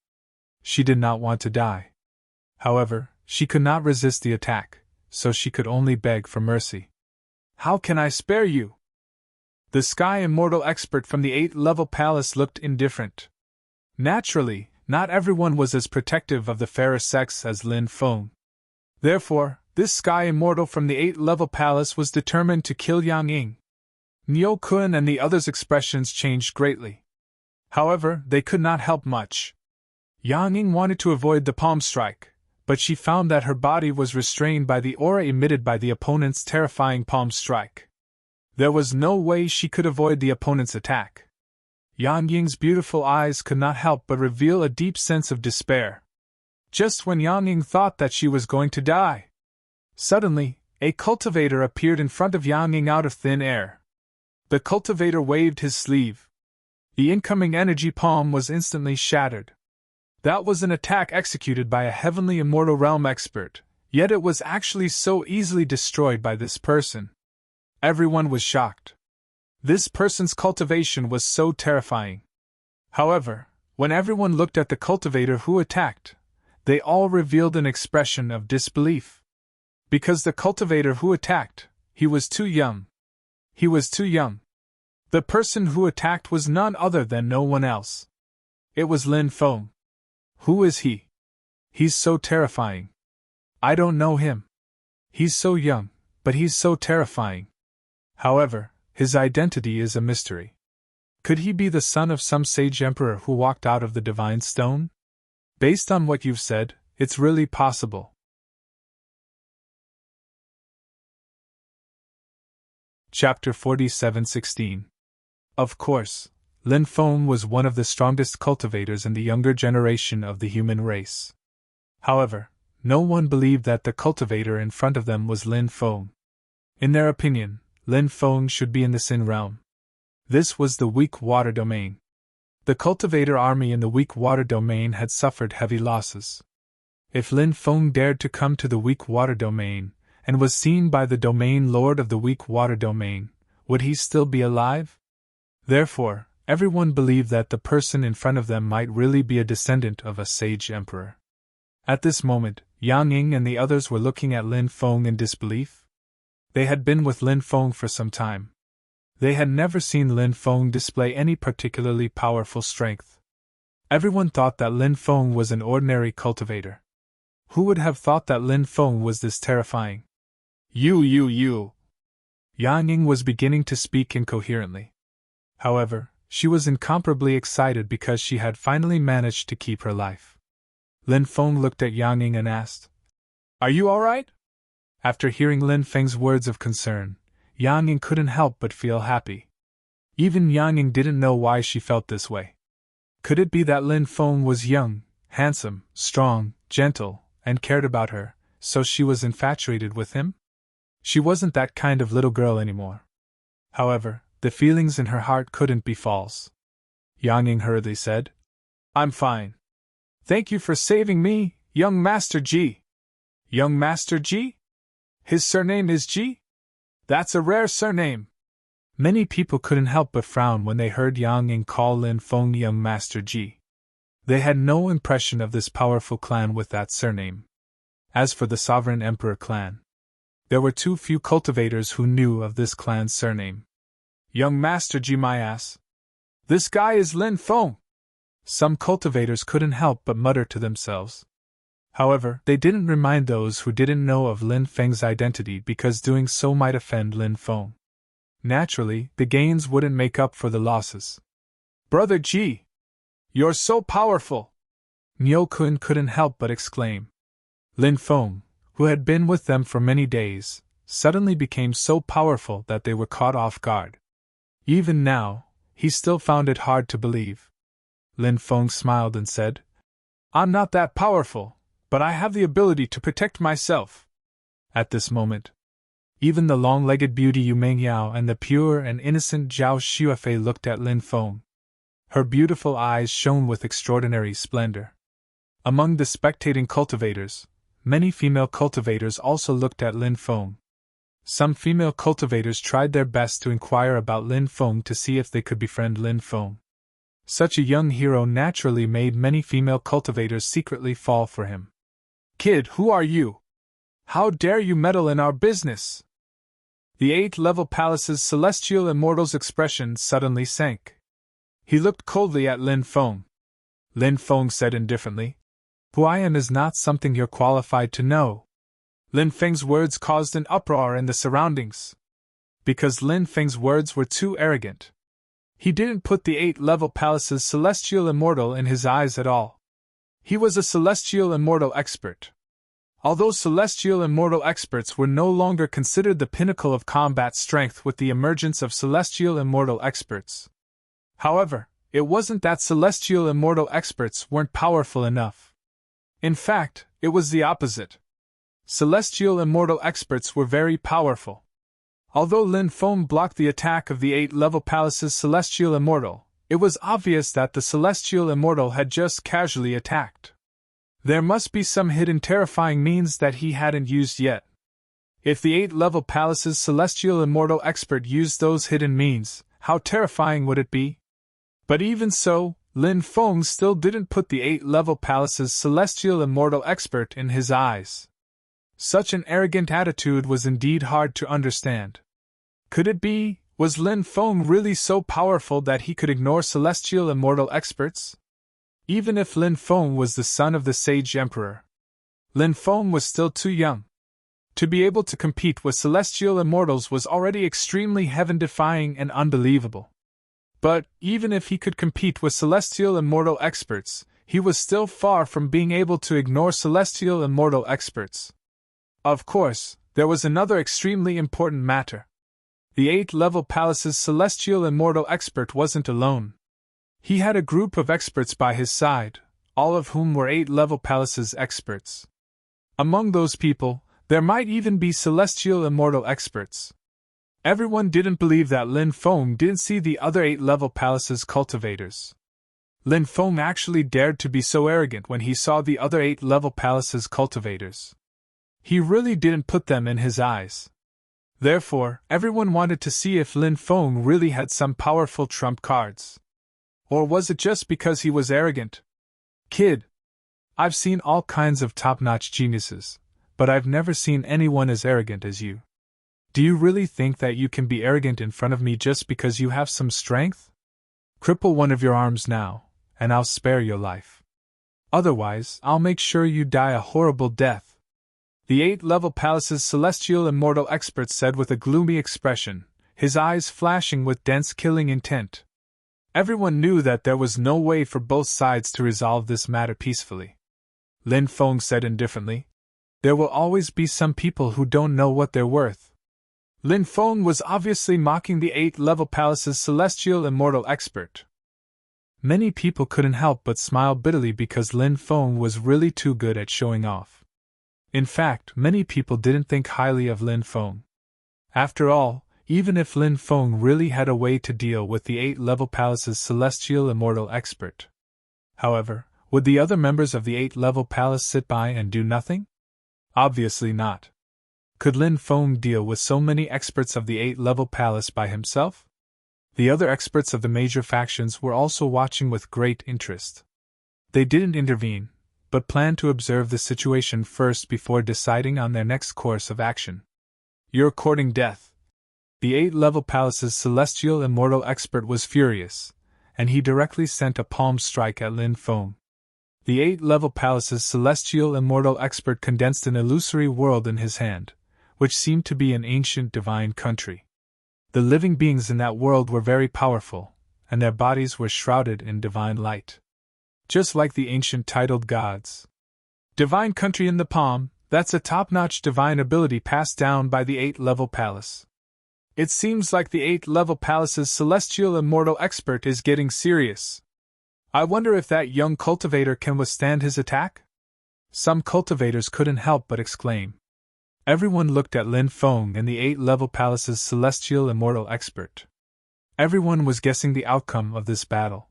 She did not want to die. However, she could not resist the attack, so she could only beg for mercy. "How can I spare you?" The sky immortal expert from the 8th level palace looked indifferent. Naturally, not everyone was as protective of the fairer sex as Lin Feng. Therefore, this sky immortal from the 8th level palace was determined to kill Yang Ying. Niu-kun and the others' expressions changed greatly. However, they could not help much. Yang Ying wanted to avoid the palm strike, but she found that her body was restrained by the aura emitted by the opponent's terrifying palm strike. There was no way she could avoid the opponent's attack. Yang Ying's beautiful eyes could not help but reveal a deep sense of despair. Just when Yang Ying thought that she was going to die, Suddenly, a cultivator appeared in front of Yang Ying out of thin air. The cultivator waved his sleeve. The incoming energy palm was instantly shattered. That was an attack executed by a heavenly immortal realm expert, yet it was actually so easily destroyed by this person. Everyone was shocked. This person's cultivation was so terrifying. However, when everyone looked at the cultivator who attacked, they all revealed an expression of disbelief. Because the cultivator who attacked, he was too young. He was too young. The person who attacked was none other than no one else. It was Lin Feng. Who is he? He's so terrifying. I don't know him. He's so young, but he's so terrifying. However, his identity is a mystery. Could he be the son of some sage emperor who walked out of the divine stone? Based on what you've said, it's really possible. Chapter 47:16. Of course, Lin Feng was one of the strongest cultivators in the younger generation of the human race. However, no one believed that the cultivator in front of them was Lin Feng. In their opinion, Lin Feng should be in the Sin realm. This was the weak water domain. The cultivator army in the weak water domain had suffered heavy losses. If Lin Feng dared to come to the weak water domain, and was seen by the domain lord of the weak water domain, would he still be alive? Therefore, everyone believed that the person in front of them might really be a descendant of a sage emperor. At this moment, Yang Ying and the others were looking at Lin Feng in disbelief. They had been with Lin Feng for some time. They had never seen Lin Feng display any particularly powerful strength. Everyone thought that Lin Feng was an ordinary cultivator. Who would have thought that Lin Feng was this terrifying? You. Yang Ying was beginning to speak incoherently. However, she was incomparably excited because she had finally managed to keep her life. Lin Feng looked at Yang Ying and asked, "Are you all right?" After hearing Lin Feng's words of concern, Yang Ying couldn't help but feel happy. Even Yang Ying didn't know why she felt this way. Could it be that Lin Feng was young, handsome, strong, gentle, and cared about her, so she was infatuated with him? She wasn't that kind of little girl anymore. However, the feelings in her heart couldn't be false. Yang Ying hurriedly said, "I'm fine. Thank you for saving me, young Master Ji." Young Master Ji? His surname is Ji? That's a rare surname. Many people couldn't help but frown when they heard Yang Ying call Lin Feng young Master Ji. They had no impression of this powerful clan with that surname. As for the Sovereign Emperor clan, there were too few cultivators who knew of this clan's surname. Young Master Ji, my ass. This guy is Lin Feng. Some cultivators couldn't help but mutter to themselves. However, they didn't remind those who didn't know of Lin Feng's identity because doing so might offend Lin Feng. Naturally, the gains wouldn't make up for the losses. Brother Ji! You're so powerful! Niu Kun couldn't help but exclaim. Lin Feng, who had been with them for many days, suddenly became so powerful that they were caught off guard. Even now, he still found it hard to believe. Lin Feng smiled and said, "I'm not that powerful, but I have the ability to protect myself." At this moment, even the long-legged beauty Yu Mengyao and the pure and innocent Zhao Xuefei looked at Lin Feng. Her beautiful eyes shone with extraordinary splendor. Among the spectating cultivators, many female cultivators also looked at Lin Feng. Some female cultivators tried their best to inquire about Lin Feng to see if they could befriend Lin Feng. Such a young hero naturally made many female cultivators secretly fall for him. "Kid, who are you? How dare you meddle in our business?" The 8th-level palace's celestial immortal's expression suddenly sank. He looked coldly at Lin Feng. Lin Feng said indifferently, "Who I am is not something you're qualified to know." Lin Feng's words caused an uproar in the surroundings. Because Lin Feng's words were too arrogant. He didn't put the 8th-level palace's celestial immortal in his eyes at all. He was a celestial immortal expert. Although celestial immortal experts were no longer considered the pinnacle of combat strength with the emergence of celestial immortal experts. However, it wasn't that celestial immortal experts weren't powerful enough. In fact, it was the opposite. Celestial Immortal experts were very powerful. Although Lin Feng blocked the attack of the 8th-level palace's Celestial Immortal, it was obvious that the Celestial Immortal had just casually attacked. There must be some hidden terrifying means that he hadn't used yet. If the 8th-level palace's Celestial Immortal expert used those hidden means, how terrifying would it be? But even so, Lin Feng still didn't put the 8th-level palace's Celestial Immortal expert in his eyes. Such an arrogant attitude was indeed hard to understand. Could it be, was Lin Feng really so powerful that he could ignore Celestial Immortal experts? Even if Lin Feng was the son of the Sage Emperor, Lin Feng was still too young. To be able to compete with Celestial Immortals was already extremely heaven-defying and unbelievable. But, even if he could compete with Celestial Immortal experts, he was still far from being able to ignore Celestial Immortal experts. Of course, there was another extremely important matter. The 8th-level palace's Celestial Immortal expert wasn't alone. He had a group of experts by his side, all of whom were 8th-level palace's experts. Among those people, there might even be Celestial Immortal experts. Everyone didn't believe that Lin Feng didn't see the other 8th-level palace's cultivators. Lin Feng actually dared to be so arrogant when he saw the other 8th-level palace's cultivators. He really didn't put them in his eyes. Therefore, everyone wanted to see if Lin Feng really had some powerful trump cards. Or was it just because he was arrogant? Kid, I've seen all kinds of top-notch geniuses, but I've never seen anyone as arrogant as you. Do you really think that you can be arrogant in front of me just because you have some strength? Cripple one of your arms now, and I'll spare your life. Otherwise, I'll make sure you die a horrible death. The 8th-level palace's Celestial Immortal expert said with a gloomy expression, his eyes flashing with dense killing intent. Everyone knew that there was no way for both sides to resolve this matter peacefully. Lin Feng said indifferently, "There will always be some people who don't know what they're worth." Lin Feng was obviously mocking the 8th-level palace's Celestial Immortal expert. Many people couldn't help but smile bitterly because Lin Feng was really too good at showing off. In fact, many people didn't think highly of Lin Feng. After all, even if Lin Feng really had a way to deal with the 8th-level palace's Celestial Immortal expert. However, would the other members of the 8th-level palace sit by and do nothing? Obviously not. Could Lin Feng deal with so many experts of the 8th-level palace by himself? The other experts of the major factions were also watching with great interest. They didn't intervene, but planned to observe the situation first before deciding on their next course of action. "You're courting death." The 8th-level palace's Celestial Immortal expert was furious, and he directly sent a palm strike at Lin Feng. The 8th-level palace's Celestial Immortal expert condensed an illusory world in his hand, which seemed to be an ancient divine country. The living beings in that world were very powerful, and their bodies were shrouded in divine light. Just like the ancient titled gods. Divine country in the palm, that's a top-notch divine ability passed down by the 8th-level palace. It seems like the 8th-level palace's Celestial Immortal expert is getting serious. I wonder if that young cultivator can withstand his attack? Some cultivators couldn't help but exclaim. Everyone looked at Lin Feng and the 8th-level palace's Celestial Immortal expert. Everyone was guessing the outcome of this battle.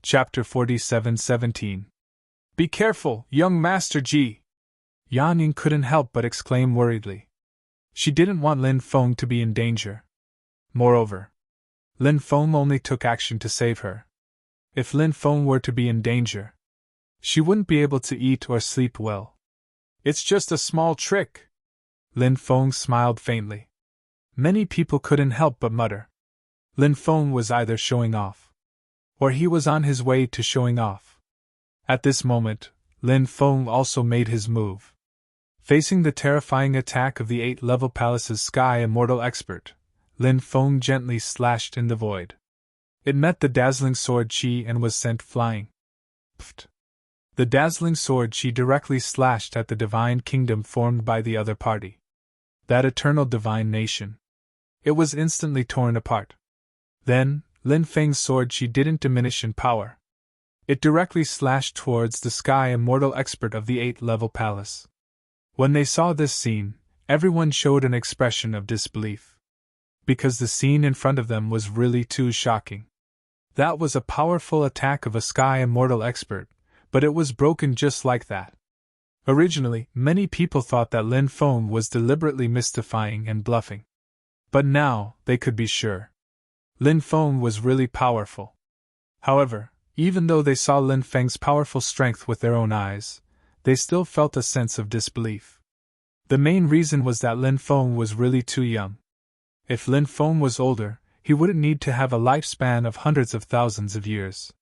Chapter 47-17. Be careful, young Master Ji! Yan Ying couldn't help but exclaim worriedly. She didn't want Lin Feng to be in danger. Moreover, Lin Feng only took action to save her. If Lin Feng were to be in danger, she wouldn't be able to eat or sleep well. It's just a small trick. Lin Feng smiled faintly. Many people couldn't help but mutter. Lin Feng was either showing off, or he was on his way to showing off. At this moment, Lin Feng also made his move. Facing the terrifying attack of the 8th-level palace's Sky Immortal expert, Lin Feng gently slashed in the void. It met the dazzling sword chi and was sent flying. Pfft. The dazzling sword chi directly slashed at the divine kingdom formed by the other party. That eternal divine nation. It was instantly torn apart. Then, Lin Feng's sword chi didn't diminish in power. It directly slashed towards the sky immortal expert of the 8th-level palace. When they saw this scene, everyone showed an expression of disbelief. Because the scene in front of them was really too shocking. That was a powerful attack of a sky immortal expert, but it was broken just like that. Originally, many people thought that Lin Feng was deliberately mystifying and bluffing. But now, they could be sure. Lin Feng was really powerful. However, even though they saw Lin Feng's powerful strength with their own eyes, they still felt a sense of disbelief. The main reason was that Lin Feng was really too young. If Lin Feng was older, he wouldn't need to have a lifespan of hundreds of thousands of years.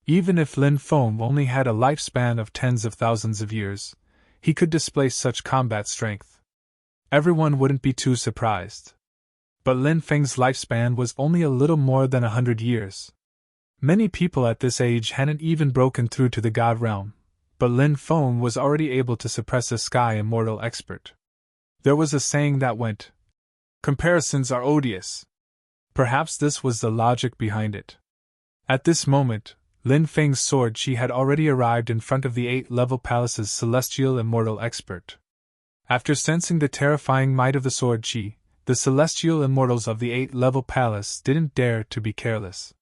Even if Lin Feng only had a lifespan of tens of thousands of years, he could display such combat strength. Everyone wouldn't be too surprised. But Lin Feng's lifespan was only a little more than 100 years. Many people at this age hadn't even broken through to the God realm, but Lin Feng was already able to suppress a sky immortal expert. There was a saying that went, "Comparisons are odious." Perhaps this was the logic behind it. At this moment, Lin Feng's sword Qi had already arrived in front of the 8th-level palace's celestial immortal expert. After sensing the terrifying might of the sword Qi, the celestial immortals of the 8th-level palace didn't dare to be careless.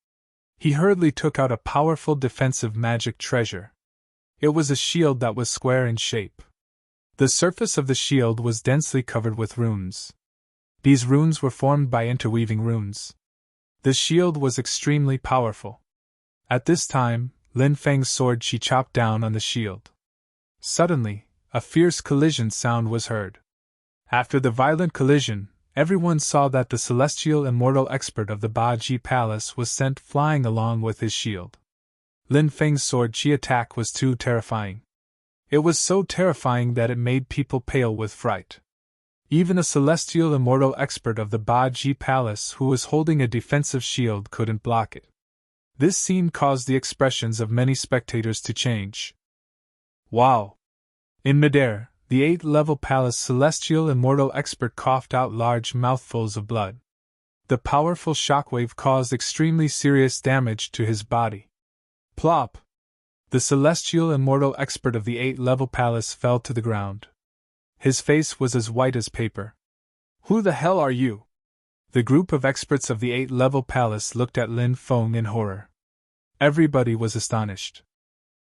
He hurriedly took out a powerful defensive magic treasure. It was a shield that was square in shape. The surface of the shield was densely covered with runes. These runes were formed by interweaving runes. The shield was extremely powerful. At this time, Lin Feng's sword Qi chopped down on the shield. Suddenly, a fierce collision sound was heard. After the violent collision, everyone saw that the celestial immortal expert of the Baji Palace was sent flying along with his shield. Lin Feng's sword Qi attack was too terrifying. It was so terrifying that it made people pale with fright. Even a celestial immortal expert of the Baji Palace who was holding a defensive shield couldn't block it. This scene caused the expressions of many spectators to change. Wow! In midair, the 8th-level palace celestial immortal expert coughed out large mouthfuls of blood. The powerful shockwave caused extremely serious damage to his body. Plop! The celestial immortal expert of the 8th-level palace fell to the ground. His face was as white as paper. Who the hell are you? The group of experts of the 8th-level palace looked at Lin Feng in horror. Everybody was astonished.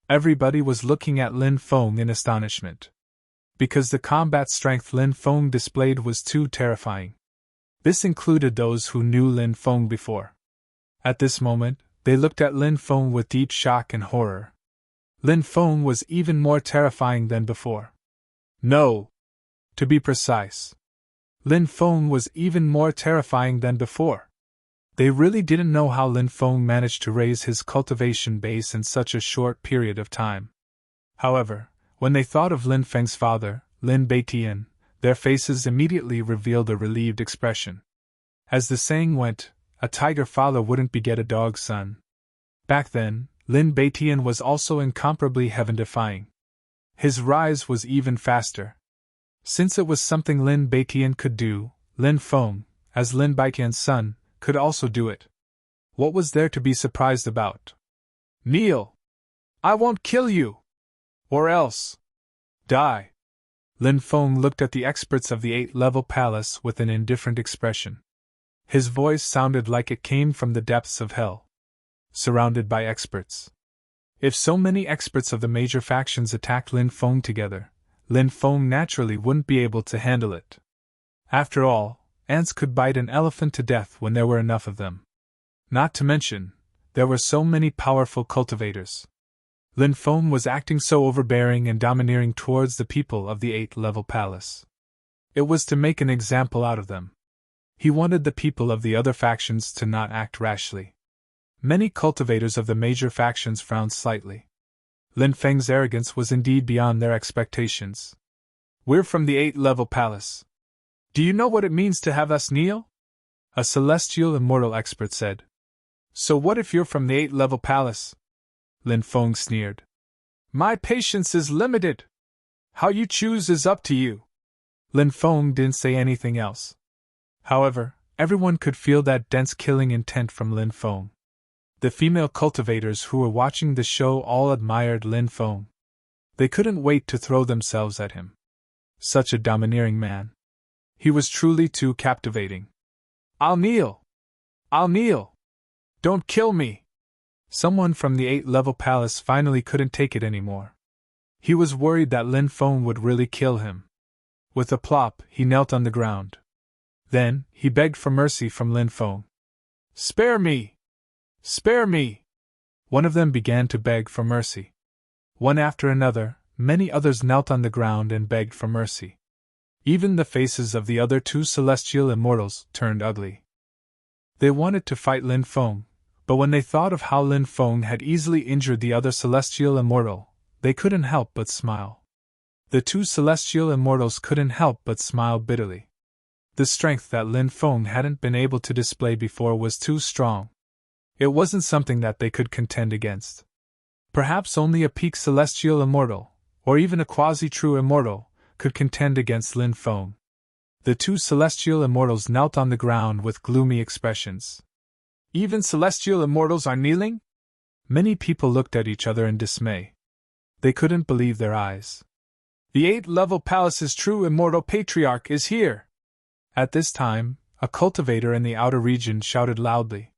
Everybody was looking at Lin Feng in astonishment. Because the combat strength Lin Feng displayed was too terrifying. This included those who knew Lin Feng before. At this moment, they looked at Lin Feng with deep shock and horror. Lin Feng was even more terrifying than before. No! To be precise, Lin Feng was even more terrifying than before. They really didn't know how Lin Feng managed to raise his cultivation base in such a short period of time. However, when they thought of Lin Feng's father, Lin Beitian, their faces immediately revealed a relieved expression. As the saying went, a tiger father wouldn't beget a dog son. Back then, Lin Beitian was also incomparably heaven-defying. His rise was even faster. Since it was something Lin Beitian could do, Lin Feng, as Lin Beitian's son, could also do it. What was there to be surprised about? Kneel! I won't kill you! Or else die! Lin Feng looked at the experts of the 8th-level palace with an indifferent expression. His voice sounded like it came from the depths of hell. Surrounded by experts. If so many experts of the major factions attacked Lin Feng together, Lin Feng naturally wouldn't be able to handle it. After all, ants could bite an elephant to death when there were enough of them. Not to mention, there were so many powerful cultivators. Lin Feng was acting so overbearing and domineering towards the people of the 8th-level palace. It was to make an example out of them. He wanted the people of the other factions to not act rashly. Many cultivators of the major factions frowned slightly. Lin Feng's arrogance was indeed beyond their expectations. We're from the 8th-level palace. Do you know what it means to have us kneel? A celestial immortal expert said. So what if you're from the 8th-level palace? Lin Feng sneered. My patience is limited. How you choose is up to you. Lin Feng didn't say anything else. However, everyone could feel that dense killing intent from Lin Feng. The female cultivators who were watching the show all admired Lin Feng. They couldn't wait to throw themselves at him. Such a domineering man. He was truly too captivating. I'll kneel! I'll kneel! Don't kill me! Someone from the 8th-level palace finally couldn't take it anymore. He was worried that Lin Feng would really kill him. With a plop, he knelt on the ground. Then, he begged for mercy from Lin Feng. Spare me! Spare me! One of them began to beg for mercy. One after another, many others knelt on the ground and begged for mercy. Even the faces of the other 2 celestial immortals turned ugly. They wanted to fight Lin Feng, but when they thought of how Lin Feng had easily injured the other celestial immortal, they couldn't help but smile. The 2 celestial immortals couldn't help but smile bitterly. The strength that Lin Feng hadn't been able to display before was too strong. It wasn't something that they could contend against. Perhaps only a peak celestial immortal, or even a quasi-true immortal, could contend against Lin Feng. The 2 celestial immortals knelt on the ground with gloomy expressions. Even celestial immortals are kneeling? Many people looked at each other in dismay. They couldn't believe their eyes. The 8th-level palace's true immortal patriarch is here! At this time, a cultivator in the outer region shouted loudly.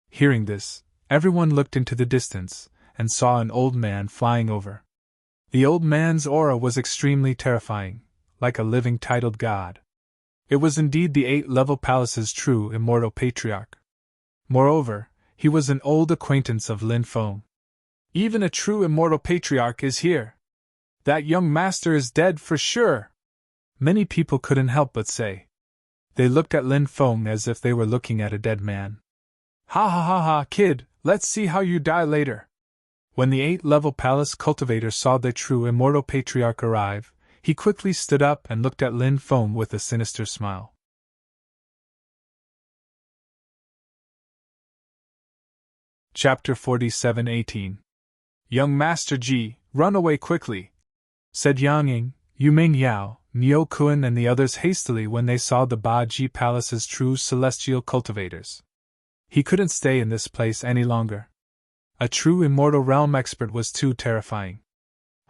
Hearing this, everyone looked into the distance, and saw an old man flying over. The old man's aura was extremely terrifying, like a living titled god. It was indeed the 8th-level palace's true immortal patriarch. Moreover, he was an old acquaintance of Lin Feng. Even a true immortal patriarch is here. That young master is dead for sure. Many people couldn't help but say. They looked at Lin Feng as if they were looking at a dead man. Ha ha ha ha, kid, let's see how you die later. When the 8th-level palace cultivator saw the true immortal patriarch arrive, he quickly stood up and looked at Lin Feng with a sinister smile. Chapter 47-18. Young Master Ji, run away quickly, said Yang Ying, Yu Ming Yao, Niu Kun and the others hastily when they saw the Ba Ji Palace's true celestial cultivators. He couldn't stay in this place any longer. A true immortal realm expert was too terrifying.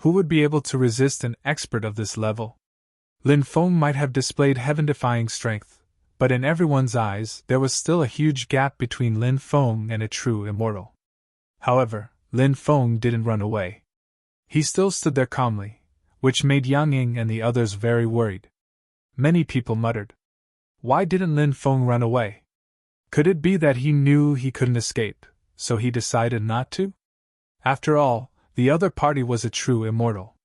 Who would be able to resist an expert of this level? Lin Feng might have displayed heaven-defying strength, but in everyone's eyes there was still a huge gap between Lin Feng and a true immortal. However, Lin Feng didn't run away. He still stood there calmly, which made Yang Ying and the others very worried. Many people muttered. Why didn't Lin Feng run away? Could it be that he knew he couldn't escape, so he decided not to? After all, the other party was a true immortal.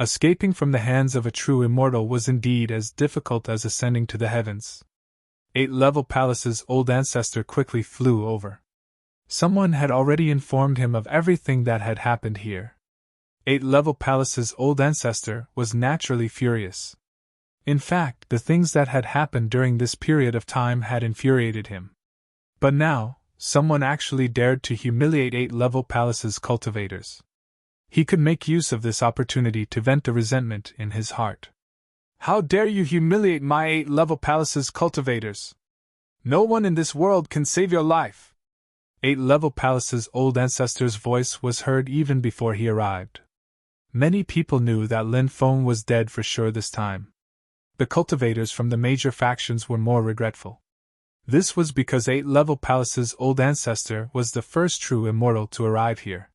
Escaping from the hands of a true immortal was indeed as difficult as ascending to the heavens. 8th-level palace's old ancestor quickly flew over. Someone had already informed him of everything that had happened here. 8th-level palace's old ancestor was naturally furious. In fact, the things that had happened during this period of time had infuriated him. But now, someone actually dared to humiliate 8th-level palace's cultivators. He could make use of this opportunity to vent the resentment in his heart. How dare you humiliate my 8th-level palace's cultivators? No one in this world can save your life. 8th-level palace's old ancestor's voice was heard even before he arrived. Many people knew that Lin Feng was dead for sure this time. The cultivators from the major factions were more regretful. This was because 8th-level palace's old ancestor was the first true immortal to arrive here.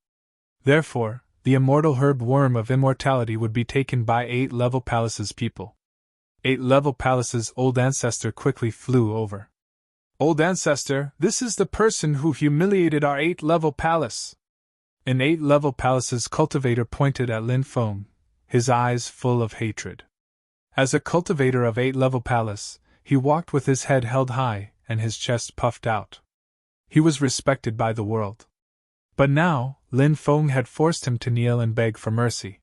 Therefore, the immortal herb worm of immortality would be taken by 8th-level palace's people. 8th-level palace's old ancestor quickly flew over. Old ancestor, this is the person who humiliated our 8th-level palace. An 8th-level palace's cultivator pointed at Lin Feng, his eyes full of hatred. As a cultivator of 8th-level palace, he walked with his head held high and his chest puffed out. He was respected by the world. But now, Lin Feng had forced him to kneel and beg for mercy.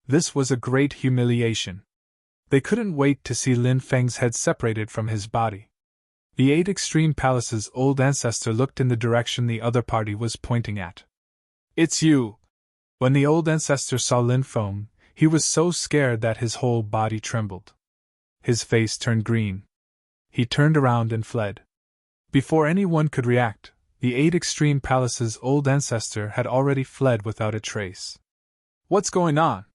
This was a great humiliation. They couldn't wait to see Lin Feng's head separated from his body. The 8 Extreme Palace's old ancestor looked in the direction the other party was pointing at. It's you! When the old ancestor saw Lin Feng, he was so scared that his whole body trembled. His face turned green. He turned around and fled. Before anyone could react, the 8 Extreme Palace's old ancestor had already fled without a trace. What's going on?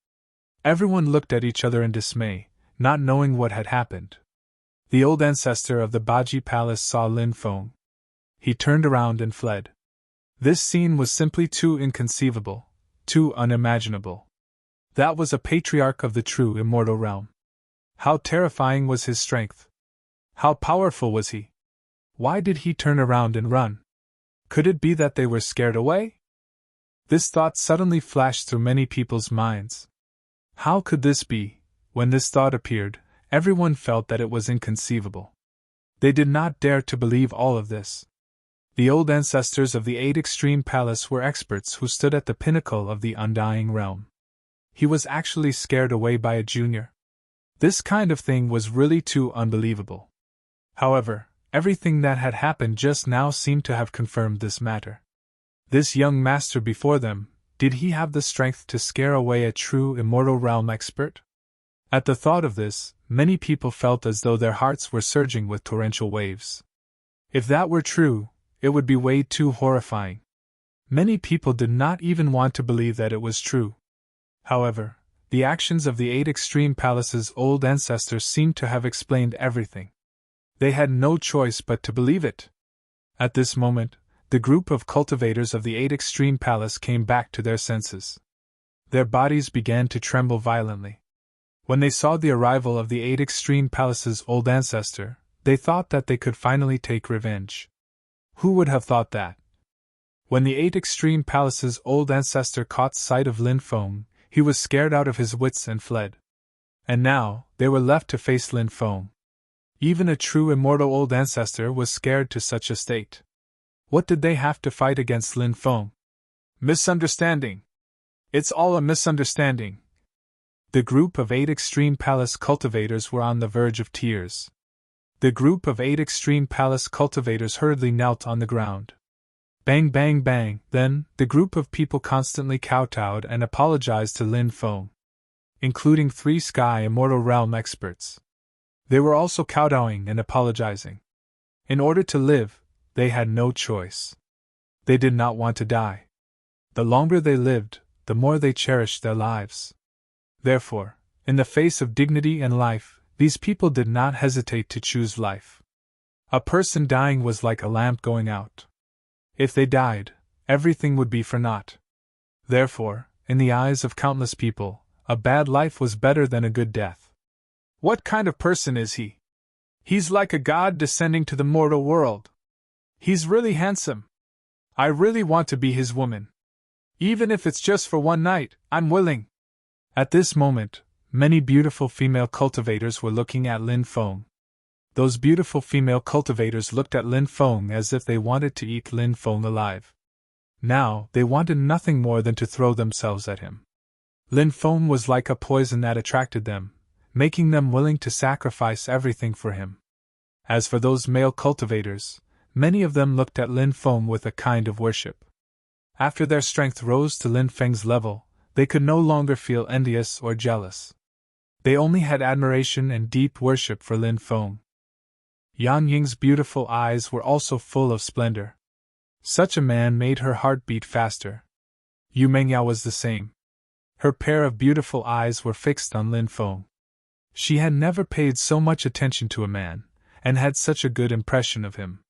Everyone looked at each other in dismay, not knowing what had happened. The old ancestor of the Baji Palace saw Lin Feng. He turned around and fled. This scene was simply too inconceivable, too unimaginable. That was a patriarch of the true immortal realm. How terrifying was his strength! How powerful was he? Why did he turn around and run? Could it be that they were scared away? This thought suddenly flashed through many people's minds. How could this be? When this thought appeared, everyone felt that it was inconceivable. They did not dare to believe all of this. The old ancestors of the 8 Extreme Palace were experts who stood at the pinnacle of the undying realm. He was actually scared away by a junior. This kind of thing was really too unbelievable. However, everything that had happened just now seemed to have confirmed this matter. This young master before them, did he have the strength to scare away a true immortal realm expert? At the thought of this, many people felt as though their hearts were surging with torrential waves. If that were true, it would be way too horrifying. Many people did not even want to believe that it was true. However, the actions of the 8 Extreme Palace's old ancestors seemed to have explained everything. They had no choice but to believe it. At this moment, the group of cultivators of the 8 Extreme Palace came back to their senses. Their bodies began to tremble violently. When they saw the arrival of the 8 Extreme Palace's old ancestor, they thought that they could finally take revenge. Who would have thought that? When the 8 Extreme Palace's old ancestor caught sight of Lin Feng, he was scared out of his wits and fled. And now, they were left to face Lin Feng. Even a true immortal old ancestor was scared to such a state. What did they have to fight against Lin Feng? Misunderstanding. It's all a misunderstanding. The group of 8 Extreme Palace cultivators were on the verge of tears. The group of 8 Extreme Palace cultivators hurriedly knelt on the ground. Bang bang bang, then, the group of people constantly kowtowed and apologized to Lin Feng, including 3 Sky Immortal Realm experts. They were also kowtowing and apologizing. In order to live, they had no choice. They did not want to die. The longer they lived, the more they cherished their lives. Therefore, in the face of dignity and life, these people did not hesitate to choose life. A person dying was like a lamp going out. If they died, everything would be for naught. Therefore, in the eyes of countless people, a bad life was better than a good death. What kind of person is he? He's like a god descending to the mortal world. He's really handsome. I really want to be his woman. Even if it's just for one night, I'm willing. At this moment, many beautiful female cultivators were looking at Lin Feng. Those beautiful female cultivators looked at Lin Feng as if they wanted to eat Lin Feng alive. Now, they wanted nothing more than to throw themselves at him. Lin Feng was like a poison that attracted them, making them willing to sacrifice everything for him. As for those male cultivators, many of them looked at Lin Feng with a kind of worship. After their strength rose to Lin Feng's level, they could no longer feel envious or jealous. They only had admiration and deep worship for Lin Feng. Yan Ying's beautiful eyes were also full of splendor. Such a man made her heart beat faster. Yu Mengyao was the same. Her pair of beautiful eyes were fixed on Lin Feng. She had never paid so much attention to a man, and had such a good impression of him.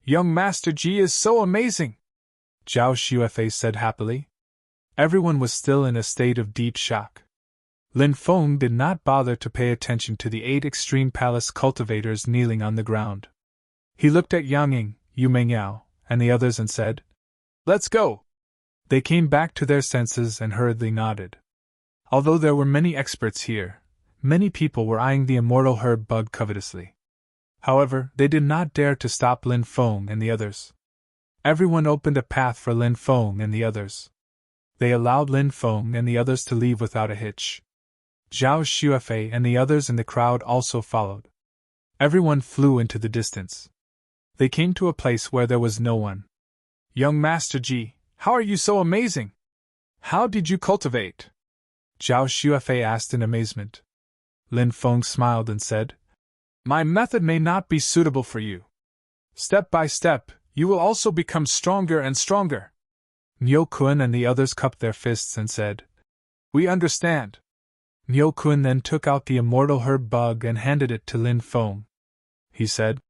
Young Master Ji is so amazing! Zhao Xuefei said happily. Everyone was still in a state of deep shock. Lin Feng did not bother to pay attention to the 8 Extreme Palace cultivators kneeling on the ground. He looked at Yang Ying, Yu Mengyao, and the others and said, "Let's go!" They came back to their senses and hurriedly nodded. Although there were many experts here, many people were eyeing the immortal herb bug covetously. However, they did not dare to stop Lin Feng and the others. Everyone opened a path for Lin Feng and the others. They allowed Lin Feng and the others to leave without a hitch. Zhao Xuefei and the others in the crowd also followed. Everyone flew into the distance. They came to a place where there was no one. "Young Master Ji, how are you so amazing? How did you cultivate?" Zhao Xuefei asked in amazement. Lin Feng smiled and said, "My method may not be suitable for you. Step by step, you will also become stronger and stronger. Nyo-kun and the others cupped their fists and said, We understand. Nyo-kun then took out the immortal herb bug and handed it to Lin Feng. He said,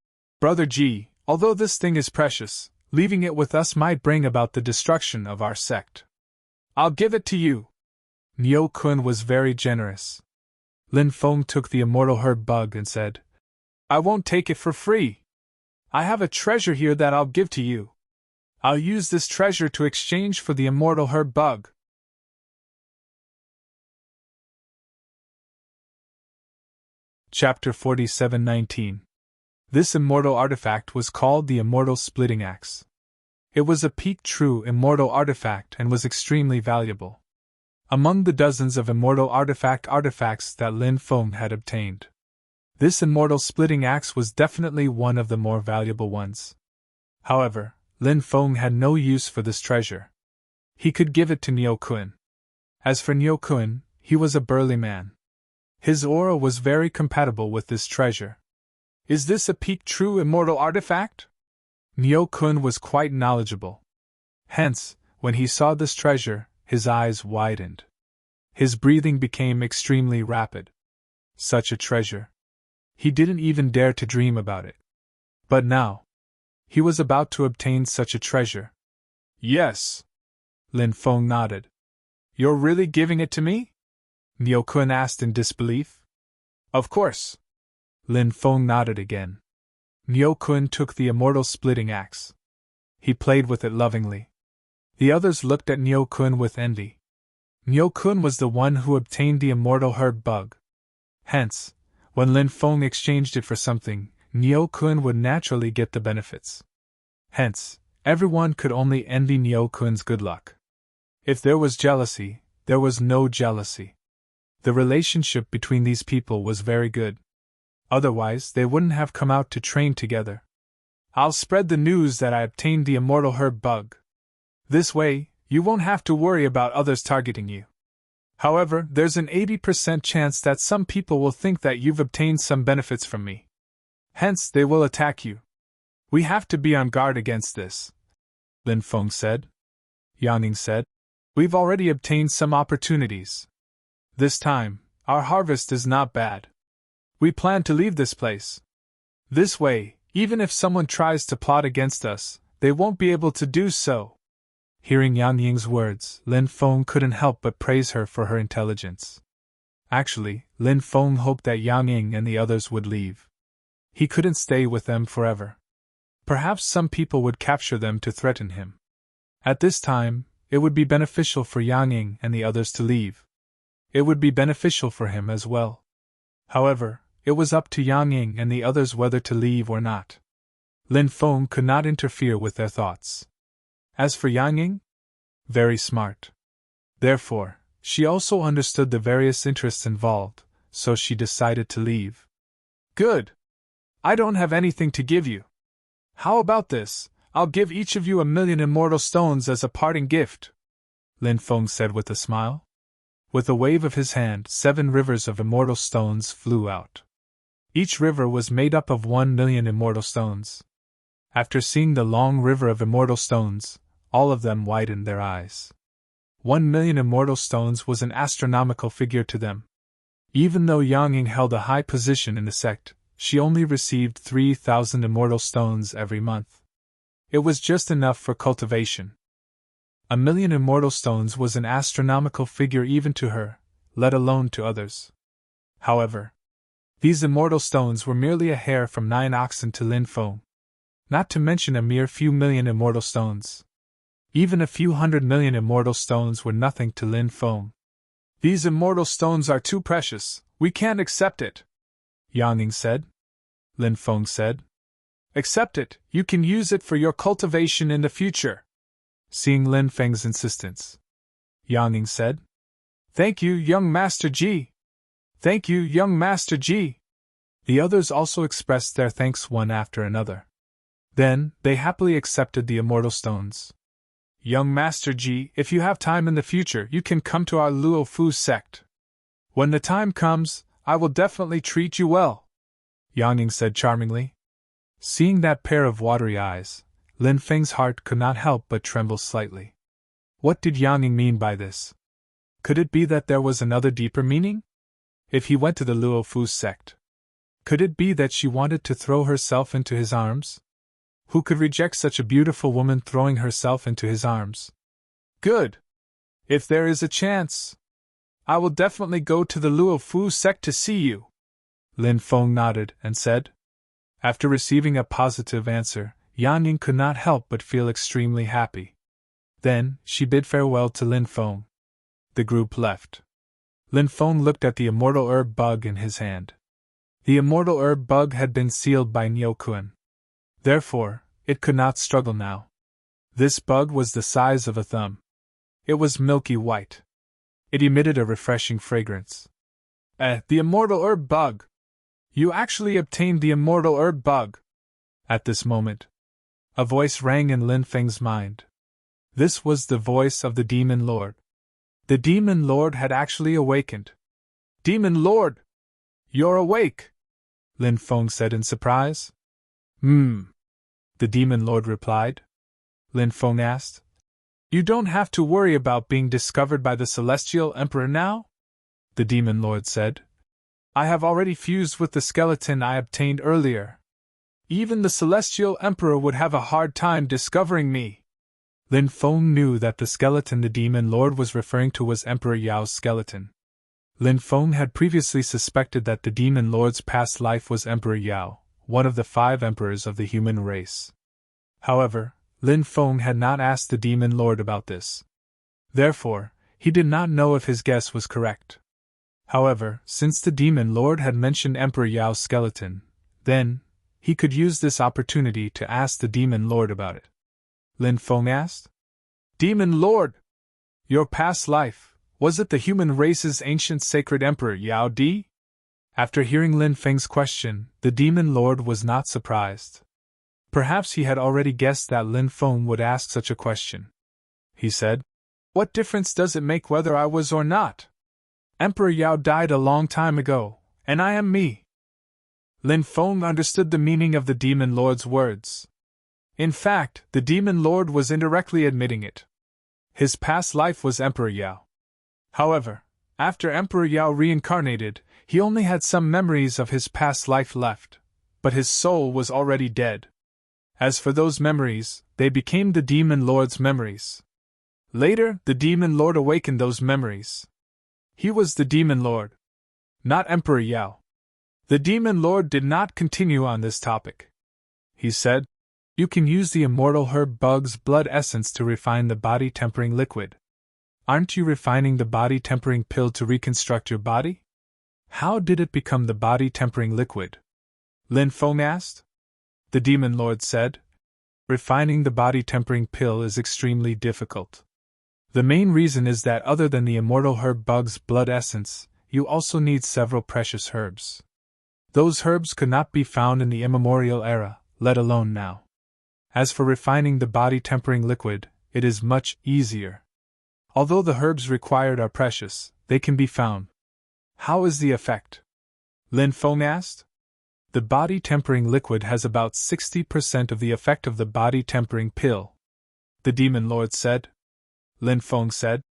Brother Ji, although this thing is precious, leaving it with us might bring about the destruction of our sect. I'll give it to you. Nyo-kun was very generous. Lin Feng took the immortal herb bug and said, I won't take it for free. I have a treasure here that I'll give to you. I'll use this treasure to exchange for the immortal herb bug. Chapter 47:19. This immortal artifact was called the Immortal Splitting Axe. It was a peak true immortal artifact and was extremely valuable. Among the dozens of immortal artifacts that Lin Feng had obtained, this immortal splitting axe was definitely one of the more valuable ones. However, Lin Feng had no use for this treasure. He could give it to Nyo-kun. As for Nyo-kun, he was a burly man. His aura was very compatible with this treasure. Is this a peak true immortal artifact? Nyo-kun was quite knowledgeable. Hence, when he saw this treasure, his eyes widened. His breathing became extremely rapid. Such a treasure. He didn't even dare to dream about it. But now, he was about to obtain such a treasure. Yes. Lin Feng nodded. You're really giving it to me? Nyo-kun asked in disbelief. Of course. Lin Feng nodded again. Nyo-kun took the immortal splitting axe. He played with it lovingly. The others looked at Nyo-kun with envy. Nyo-kun was the one who obtained the immortal herb bug. Hence, when Lin Feng exchanged it for something, Nyo-kun would naturally get the benefits. Hence, everyone could only envy Nyo-kun's good luck. If there was jealousy, there was no jealousy. The relationship between these people was very good. Otherwise, they wouldn't have come out to train together. I'll spread the news that I obtained the immortal herb bug. This way, you won't have to worry about others targeting you. However, there's an 80% chance that some people will think that you've obtained some benefits from me. Hence, they will attack you. We have to be on guard against this, Lin Feng said. Yang Ning said, We've already obtained some opportunities. This time, our harvest is not bad. We plan to leave this place. This way, even if someone tries to plot against us, they won't be able to do so. Hearing Yang Ying's words, Lin Feng couldn't help but praise her for her intelligence. Actually, Lin Feng hoped that Yang Ying and the others would leave. He couldn't stay with them forever. Perhaps some people would capture them to threaten him. At this time, it would be beneficial for Yang Ying and the others to leave. It would be beneficial for him as well. However, it was up to Yang Ying and the others whether to leave or not. Lin Feng could not interfere with their thoughts. As for Yang Ying, very smart. Therefore, she also understood the various interests involved, so she decided to leave. Good. I don't have anything to give you. How about this? I'll give each of you 1,000,000 immortal stones as a parting gift, Lin Feng said with a smile. With a wave of his hand, 7 rivers of immortal stones flew out. Each river was made up of 1,000,000 immortal stones. After seeing the long river of immortal stones, all of them widened their eyes. 1,000,000 immortal stones was an astronomical figure to them. Even though Yang Ying held a high position in the sect, she only received 3,000 immortal stones every month. It was just enough for cultivation. 1,000,000 immortal stones was an astronomical figure even to her, let alone to others. However, these immortal stones were merely a hair from 9 oxen to Lin Feng. Not to mention a mere few million immortal stones. Even a few 100,000,000 immortal stones were nothing to Lin Feng. These immortal stones are too precious, we can't accept it, Yang Ying said. Lin Feng said. Accept it, you can use it for your cultivation in the future. Seeing Lin Feng's insistence, Yang Ying said. Thank you, young Master Ji. Thank you, young Master Ji. The others also expressed their thanks one after another. Then, they happily accepted the immortal stones. Young Master Ji, if you have time in the future, you can come to our Luo Fu sect. When the time comes, I will definitely treat you well, Yang Ying said charmingly. Seeing that pair of watery eyes, Lin Feng's heart could not help but tremble slightly. What did Yang Ying mean by this? Could it be that there was another deeper meaning? If he went to the Luo Fu sect, could it be that she wanted to throw herself into his arms? Who could reject such a beautiful woman throwing herself into his arms? Good! If there is a chance, I will definitely go to the Luo Fu sect to see you. Lin Feng nodded and said. After receiving a positive answer, Yang Ying could not help but feel extremely happy. Then, she bid farewell to Lin Feng. The group left. Lin Feng looked at the immortal herb bug in his hand. The immortal herb bug had been sealed by Niukuan. Therefore, it could not struggle now. This bug was the size of a thumb. It was milky white. It emitted a refreshing fragrance. The immortal herb bug! You actually obtained the immortal herb bug! At this moment, a voice rang in Lin Feng's mind. This was the voice of the Demon Lord. The Demon Lord had actually awakened. Demon Lord! You're awake! Lin Feng said in surprise. The Demon Lord replied. Lin Feng asked. You don't have to worry about being discovered by the Celestial Emperor now? The Demon Lord said. I have already fused with the skeleton I obtained earlier. Even the Celestial Emperor would have a hard time discovering me. Lin Feng knew that the skeleton the Demon Lord was referring to was Emperor Yao's skeleton. Lin Feng had previously suspected that the Demon Lord's past life was Emperor Yao, one of the 5 emperors of the human race. However, Lin Feng had not asked the Demon Lord about this. Therefore, he did not know if his guess was correct. However, since the Demon Lord had mentioned Emperor Yao's skeleton, then, he could use this opportunity to ask the Demon Lord about it. Lin Feng asked. Demon Lord! Your past life, was it the human race's ancient sacred Emperor Yao Di? After hearing Lin Feng's question, the Demon Lord was not surprised. Perhaps he had already guessed that Lin Feng would ask such a question. He said, What difference does it make whether I was or not? Emperor Yao died a long time ago, and I am me. Lin Feng understood the meaning of the Demon Lord's words. In fact, the Demon Lord was indirectly admitting it. His past life was Emperor Yao. However, after Emperor Yao reincarnated, he only had some memories of his past life left, but his soul was already dead. As for those memories, they became the Demon Lord's memories. Later, the Demon Lord awakened those memories. He was the Demon Lord, not Emperor Yao. The Demon Lord did not continue on this topic. He said, You can use the immortal herb bug's blood essence to refine the body-tempering liquid. Aren't you refining the body-tempering pill to reconstruct your body? How did it become the body-tempering liquid? Lin Feng asked. The Demon Lord said, Refining the body-tempering pill is extremely difficult. The main reason is that other than the immortal herb bug's blood essence, you also need several precious herbs. Those herbs could not be found in the immemorial era, let alone now. As for refining the body-tempering liquid, it is much easier. Although the herbs required are precious, they can be found. How is the effect? Lin Feng asked. The body-tempering liquid has about 60% of the effect of the body-tempering pill. The Demon Lord said. Lin Feng said.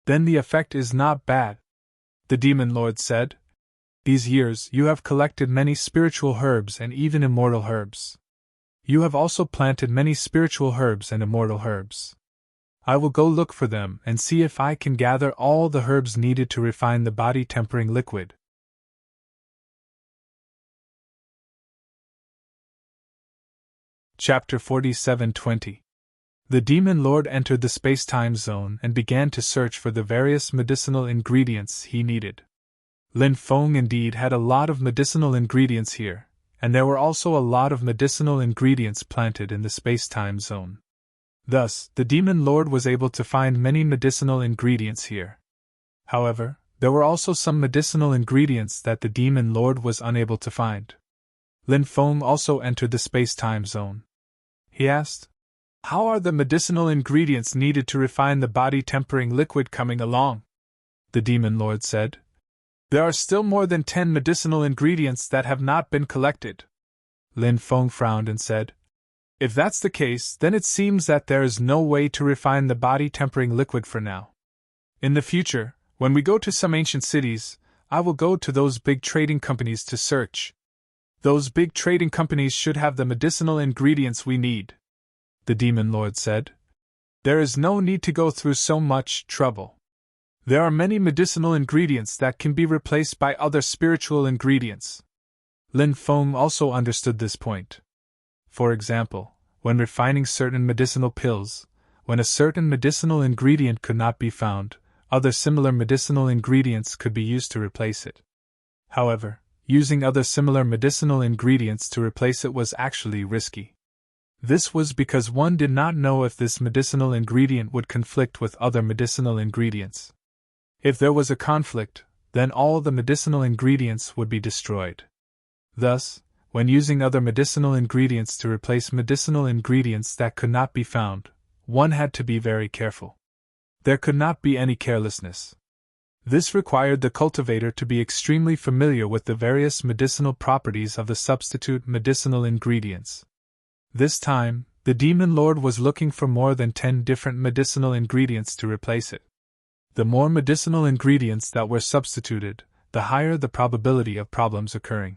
Then the effect is not bad. The Demon Lord said. These years you have collected many spiritual herbs and even immortal herbs. You have also planted many spiritual herbs and immortal herbs. I will go look for them and see if I can gather all the herbs needed to refine the body-tempering liquid. Chapter 47:20. The Demon Lord entered the space-time zone and began to search for the various medicinal ingredients he needed. Lin Feng indeed had a lot of medicinal ingredients here, and there were also a lot of medicinal ingredients planted in the space-time zone. Thus, the Demon Lord was able to find many medicinal ingredients here. However, there were also some medicinal ingredients that the Demon Lord was unable to find. Lin Feng also entered the space-time zone. He asked, How are the medicinal ingredients needed to refine the body-tempering liquid coming along? The Demon Lord said, There are still more than 10 medicinal ingredients that have not been collected. Lin Feng frowned and said, If that's the case, then it seems that there is no way to refine the body-tempering liquid for now. In the future, when we go to some ancient cities, I will go to those big trading companies to search. Those big trading companies should have the medicinal ingredients we need," the Demon Lord said. "There is no need to go through so much trouble. There are many medicinal ingredients that can be replaced by other spiritual ingredients." Lin Feng also understood this point. For example, when refining certain medicinal pills, when a certain medicinal ingredient could not be found, other similar medicinal ingredients could be used to replace it. However, using other similar medicinal ingredients to replace it was actually risky. This was because one did not know if this medicinal ingredient would conflict with other medicinal ingredients. If there was a conflict, then all the medicinal ingredients would be destroyed. Thus, when using other medicinal ingredients to replace medicinal ingredients that could not be found, one had to be very careful. There could not be any carelessness. This required the cultivator to be extremely familiar with the various medicinal properties of the substitute medicinal ingredients. This time, the Demon Lord was looking for more than 10 different medicinal ingredients to replace it. The more medicinal ingredients that were substituted, the higher the probability of problems occurring.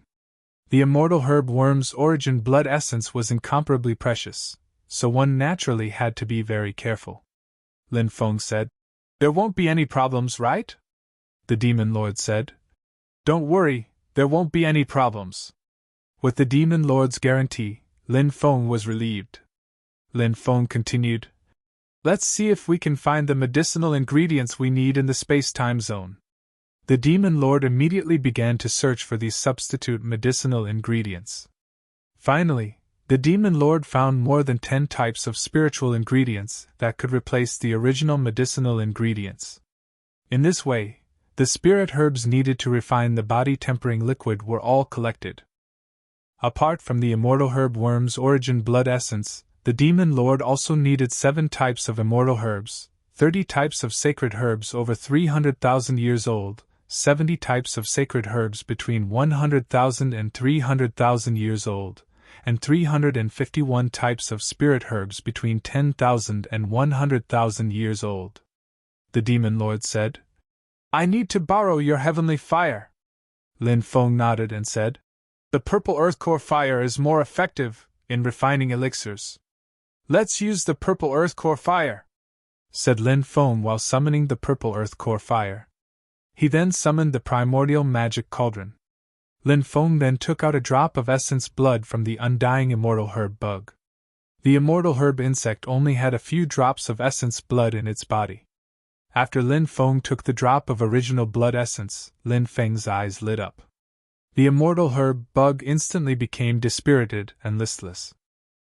The immortal herb worm's origin blood essence was incomparably precious, so one naturally had to be very careful. Lin Feng said. "There won't be any problems, right?" the Demon Lord said. "Don't worry, there won't be any problems." With the Demon Lord's guarantee, Lin Feng was relieved. Lin Feng continued, "Let's see if we can find the medicinal ingredients we need in the space-time zone." The Demon Lord immediately began to search for these substitute medicinal ingredients. Finally, the Demon Lord found more than 10 types of spiritual ingredients that could replace the original medicinal ingredients. In this way, the spirit herbs needed to refine the body-tempering liquid were all collected. Apart from the immortal herb worm's origin blood essence, the Demon Lord also needed 7 types of immortal herbs, 30 types of sacred herbs over 300,000 years old, 70 types of sacred herbs between 100,000 and 300,000 years old, and 351 types of spirit herbs between 10,000 and 100,000 years old. The Demon Lord said, "I need to borrow your heavenly fire." Lin Feng nodded and said, "The purple earth core fire is more effective in refining elixirs." "Let's use the purple earth core fire," said Lin Feng while summoning the purple earth core fire. He then summoned the primordial magic cauldron. Lin Feng then took out a drop of essence blood from the undying immortal herb bug. The immortal herb insect only had a few drops of essence blood in its body. After Lin Feng took the drop of original blood essence, Lin Feng's eyes lit up. The immortal herb bug instantly became dispirited and listless.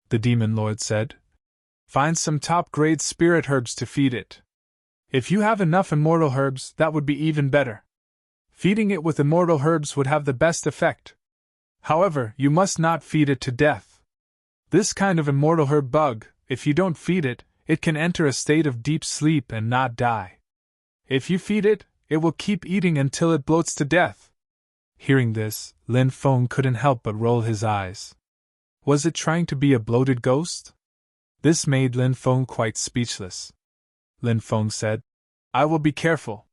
The Demon Lord said, "Find some top-grade spirit herbs to feed it. If you have enough immortal herbs, that would be even better. Feeding it with immortal herbs would have the best effect. However, you must not feed it to death. This kind of immortal herb bug, if you don't feed it, it can enter a state of deep sleep and not die. If you feed it, it will keep eating until it bloats to death." Hearing this, Lin Feng couldn't help but roll his eyes. Was it trying to be a bloated ghost? This made Lin Feng quite speechless. Lin Feng said, "I will be careful.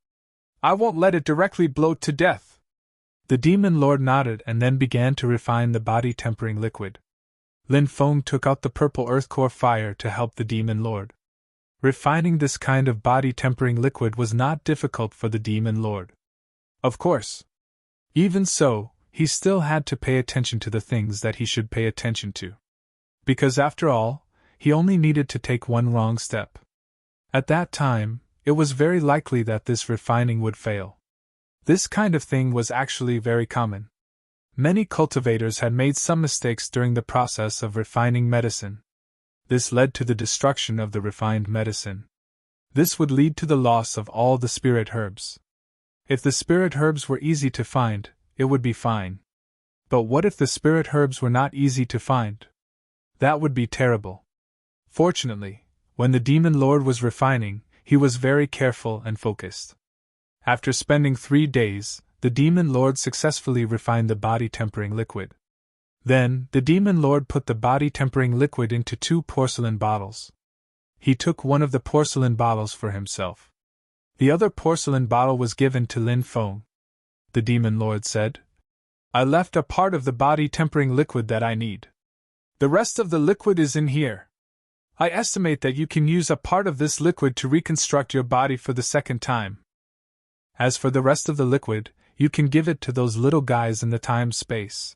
I won't let it directly bloat to death." The Demon Lord nodded and then began to refine the body-tempering liquid. Lin Feng took out the purple earth core fire to help the Demon Lord. Refining this kind of body-tempering liquid was not difficult for the Demon Lord. Of course. Even so, he still had to pay attention to the things that he should pay attention to. Because after all, he only needed to take one wrong step. At that time, it was very likely that this refining would fail. This kind of thing was actually very common. Many cultivators had made some mistakes during the process of refining medicine. This led to the destruction of the refined medicine. This would lead to the loss of all the spirit herbs. If the spirit herbs were easy to find, it would be fine. But what if the spirit herbs were not easy to find? That would be terrible. Fortunately, when the Demon Lord was refining, he was very careful and focused. After spending 3 days, the Demon Lord successfully refined the body-tempering liquid. Then, the demon lord put the body-tempering liquid into 2 porcelain bottles. He took one of the porcelain bottles for himself. The other porcelain bottle was given to Lin Feng. The demon lord said, "I left a part of the body-tempering liquid that I need. The rest of the liquid is in here. I estimate that you can use a part of this liquid to reconstruct your body for the second time. As for the rest of the liquid, you can give it to those little guys in the time-space."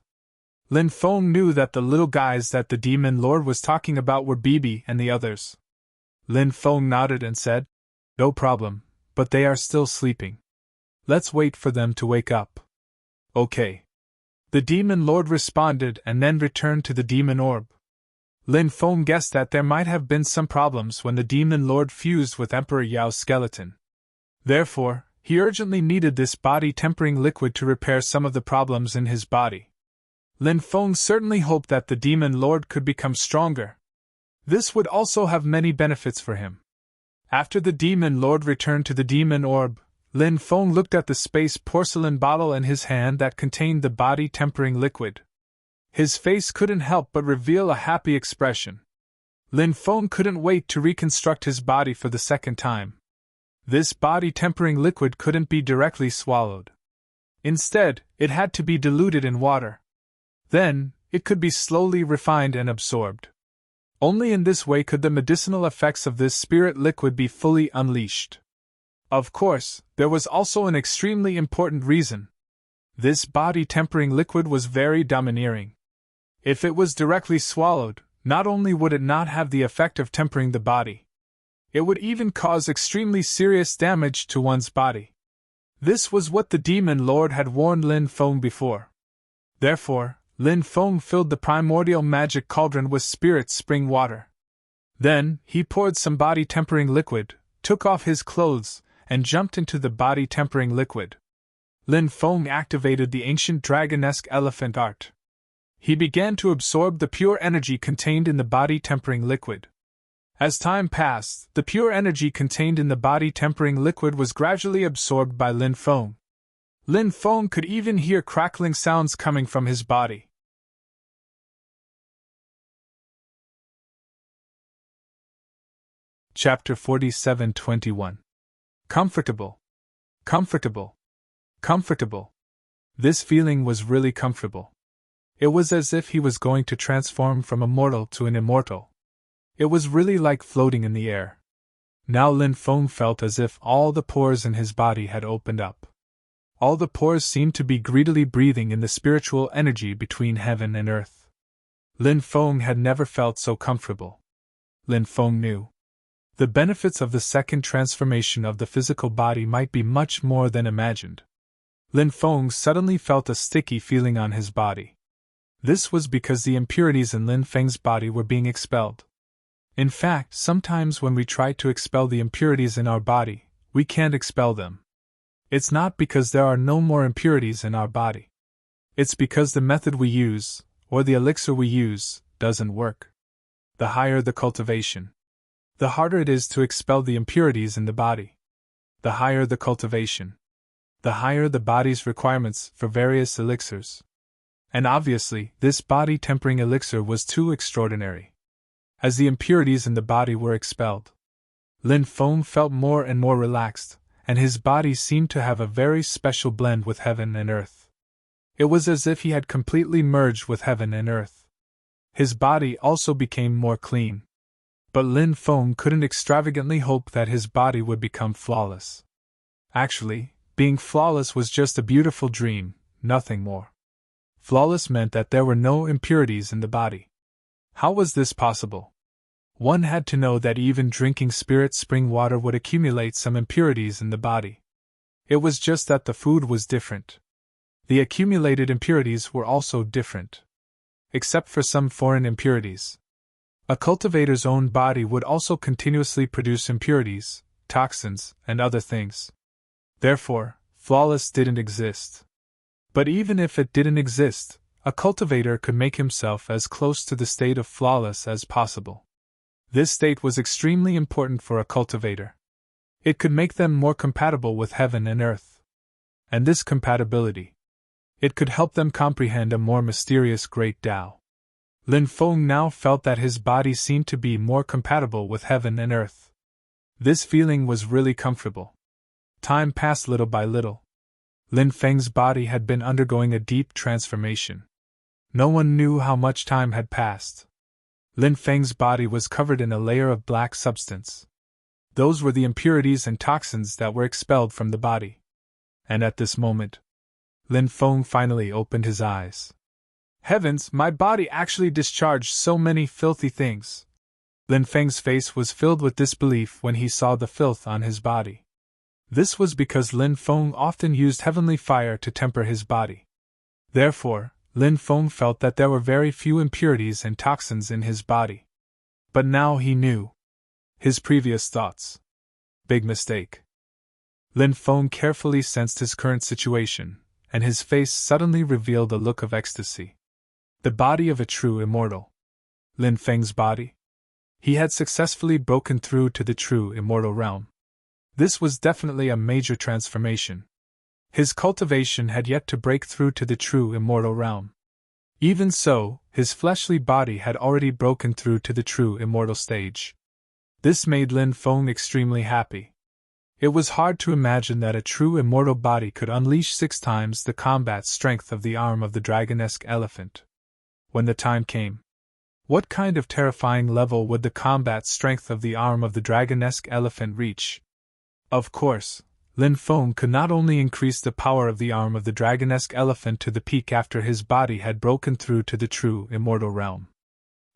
Lin Feng knew that the little guys that the demon lord was talking about were Bibi and the others. Lin Feng nodded and said, "No problem, but they are still sleeping. Let's wait for them to wake up." "Okay." The demon lord responded and then returned to the demon orb. Lin Feng guessed that there might have been some problems when the demon lord fused with Emperor Yao's skeleton. Therefore, he urgently needed this body-tempering liquid to repair some of the problems in his body. Lin Feng certainly hoped that the demon lord could become stronger. This would also have many benefits for him. After the demon lord returned to the demon orb, Lin Feng looked at the space porcelain bottle in his hand that contained the body-tempering liquid. His face couldn't help but reveal a happy expression. Lin Feng couldn't wait to reconstruct his body for the second time. This body-tempering liquid couldn't be directly swallowed. Instead, it had to be diluted in water. Then, it could be slowly refined and absorbed. Only in this way could the medicinal effects of this spirit liquid be fully unleashed. Of course, there was also an extremely important reason. This body-tempering liquid was very domineering. If it was directly swallowed, not only would it not have the effect of tempering the body, it would even cause extremely serious damage to one's body. This was what the demon lord had warned Lin Feng before. Therefore, Lin Feng filled the primordial magic cauldron with spirit spring water. Then, he poured some body-tempering liquid, took off his clothes, and jumped into the body-tempering liquid. Lin Feng activated the ancient dragonesque elephant art. He began to absorb the pure energy contained in the body-tempering liquid. As time passed, the pure energy contained in the body-tempering liquid was gradually absorbed by Lin Feng. Lin Feng could even hear crackling sounds coming from his body. Chapter 47:21. Comfortable. Comfortable. Comfortable. This feeling was really comfortable. It was as if he was going to transform from a mortal to an immortal. It was really like floating in the air. Now Lin Feng felt as if all the pores in his body had opened up. All the pores seemed to be greedily breathing in the spiritual energy between heaven and earth. Lin Feng had never felt so comfortable. Lin Feng knew the benefits of the second transformation of the physical body might be much more than imagined. Lin Feng suddenly felt a sticky feeling on his body. This was because the impurities in Lin Feng's body were being expelled. In fact, sometimes when we try to expel the impurities in our body, we can't expel them. It's not because there are no more impurities in our body. It's because the method we use, or the elixir we use, doesn't work. The higher the cultivation, the harder it is to expel the impurities in the body. The higher the cultivation, the higher the body's requirements for various elixirs. And obviously, this body-tempering elixir was too extraordinary. As the impurities in the body were expelled, Lin Feng felt more and more relaxed, and his body seemed to have a very special blend with heaven and earth. It was as if he had completely merged with heaven and earth. His body also became more clean. But Lin Feng couldn't extravagantly hope that his body would become flawless. Actually, being flawless was just a beautiful dream, nothing more. Flawless meant that there were no impurities in the body. How was this possible? One had to know that even drinking spirit spring water would accumulate some impurities in the body. It was just that the food was different. The accumulated impurities were also different. Except for some foreign impurities. A cultivator's own body would also continuously produce impurities, toxins, and other things. Therefore, flawless didn't exist. But even if it didn't exist, a cultivator could make himself as close to the state of flawless as possible. This state was extremely important for a cultivator. It could make them more compatible with heaven and earth. And this compatibility, It could help them comprehend a more mysterious great Tao. Lin Feng now felt that his body seemed to be more compatible with heaven and earth. This feeling was really comfortable. Time passed little by little. Lin Feng's body had been undergoing a deep transformation. No one knew how much time had passed. Lin Feng's body was covered in a layer of black substance. Those were the impurities and toxins that were expelled from the body. And at this moment, Lin Feng finally opened his eyes. Heavens, my body actually discharged so many filthy things. Lin Feng's face was filled with disbelief when he saw the filth on his body. This was because Lin Feng often used heavenly fire to temper his body. Therefore, Lin Feng felt that there were very few impurities and toxins in his body. But now he knew. His previous thoughts. Big mistake. Lin Feng carefully sensed his current situation, and his face suddenly revealed a look of ecstasy. The body of a true immortal. Lin Feng's body? He had successfully broken through to the true immortal realm. This was definitely a major transformation. His cultivation had yet to break through to the true immortal realm. Even so, his fleshly body had already broken through to the true immortal stage. This made Lin Feng extremely happy. It was hard to imagine that a true immortal body could unleash 6 times the combat strength of the arm of the dragonesque elephant. When the time came, what kind of terrifying level would the combat strength of the arm of the dragonesque elephant reach? Of course, Lin Feng could not only increase the power of the arm of the dragonesque elephant to the peak after his body had broken through to the true immortal realm.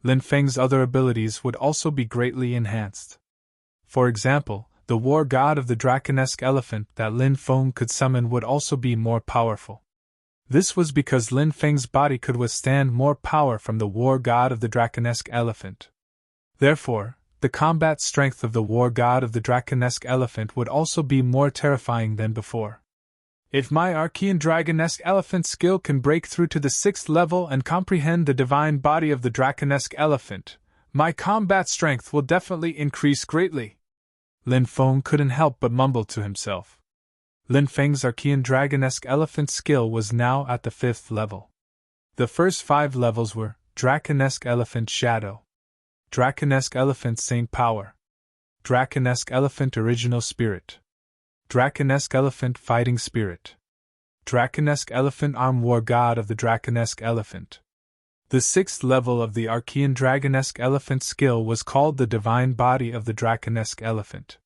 Lin Feng's other abilities would also be greatly enhanced. For example, the war god of the draconesque elephant that Lin Feng could summon would also be more powerful. This was because Lin Feng's body could withstand more power from the war god of the draconesque elephant. Therefore, the combat strength of the war god of the draconesque elephant would also be more terrifying than before. If my Archean dragonesque elephant skill can break through to the 6th level and comprehend the divine body of the draconesque elephant, my combat strength will definitely increase greatly. Lin Feng couldn't help but mumble to himself. Lin Feng's Archean dragonesque elephant skill was now at the 5th level. The first 5 levels were Draconesque Elephant Shadow, Draconesque Elephant Saint Power, Draconesque Elephant Original Spirit, Draconesque Elephant Fighting Spirit, Draconesque Elephant Arm War God of the Draconesque Elephant. The 6th level of the Archean dragonesque elephant skill was called the Divine Body of the Draconesque Elephant.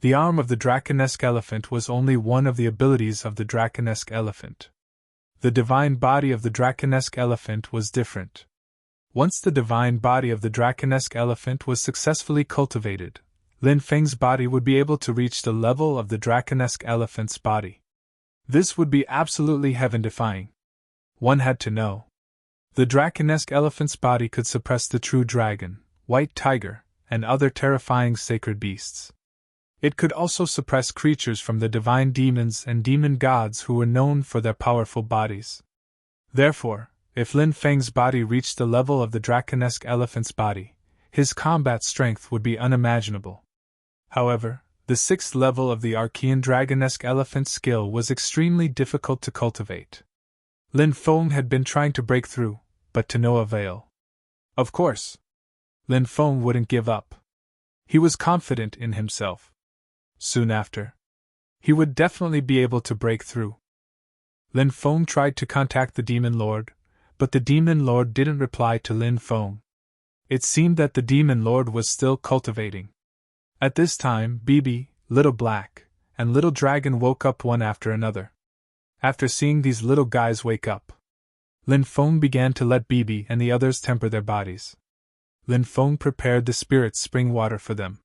The arm of the draconesque elephant was only one of the abilities of the draconesque elephant. The divine body of the draconesque elephant was different. Once the divine body of the draconesque elephant was successfully cultivated, Lin Feng's body would be able to reach the level of the draconesque elephant's body. This would be absolutely heaven-defying. One had to know. The draconesque elephant's body could suppress the true dragon, white tiger, and other terrifying sacred beasts. It could also suppress creatures from the divine demons and demon gods who were known for their powerful bodies. Therefore, if Lin Feng's body reached the level of the draconesque elephant's body, his combat strength would be unimaginable. However, the 6th level of the Archean dragonesque elephant skill was extremely difficult to cultivate. Lin Feng had been trying to break through, but to no avail. Of course, Lin Feng wouldn't give up. He was confident in himself. Soon after, he would definitely be able to break through. Lin Feng tried to contact the Demon Lord, but the Demon Lord didn't reply to Lin Feng. It seemed that the Demon Lord was still cultivating. At this time, Bibi, Little Black, and Little Dragon woke up one after another. After seeing these little guys wake up, Lin Feng began to let Bibi and the others temper their bodies. Lin Feng prepared the spirit spring water for them.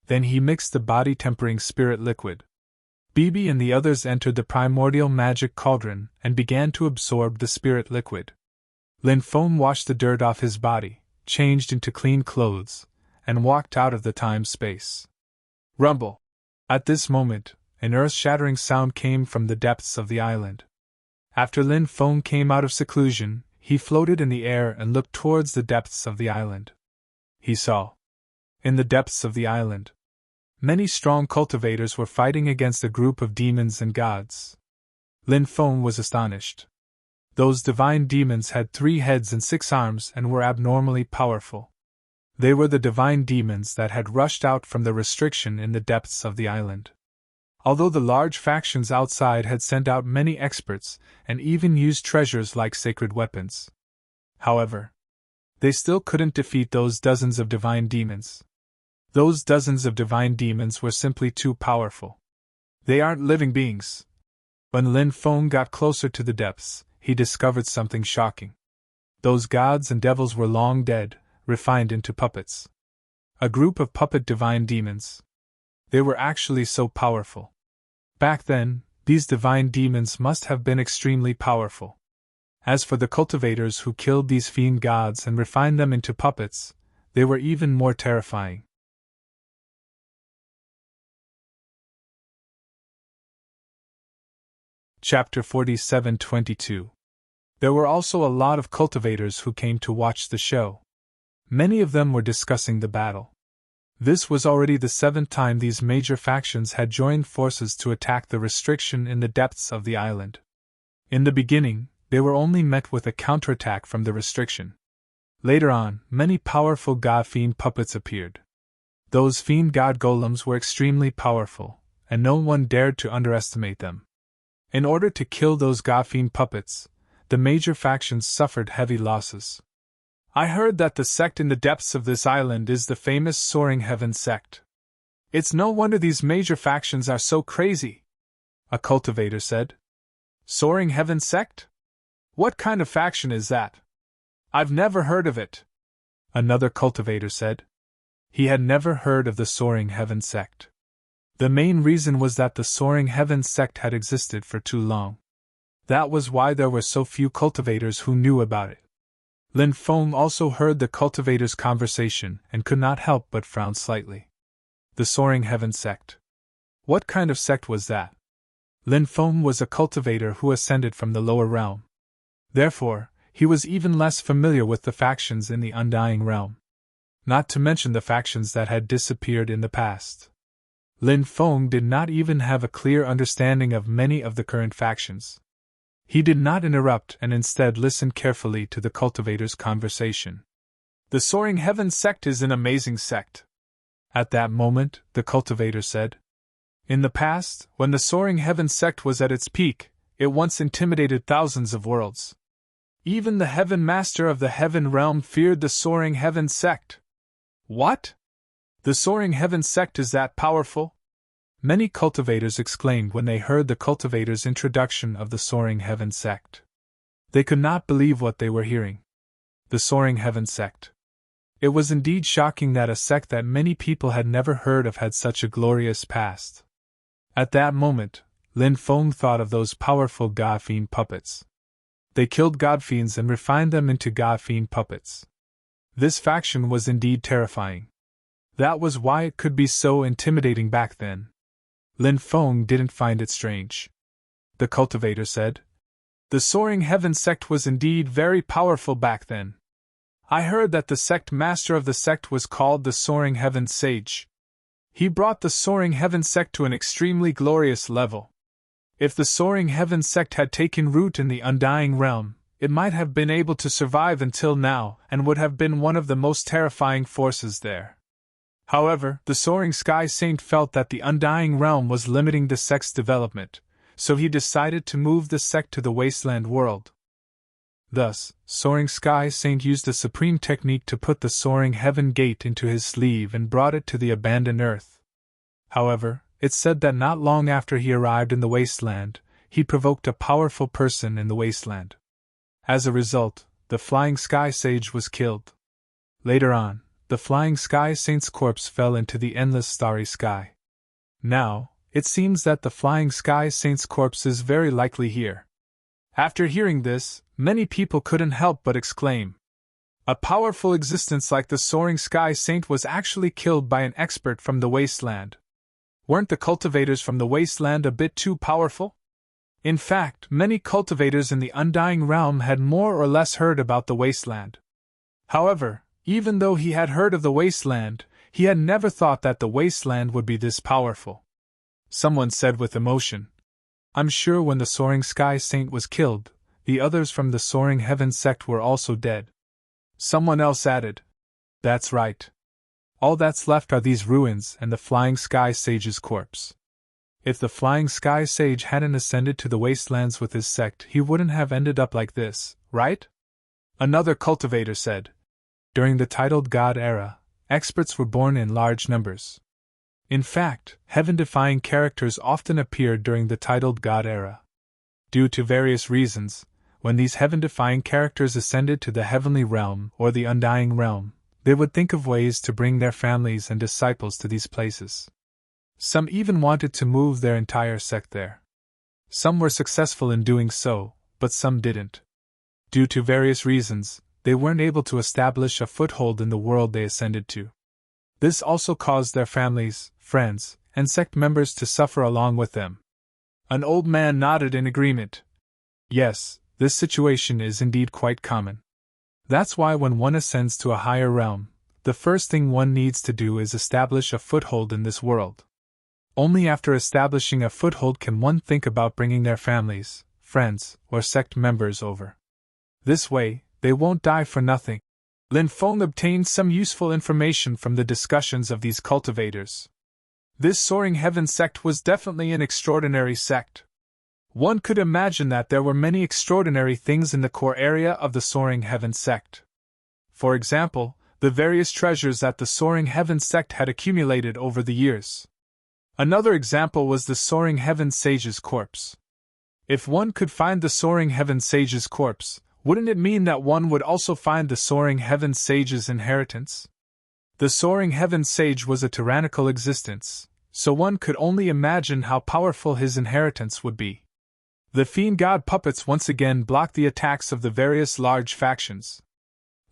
Then he mixed the body-tempering spirit liquid. Bibi and the others entered the primordial magic cauldron and began to absorb the spirit liquid. Lin Feng washed the dirt off his body, changed into clean clothes, and walked out of the time-space. Rumble! At this moment, an earth-shattering sound came from the depths of the island. After Lin Feng came out of seclusion, he floated in the air and looked towards the depths of the island. He saw, in the depths of the island, many strong cultivators were fighting against a group of demons and gods. Lin Feng was astonished. Those divine demons had 3 heads and 6 arms and were abnormally powerful. They were the divine demons that had rushed out from the restriction in the depths of the island. Although the large factions outside had sent out many experts and even used treasures like sacred weapons. However, they still couldn't defeat those dozens of divine demons. Those dozens of divine demons were simply too powerful. They aren't living beings. When Lin Feng got closer to the depths, he discovered something shocking. Those gods and devils were long dead, refined into puppets. A group of puppet divine demons. They were actually so powerful. Back then, these divine demons must have been extremely powerful. As for the cultivators who killed these fiend gods and refined them into puppets, they were even more terrifying. Chapter 47:22. There were also a lot of cultivators who came to watch the show. Many of them were discussing the battle. This was already the 7th time these major factions had joined forces to attack the restriction in the depths of the island. In the beginning, they were only met with a counterattack from the restriction. Later on, many powerful god-fiend puppets appeared. Those fiend god golems were extremely powerful, and no one dared to underestimate them. In order to kill those god-fiend puppets, the major factions suffered heavy losses. I heard that the sect in the depths of this island is the famous Soaring Heaven sect. It's no wonder these major factions are so crazy, a cultivator said. Soaring Heaven sect? What kind of faction is that? I've never heard of it, another cultivator said. He had never heard of the Soaring Heaven sect. The main reason was that the Soaring Heaven sect had existed for too long. That was why there were so few cultivators who knew about it. Lin Feng also heard the cultivators' conversation and could not help but frown slightly. The Soaring Heaven sect. What kind of sect was that? Lin Feng was a cultivator who ascended from the lower realm. Therefore, he was even less familiar with the factions in the Undying Realm. Not to mention the factions that had disappeared in the past. Lin Feng did not even have a clear understanding of many of the current factions. He did not interrupt and instead listened carefully to the cultivator's conversation. The Soaring Heaven sect is an amazing sect. At that moment, the cultivator said. In the past, when the Soaring Heaven sect was at its peak, it once intimidated thousands of worlds. Even the Heaven Master of the Heaven Realm feared the Soaring Heaven sect. What? The Soaring Heaven sect is that powerful? Many cultivators exclaimed when they heard the cultivator's introduction of the Soaring Heaven sect. They could not believe what they were hearing. The Soaring Heaven sect. It was indeed shocking that a sect that many people had never heard of had such a glorious past. At that moment, Lin Feng thought of those powerful god-fiend puppets. They killed god-fiends and refined them into god-fiend puppets. This faction was indeed terrifying. That was why it could be so intimidating back then. Lin Feng didn't find it strange. The cultivator said. The Soaring Heaven sect was indeed very powerful back then. I heard that the sect master of the sect was called the Soaring Heaven Sage. He brought the Soaring Heaven sect to an extremely glorious level. If the Soaring Heaven sect had taken root in the Undying Realm, it might have been able to survive until now and would have been one of the most terrifying forces there. However, the Soaring Sky Saint felt that the Undying Realm was limiting the sect's development, so he decided to move the sect to the Wasteland world. Thus, Soaring Sky Saint used a supreme technique to put the Soaring Heaven Gate into his sleeve and brought it to the abandoned Earth. However, it's said that not long after he arrived in the Wasteland, he provoked a powerful person in the Wasteland. As a result, the Flying Sky Sage was killed. Later on, the Flying Sky Saint's corpse fell into the endless starry sky. Now, it seems that the Flying Sky Saint's corpse is very likely here. After hearing this, many people couldn't help but exclaim. A powerful existence like the Soaring Sky Saint was actually killed by an expert from the Wasteland. Weren't the cultivators from the Wasteland a bit too powerful? In fact, many cultivators in the Undying Realm had more or less heard about the Wasteland. However, even though he had heard of the Wasteland, he had never thought that the Wasteland would be this powerful. Someone said with emotion, I'm sure when the Soaring Sky Saint was killed, The others from the Soaring Heaven sect were also dead. Someone else added, "That's right. All that's left are these ruins and the Flying Sky Sage's corpse. If the Flying Sky Sage hadn't ascended to the wastelands with his sect, he wouldn't have ended up like this, right?" Another cultivator said, "During the titled God era, experts were born in large numbers. In fact, heaven-defying characters often appeared during the titled God era. Due to various reasons, when these heaven-defying characters ascended to the heavenly realm or the undying realm, they would think of ways to bring their families and disciples to these places. Some even wanted to move their entire sect there. Some were successful in doing so, but some didn't. Due to various reasons, they weren't able to establish a foothold in the world they ascended to. This also caused their families, friends, and sect members to suffer along with them." An old man nodded in agreement. "Yes, this situation is indeed quite common. That's why when one ascends to a higher realm, the first thing one needs to do is establish a foothold in this world. Only after establishing a foothold can one think about bringing their families, friends, or sect members over. This way, they won't die for nothing." Lin Feng obtained some useful information from the discussions of these cultivators. This Soaring Heaven sect was definitely an extraordinary sect. One could imagine that there were many extraordinary things in the core area of the Soaring Heaven sect. For example, the various treasures that the Soaring Heaven sect had accumulated over the years. Another example was the Soaring Heaven Sage's corpse. If one could find the Soaring Heaven Sage's corpse, wouldn't it mean that one would also find the Soaring Heaven Sage's inheritance? The Soaring Heaven Sage was a tyrannical existence, so one could only imagine how powerful his inheritance would be. The fiend god puppets once again blocked the attacks of the various large factions.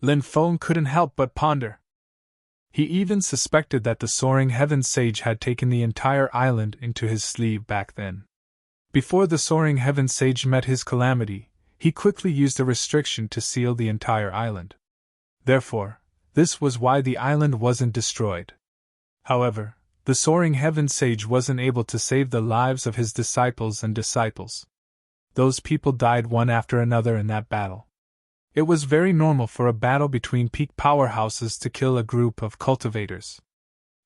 Lin Feng couldn't help but ponder. He even suspected that the Soaring Heaven Sage had taken the entire island into his sleeve back then. Before the Soaring Heaven Sage met his calamity, he quickly used a restriction to seal the entire island. Therefore, this was why the island wasn't destroyed. However, the Soaring Heaven Sage wasn't able to save the lives of his disciples and disciples. Those people died one after another in that battle. It was very normal for a battle between peak powerhouses to kill a group of cultivators.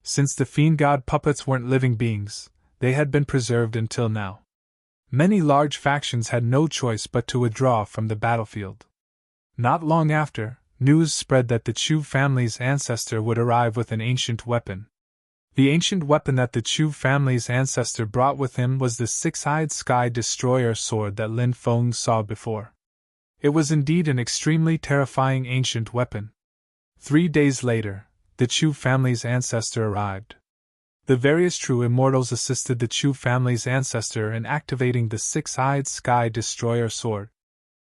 Since the fiend god puppets weren't living beings, they had been preserved until now. Many large factions had no choice but to withdraw from the battlefield. Not long after, news spread that the Chu family's ancestor would arrive with an ancient weapon. The ancient weapon that the Chu family's ancestor brought with him was the six-eyed sky destroyer sword that Lin Feng saw before. It was indeed an extremely terrifying ancient weapon. 3 days later, the Chu family's ancestor arrived. The various true immortals assisted the Chu family's ancestor in activating the six-eyed sky destroyer sword.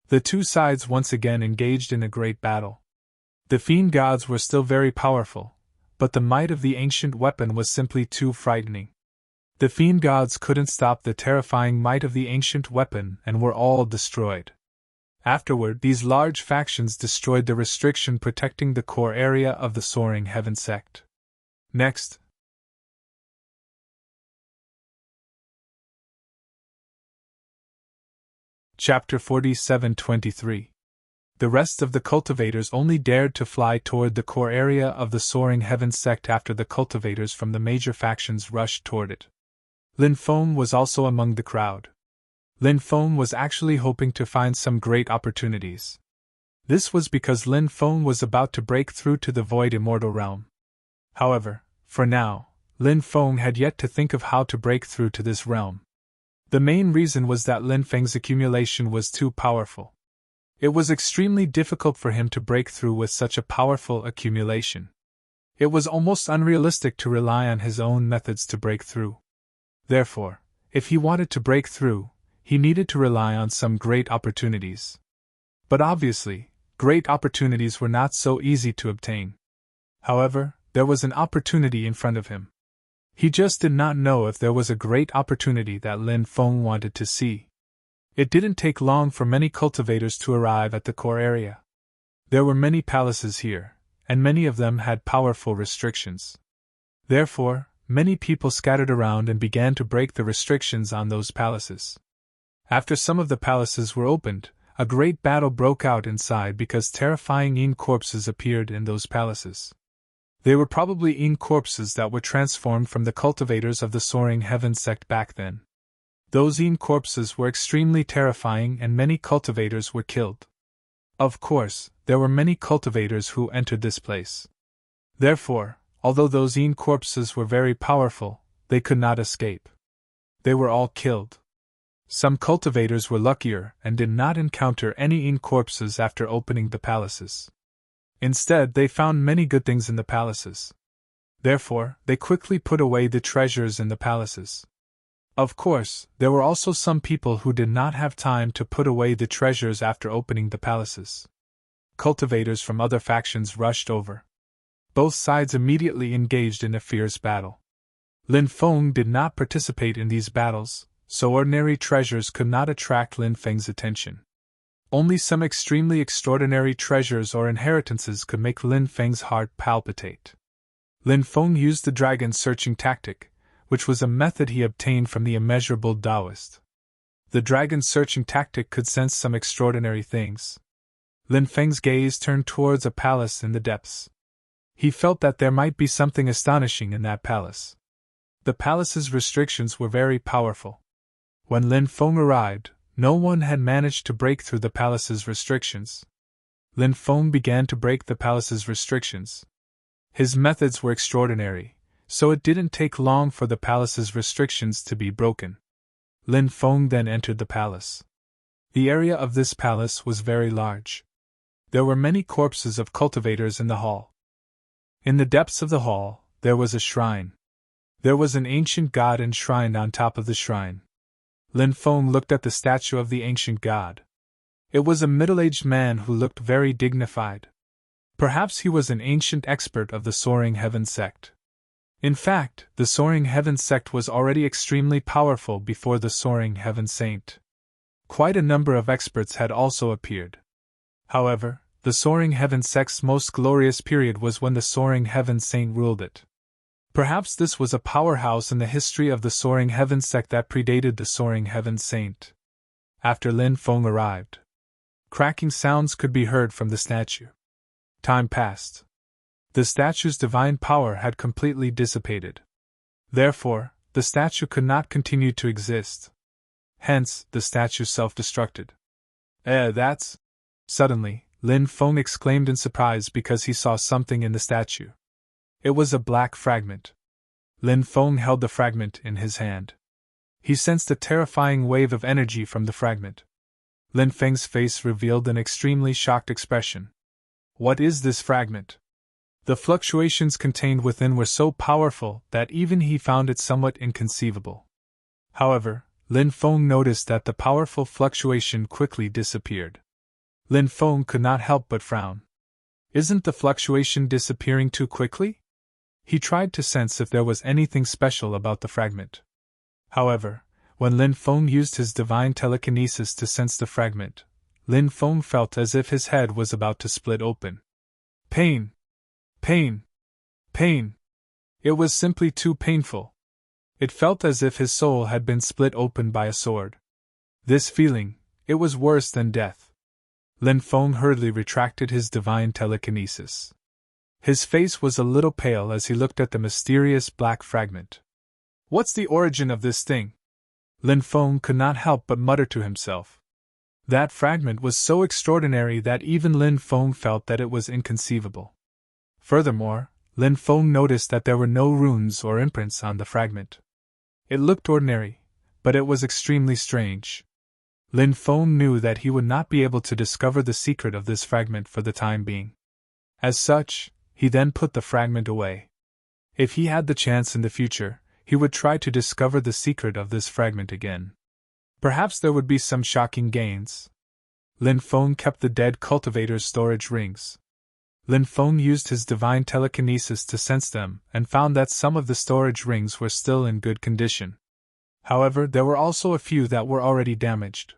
The two sides once again engaged in a great battle. The fiend gods were still very powerful, but the might of the ancient weapon was simply too frightening. The fiend gods couldn't stop the terrifying might of the ancient weapon and were all destroyed. Afterward, these large factions destroyed the restriction protecting the core area of the Soaring Heaven sect. Next. Chapter 47-23. The rest of the cultivators only dared to fly toward the core area of the Soaring Heaven sect after the cultivators from the major factions rushed toward it. Lin Feng was also among the crowd. Lin Feng was actually hoping to find some great opportunities. This was because Lin Feng was about to break through to the Void Immortal realm. However, for now, Lin Feng had yet to think of how to break through to this realm. The main reason was that Lin Feng's accumulation was too powerful. It was extremely difficult for him to break through with such a powerful accumulation. It was almost unrealistic to rely on his own methods to break through. Therefore, if he wanted to break through, he needed to rely on some great opportunities. But obviously, great opportunities were not so easy to obtain. However, there was an opportunity in front of him. He just did not know if there was a great opportunity that Lin Feng wanted to see. It didn't take long for many cultivators to arrive at the core area. There were many palaces here, and many of them had powerful restrictions. Therefore, many people scattered around and began to break the restrictions on those palaces. After some of the palaces were opened, A great battle broke out inside because terrifying corpses appeared in those palaces. They were probably corpses that were transformed from the cultivators of the Soaring Heaven sect back then. Those corpses were extremely terrifying and many cultivators were killed. Of course, there were many cultivators who entered this place. Therefore, although those corpses were very powerful, they could not escape. They were all killed. Some cultivators were luckier and did not encounter any corpses after opening the palaces. Instead, they found many good things in the palaces. Therefore, they quickly put away the treasures in the palaces. Of course, there were also some people who did not have time to put away the treasures after opening the palaces. Cultivators from other factions rushed over. Both sides immediately engaged in a fierce battle. Lin Feng did not participate in these battles, so ordinary treasures could not attract Lin Feng's attention. Only some extremely extraordinary treasures or inheritances could make Lin Feng's heart palpitate. Lin Feng used the dragon searching tactic, which was a method he obtained from the immeasurable Taoist. The dragon searching tactic could sense some extraordinary things. Lin Feng's gaze turned towards a palace in the depths. He felt that there might be something astonishing in that palace. The palace's restrictions were very powerful. When Lin Feng arrived, no one had managed to break through the palace's restrictions. Lin Feng began to break the palace's restrictions. His methods were extraordinary, so it didn't take long for the palace's restrictions to be broken. Lin Feng then entered the palace. The area of this palace was very large. There were many corpses of cultivators in the hall. In the depths of the hall, there was a shrine. There was an ancient god enshrined on top of the shrine. Lin Feng looked at the statue of the ancient god. It was a middle-aged man who looked very dignified. Perhaps he was an ancient expert of the Soaring Heaven sect. In fact, the Soaring Heaven sect was already extremely powerful before the Soaring Heaven Saint. Quite a number of experts had also appeared. However, the Soaring Heaven sect's most glorious period was when the Soaring Heaven Saint ruled it. Perhaps this was a powerhouse in the history of the Soaring Heaven sect that predated the Soaring Heaven Saint. After Lin Feng arrived, cracking sounds could be heard from the statue. Time passed. The statue's divine power had completely dissipated. Therefore, the statue could not continue to exist. Hence, the statue self-destructed. That's... Suddenly, Lin Feng exclaimed in surprise because he saw something in the statue. It was a black fragment. Lin Feng held the fragment in his hand. He sensed a terrifying wave of energy from the fragment. Lin Feng's face revealed an extremely shocked expression. What is this fragment? The fluctuations contained within were so powerful that even he found it somewhat inconceivable. However, Lin Feng noticed that the powerful fluctuation quickly disappeared. Lin Feng could not help but frown. Isn't the fluctuation disappearing too quickly? He tried to sense if there was anything special about the fragment. However, when Lin Feng used his divine telekinesis to sense the fragment, Lin Feng felt as if his head was about to split open. Pain! Pain! Pain! It was simply too painful. It felt as if his soul had been split open by a sword. This feeling, it was worse than death. Lin Feng hurriedly retracted his divine telekinesis. His face was a little pale as he looked at the mysterious black fragment. What's the origin of this thing? Lin Feng could not help but mutter to himself. That fragment was so extraordinary that even Lin Feng felt that it was inconceivable. Furthermore, Lin Feng noticed that there were no runes or imprints on the fragment. It looked ordinary, but it was extremely strange. Lin Feng knew that he would not be able to discover the secret of this fragment for the time being. As such, he then put the fragment away. If he had the chance in the future, he would try to discover the secret of this fragment again. Perhaps there would be some shocking gains. Lin Feng kept the dead cultivator's storage rings. Lin Feng used his divine telekinesis to sense them and found that some of the storage rings were still in good condition. However, there were also a few that were already damaged.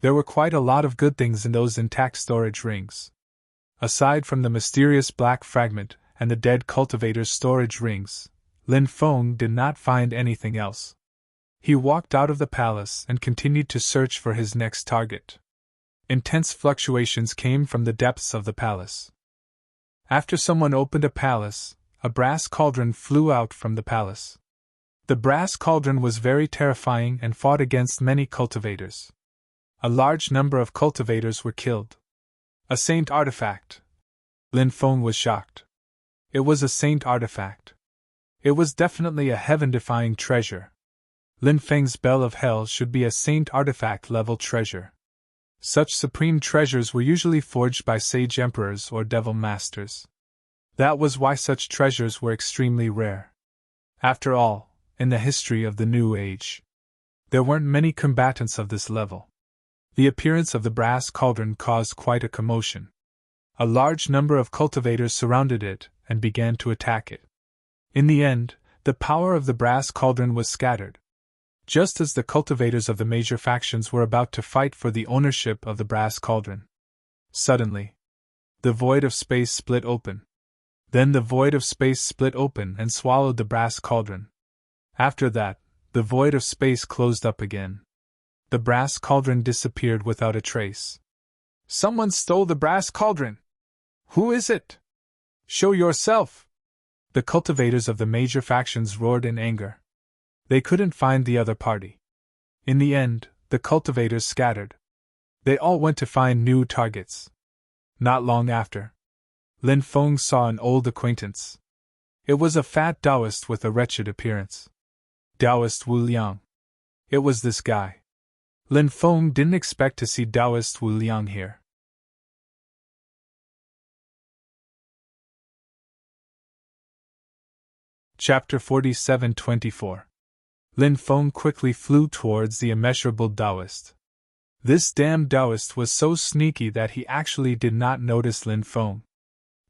There were quite a lot of good things in those intact storage rings. Aside from the mysterious black fragment and the dead cultivator's storage rings, Lin Feng did not find anything else. He walked out of the palace and continued to search for his next target. Intense fluctuations came from the depths of the palace. After someone opened a palace, a brass cauldron flew out from the palace. The brass cauldron was very terrifying and fought against many cultivators. A large number of cultivators were killed. A saint artifact. Lin Feng was shocked. It was a saint artifact. It was definitely a heaven-defying treasure. Lin Feng's Bell of Hell should be a saint artifact level treasure. Such supreme treasures were usually forged by sage emperors or devil masters. That was why such treasures were extremely rare. After all, in the history of the New Age, there weren't many combatants of this level. The appearance of the brass cauldron caused quite a commotion. A large number of cultivators surrounded it and began to attack it. In the end, the power of the brass cauldron was scattered. Just as the cultivators of the major factions were about to fight for the ownership of the brass cauldron, suddenly, the void of space split open. Then the void of space split open and swallowed the brass cauldron. After that, the void of space closed up again. The brass cauldron disappeared without a trace. Someone stole the brass cauldron! Who is it? Show yourself! The cultivators of the major factions roared in anger. They couldn't find the other party. In the end, the cultivators scattered. They all went to find new targets. Not long after, Lin Feng saw an old acquaintance. It was a fat Taoist with a wretched appearance. Taoist Wu Liang. It was this guy. Lin Feng didn't expect to see Taoist Wu Liang here. Chapter 47-24. Lin Feng quickly flew towards the immeasurable Taoist. This damn Taoist was so sneaky that he actually did not notice Lin Feng.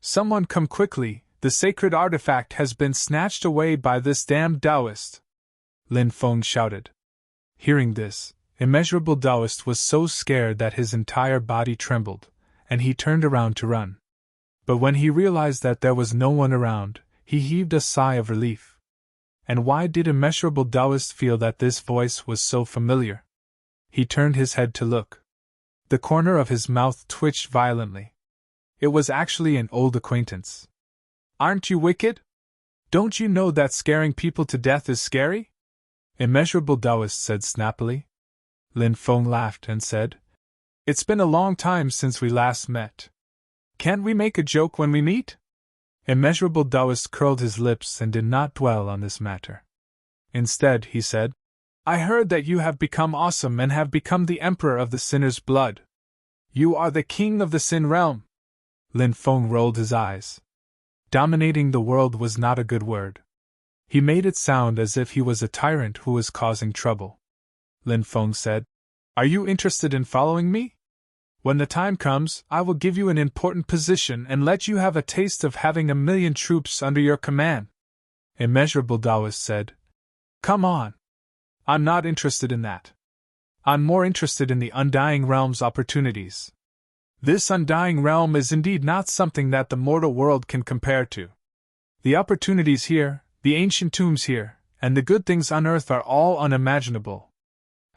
Someone come quickly, the sacred artifact has been snatched away by this damn Taoist! Lin Feng shouted. Hearing this, immeasurable Taoist was so scared that his entire body trembled, and he turned around to run. But when he realized that there was no one around, he heaved a sigh of relief. And why did immeasurable Taoist feel that this voice was so familiar? He turned his head to look. The corner of his mouth twitched violently. It was actually an old acquaintance. Aren't you wicked? Don't you know that scaring people to death is scary? Immeasurable Taoist said snappily. Lin Feng laughed and said, It's been a long time since we last met. Can't we make a joke when we meet? Immeasurable Taoist curled his lips and did not dwell on this matter. Instead, he said, I heard that you have become awesome and have become the emperor of the sinner's blood. You are the king of the sin realm. Lin Feng rolled his eyes. Dominating the world was not a good word. He made it sound as if he was a tyrant who was causing trouble. Lin Feng said, Are you interested in following me? When the time comes, I will give you an important position and let you have a taste of having 1,000,000 troops under your command. Immeasurable Taoist said, Come on. I'm not interested in that. I'm more interested in the Undying Realm's opportunities. This Undying Realm is indeed not something that the mortal world can compare to. The opportunities here, the ancient tombs here, and the good things on earth are all unimaginable.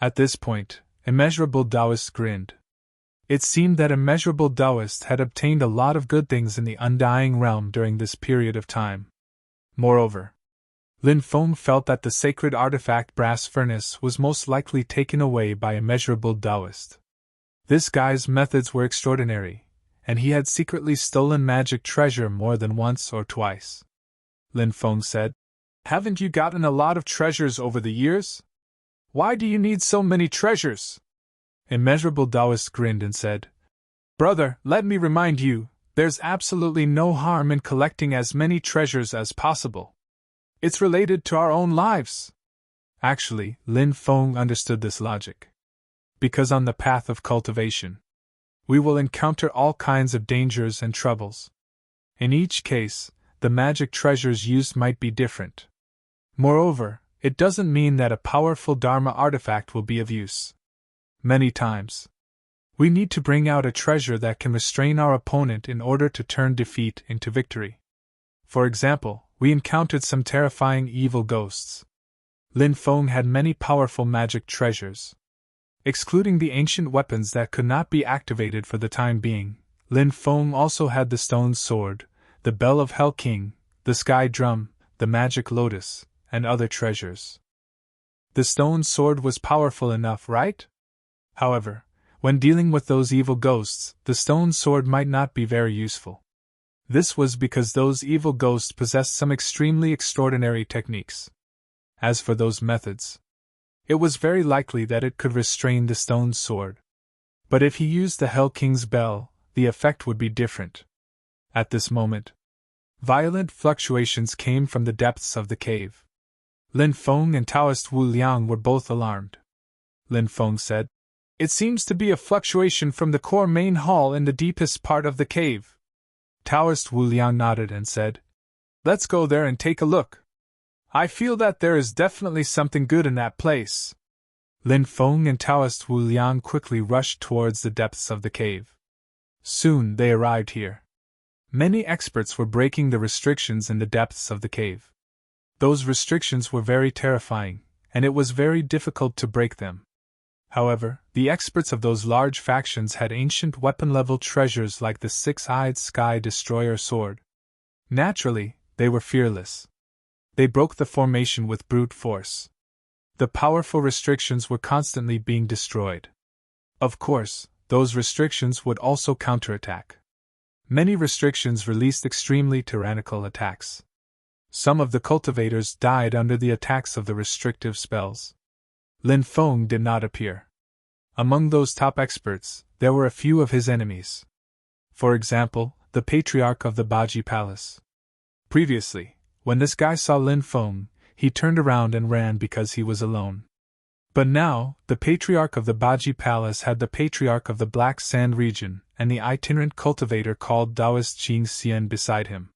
At this point, Immeasurable Taoist grinned. It seemed that Immeasurable Taoist had obtained a lot of good things in the Undying Realm during this period of time. Moreover, Lin Feng felt that the sacred artifact brass furnace was most likely taken away by Immeasurable Taoist. This guy's methods were extraordinary, and he had secretly stolen magic treasure more than once or twice. Lin Feng said, Haven't you gotten a lot of treasures over the years? Why do you need so many treasures? Immeasurable Taoist grinned and said, Brother, let me remind you, there's absolutely no harm in collecting as many treasures as possible. It's related to our own lives. Actually, Lin Feng understood this logic. Because on the path of cultivation, we will encounter all kinds of dangers and troubles. In each case, the magic treasures used might be different. Moreover, it doesn't mean that a powerful Dharma artifact will be of use. Many times, we need to bring out a treasure that can restrain our opponent in order to turn defeat into victory. For example, we encountered some terrifying evil ghosts. Lin Feng had many powerful magic treasures. Excluding the ancient weapons that could not be activated for the time being, Lin Feng also had the stone sword, the bell of Hell King, the sky drum, the magic lotus, and other treasures. The stone sword was powerful enough, right? However, when dealing with those evil ghosts, the stone sword might not be very useful. This was because those evil ghosts possessed some extremely extraordinary techniques. As for those methods, it was very likely that it could restrain the stone sword. But if he used the Hell King's bell, the effect would be different. At this moment, violent fluctuations came from the depths of the cave. Lin Feng and Taoist Wu Liang were both alarmed. Lin Feng said, "It seems to be a fluctuation from the core main hall in the deepest part of the cave." Taoist Wu Liang nodded and said, "Let's go there and take a look. I feel that there is definitely something good in that place." Lin Feng and Taoist Wu Liang quickly rushed towards the depths of the cave. Soon they arrived here. Many experts were breaking the restrictions in the depths of the cave. Those restrictions were very terrifying, and it was very difficult to break them. However, the experts of those large factions had ancient weapon-level treasures like the six-eyed Sky Destroyer sword. Naturally, they were fearless. They broke the formation with brute force. The powerful restrictions were constantly being destroyed. Of course, those restrictions would also counterattack. Many restrictions released extremely tyrannical attacks. Some of the cultivators died under the attacks of the restrictive spells. Lin Feng did not appear. Among those top experts, there were a few of his enemies. For example, the Patriarch of the Baji Palace. Previously, when this guy saw Lin Feng, he turned around and ran because he was alone. But now, the Patriarch of the Baji Palace had the Patriarch of the Black Sand region and the itinerant cultivator called Taoist Qing Xian beside him.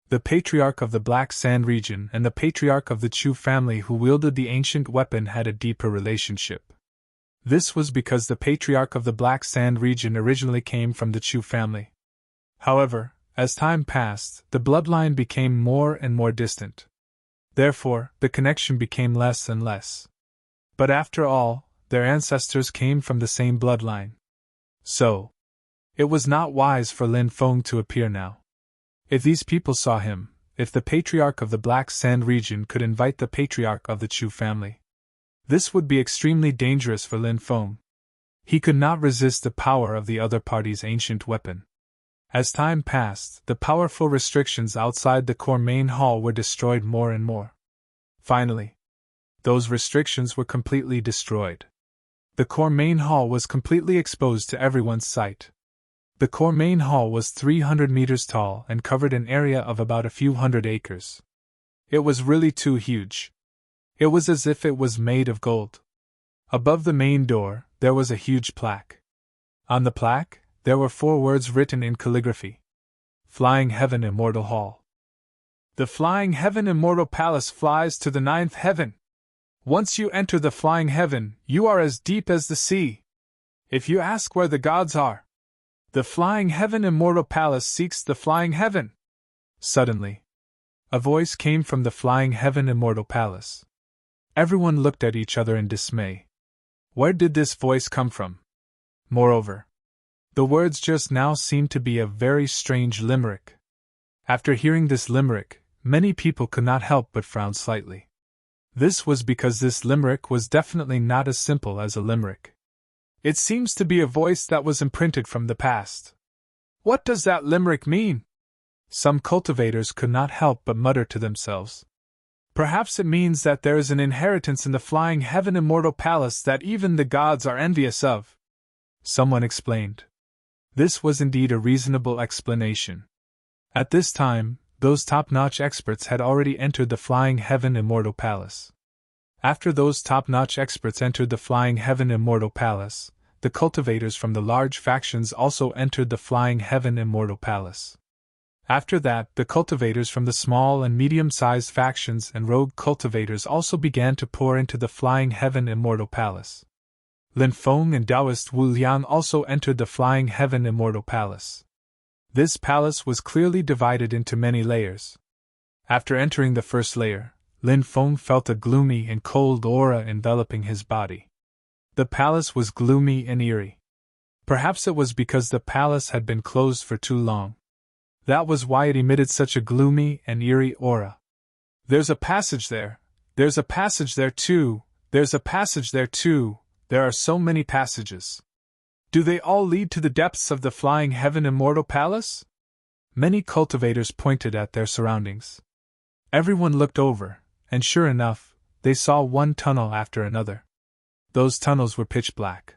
The Patriarch of the Black Sand region and the Patriarch of the Chu family who wielded the ancient weapon had a deeper relationship. This was because the Patriarch of the Black Sand region originally came from the Chu family. However, as time passed, the bloodline became more and more distant. Therefore, the connection became less and less. But after all, their ancestors came from the same bloodline. So, it was not wise for Lin Feng to appear now. If these people saw him, if the Patriarch of the Black Sand region could invite the Patriarch of the Chu family, this would be extremely dangerous for Lin Feng. He could not resist the power of the other party's ancient weapon. As time passed, the powerful restrictions outside the core main hall were destroyed more and more. Finally, those restrictions were completely destroyed. The core main hall was completely exposed to everyone's sight. The core main hall was 300 meters tall and covered an area of about a few hundred acres. It was really too huge. It was as if it was made of gold. Above the main door, there was a huge plaque. On the plaque, there were 4 words written in calligraphy. Flying Heaven Immortal Hall. The Flying Heaven Immortal Palace flies to the 9th heaven. Once you enter the Flying Heaven, you are as deep as the sea. If you ask where the gods are, the Flying Heaven Immortal Palace seeks the Flying Heaven. Suddenly, a voice came from the Flying Heaven Immortal Palace. Everyone looked at each other in dismay. Where did this voice come from? Moreover, the words just now seemed to be a very strange limerick. After hearing this limerick, many people could not help but frown slightly. This was because this limerick was definitely not as simple as a limerick. It seems to be a voice that was imprinted from the past. What does that limerick mean? Some cultivators could not help but mutter to themselves. Perhaps it means that there is an inheritance in the Flying Heaven Immortal Palace that even the gods are envious of. Someone explained. This was indeed a reasonable explanation. At this time, those top-notch experts had already entered the Flying Heaven Immortal Palace. After those top-notch experts entered the Flying Heaven Immortal Palace, the cultivators from the large factions also entered the Flying Heaven Immortal Palace. After that, the cultivators from the small and medium-sized factions and rogue cultivators also began to pour into the Flying Heaven Immortal Palace. Lin Feng and Taoist Wu Liang also entered the Flying Heaven Immortal Palace. This palace was clearly divided into many layers. After entering the first layer, Lin Feng felt a gloomy and cold aura enveloping his body. The palace was gloomy and eerie. Perhaps it was because the palace had been closed for too long. That was why it emitted such a gloomy and eerie aura. "There's a passage there. There's a passage there too. There's a passage there too. There are so many passages. Do they all lead to the depths of the flying heaven immortal palace?" Many cultivators pointed at their surroundings. Everyone looked over, and sure enough, they saw one tunnel after another. Those tunnels were pitch black.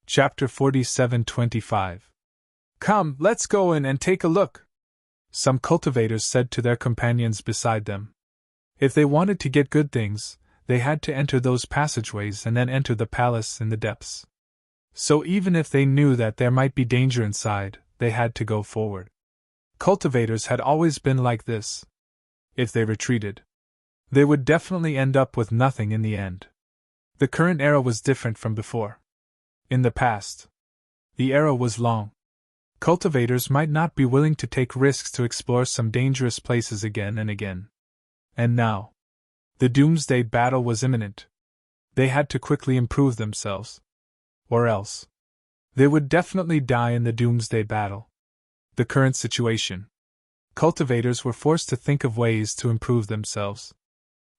Chapter 47:25. "Come, let's go in and take a look," some cultivators said to their companions beside them. If they wanted to get good things, they had to enter those passageways and then enter the palace in the depths. So even if they knew that there might be danger inside, they had to go forward. Cultivators had always been like this. If they retreated, they would definitely end up with nothing in the end. The current era was different from before. In the past, the era was long. Cultivators might not be willing to take risks to explore some dangerous places again and again. And now, the doomsday battle was imminent. They had to quickly improve themselves. Or else, they would definitely die in the doomsday battle. The current situation. Cultivators were forced to think of ways to improve themselves.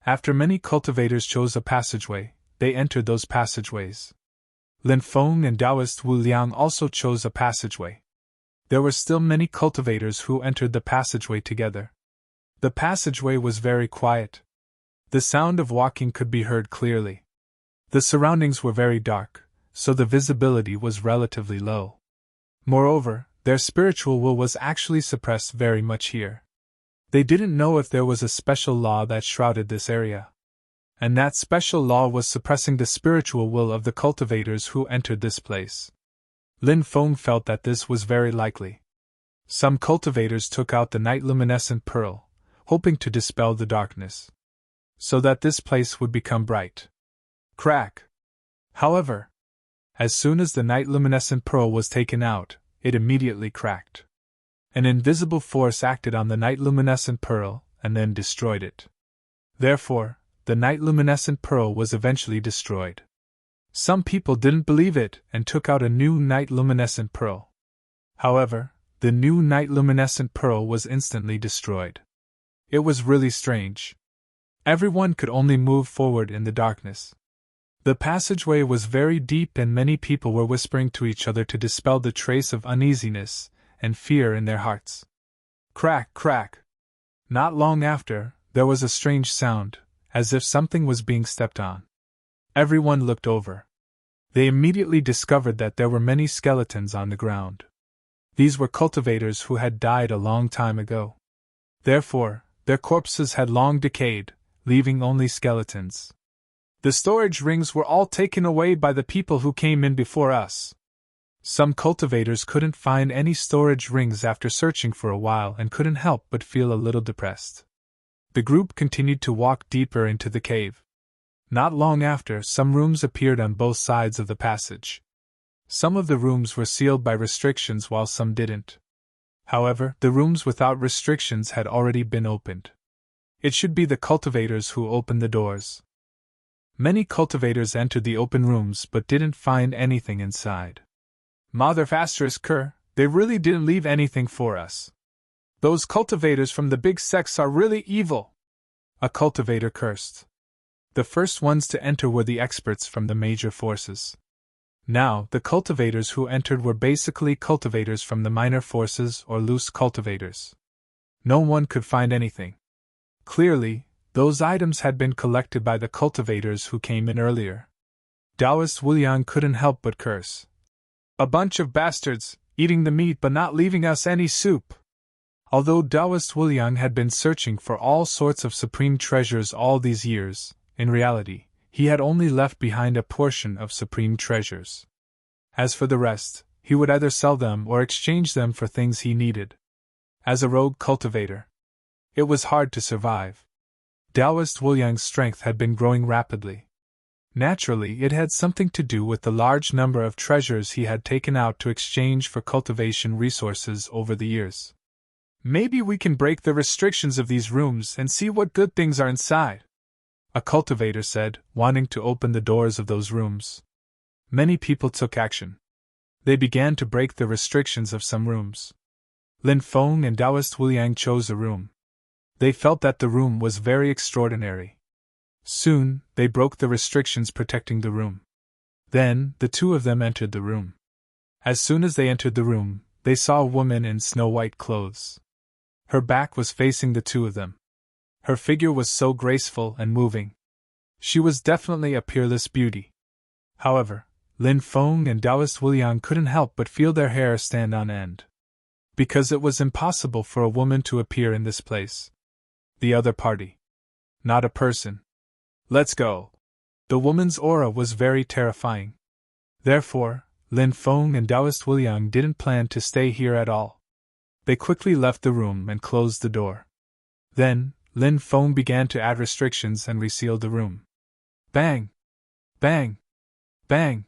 After many cultivators chose a passageway, they entered those passageways. Lin Feng and Taoist Wu Liang also chose a passageway. There were still many cultivators who entered the passageway together. The passageway was very quiet. The sound of walking could be heard clearly. The surroundings were very dark, so the visibility was relatively low. Moreover, their spiritual will was actually suppressed very much here. They didn't know if there was a special law that shrouded this area. And that special law was suppressing the spiritual will of the cultivators who entered this place. Lin Feng felt that this was very likely. Some cultivators took out the night luminescent pearl, hoping to dispel the darkness, so that this place would become bright. Crack! However, as soon as the night luminescent pearl was taken out, it immediately cracked. An invisible force acted on the night luminescent pearl and then destroyed it. Therefore, the night luminescent pearl was eventually destroyed. Some people didn't believe it and took out a new night luminescent pearl. However, the new night luminescent pearl was instantly destroyed. It was really strange. Everyone could only move forward in the darkness. The passageway was very deep and many people were whispering to each other to dispel the trace of uneasiness and fear in their hearts. Crack, crack! Not long after, there was a strange sound, as if something was being stepped on. Everyone looked over. They immediately discovered that there were many skeletons on the ground. These were cultivators who had died a long time ago. Therefore, their corpses had long decayed, leaving only skeletons. The storage rings were all taken away by the people who came in before us. Some cultivators couldn't find any storage rings after searching for a while and couldn't help but feel a little depressed. The group continued to walk deeper into the cave. Not long after, some rooms appeared on both sides of the passage. Some of the rooms were sealed by restrictions while some didn't. However, the rooms without restrictions had already been opened. It should be the cultivators who opened the doors. Many cultivators entered the open rooms but didn't find anything inside. Mother Kerr, they really didn't leave anything for us. Those cultivators from the big sects are really evil, a cultivator cursed. The first ones to enter were the experts from the major forces. Now, the cultivators who entered were basically cultivators from the minor forces or loose cultivators. No one could find anything. Clearly, those items had been collected by the cultivators who came in earlier. Taoist Wu Liang couldn't help but curse. A bunch of bastards, eating the meat but not leaving us any soup. Although Taoist Wu Liang had been searching for all sorts of supreme treasures all these years, in reality, he had only left behind a portion of supreme treasures. As for the rest, he would either sell them or exchange them for things he needed. As a rogue cultivator, it was hard to survive. Taoist Wu Liang's strength had been growing rapidly. Naturally, it had something to do with the large number of treasures he had taken out to exchange for cultivation resources over the years. Maybe we can break the restrictions of these rooms and see what good things are inside, a cultivator said, wanting to open the doors of those rooms. Many people took action. They began to break the restrictions of some rooms. Lin Feng and Taoist Wuliang chose a room. They felt that the room was very extraordinary. Soon, they broke the restrictions protecting the room. Then, the two of them entered the room. As soon as they entered the room, they saw a woman in snow-white clothes. Her back was facing the two of them. Her figure was so graceful and moving. She was definitely a peerless beauty. However, Lin Feng and Taoist Wuliang couldn't help but feel their hair stand on end. Because it was impossible for a woman to appear in this place. The other party. Not a person. Let's go. The woman's aura was very terrifying. Therefore, Lin Feng and Taoist Wuliang didn't plan to stay here at all. They quickly left the room and closed the door. Then, Lin Feng began to add restrictions and resealed the room. Bang! Bang! Bang!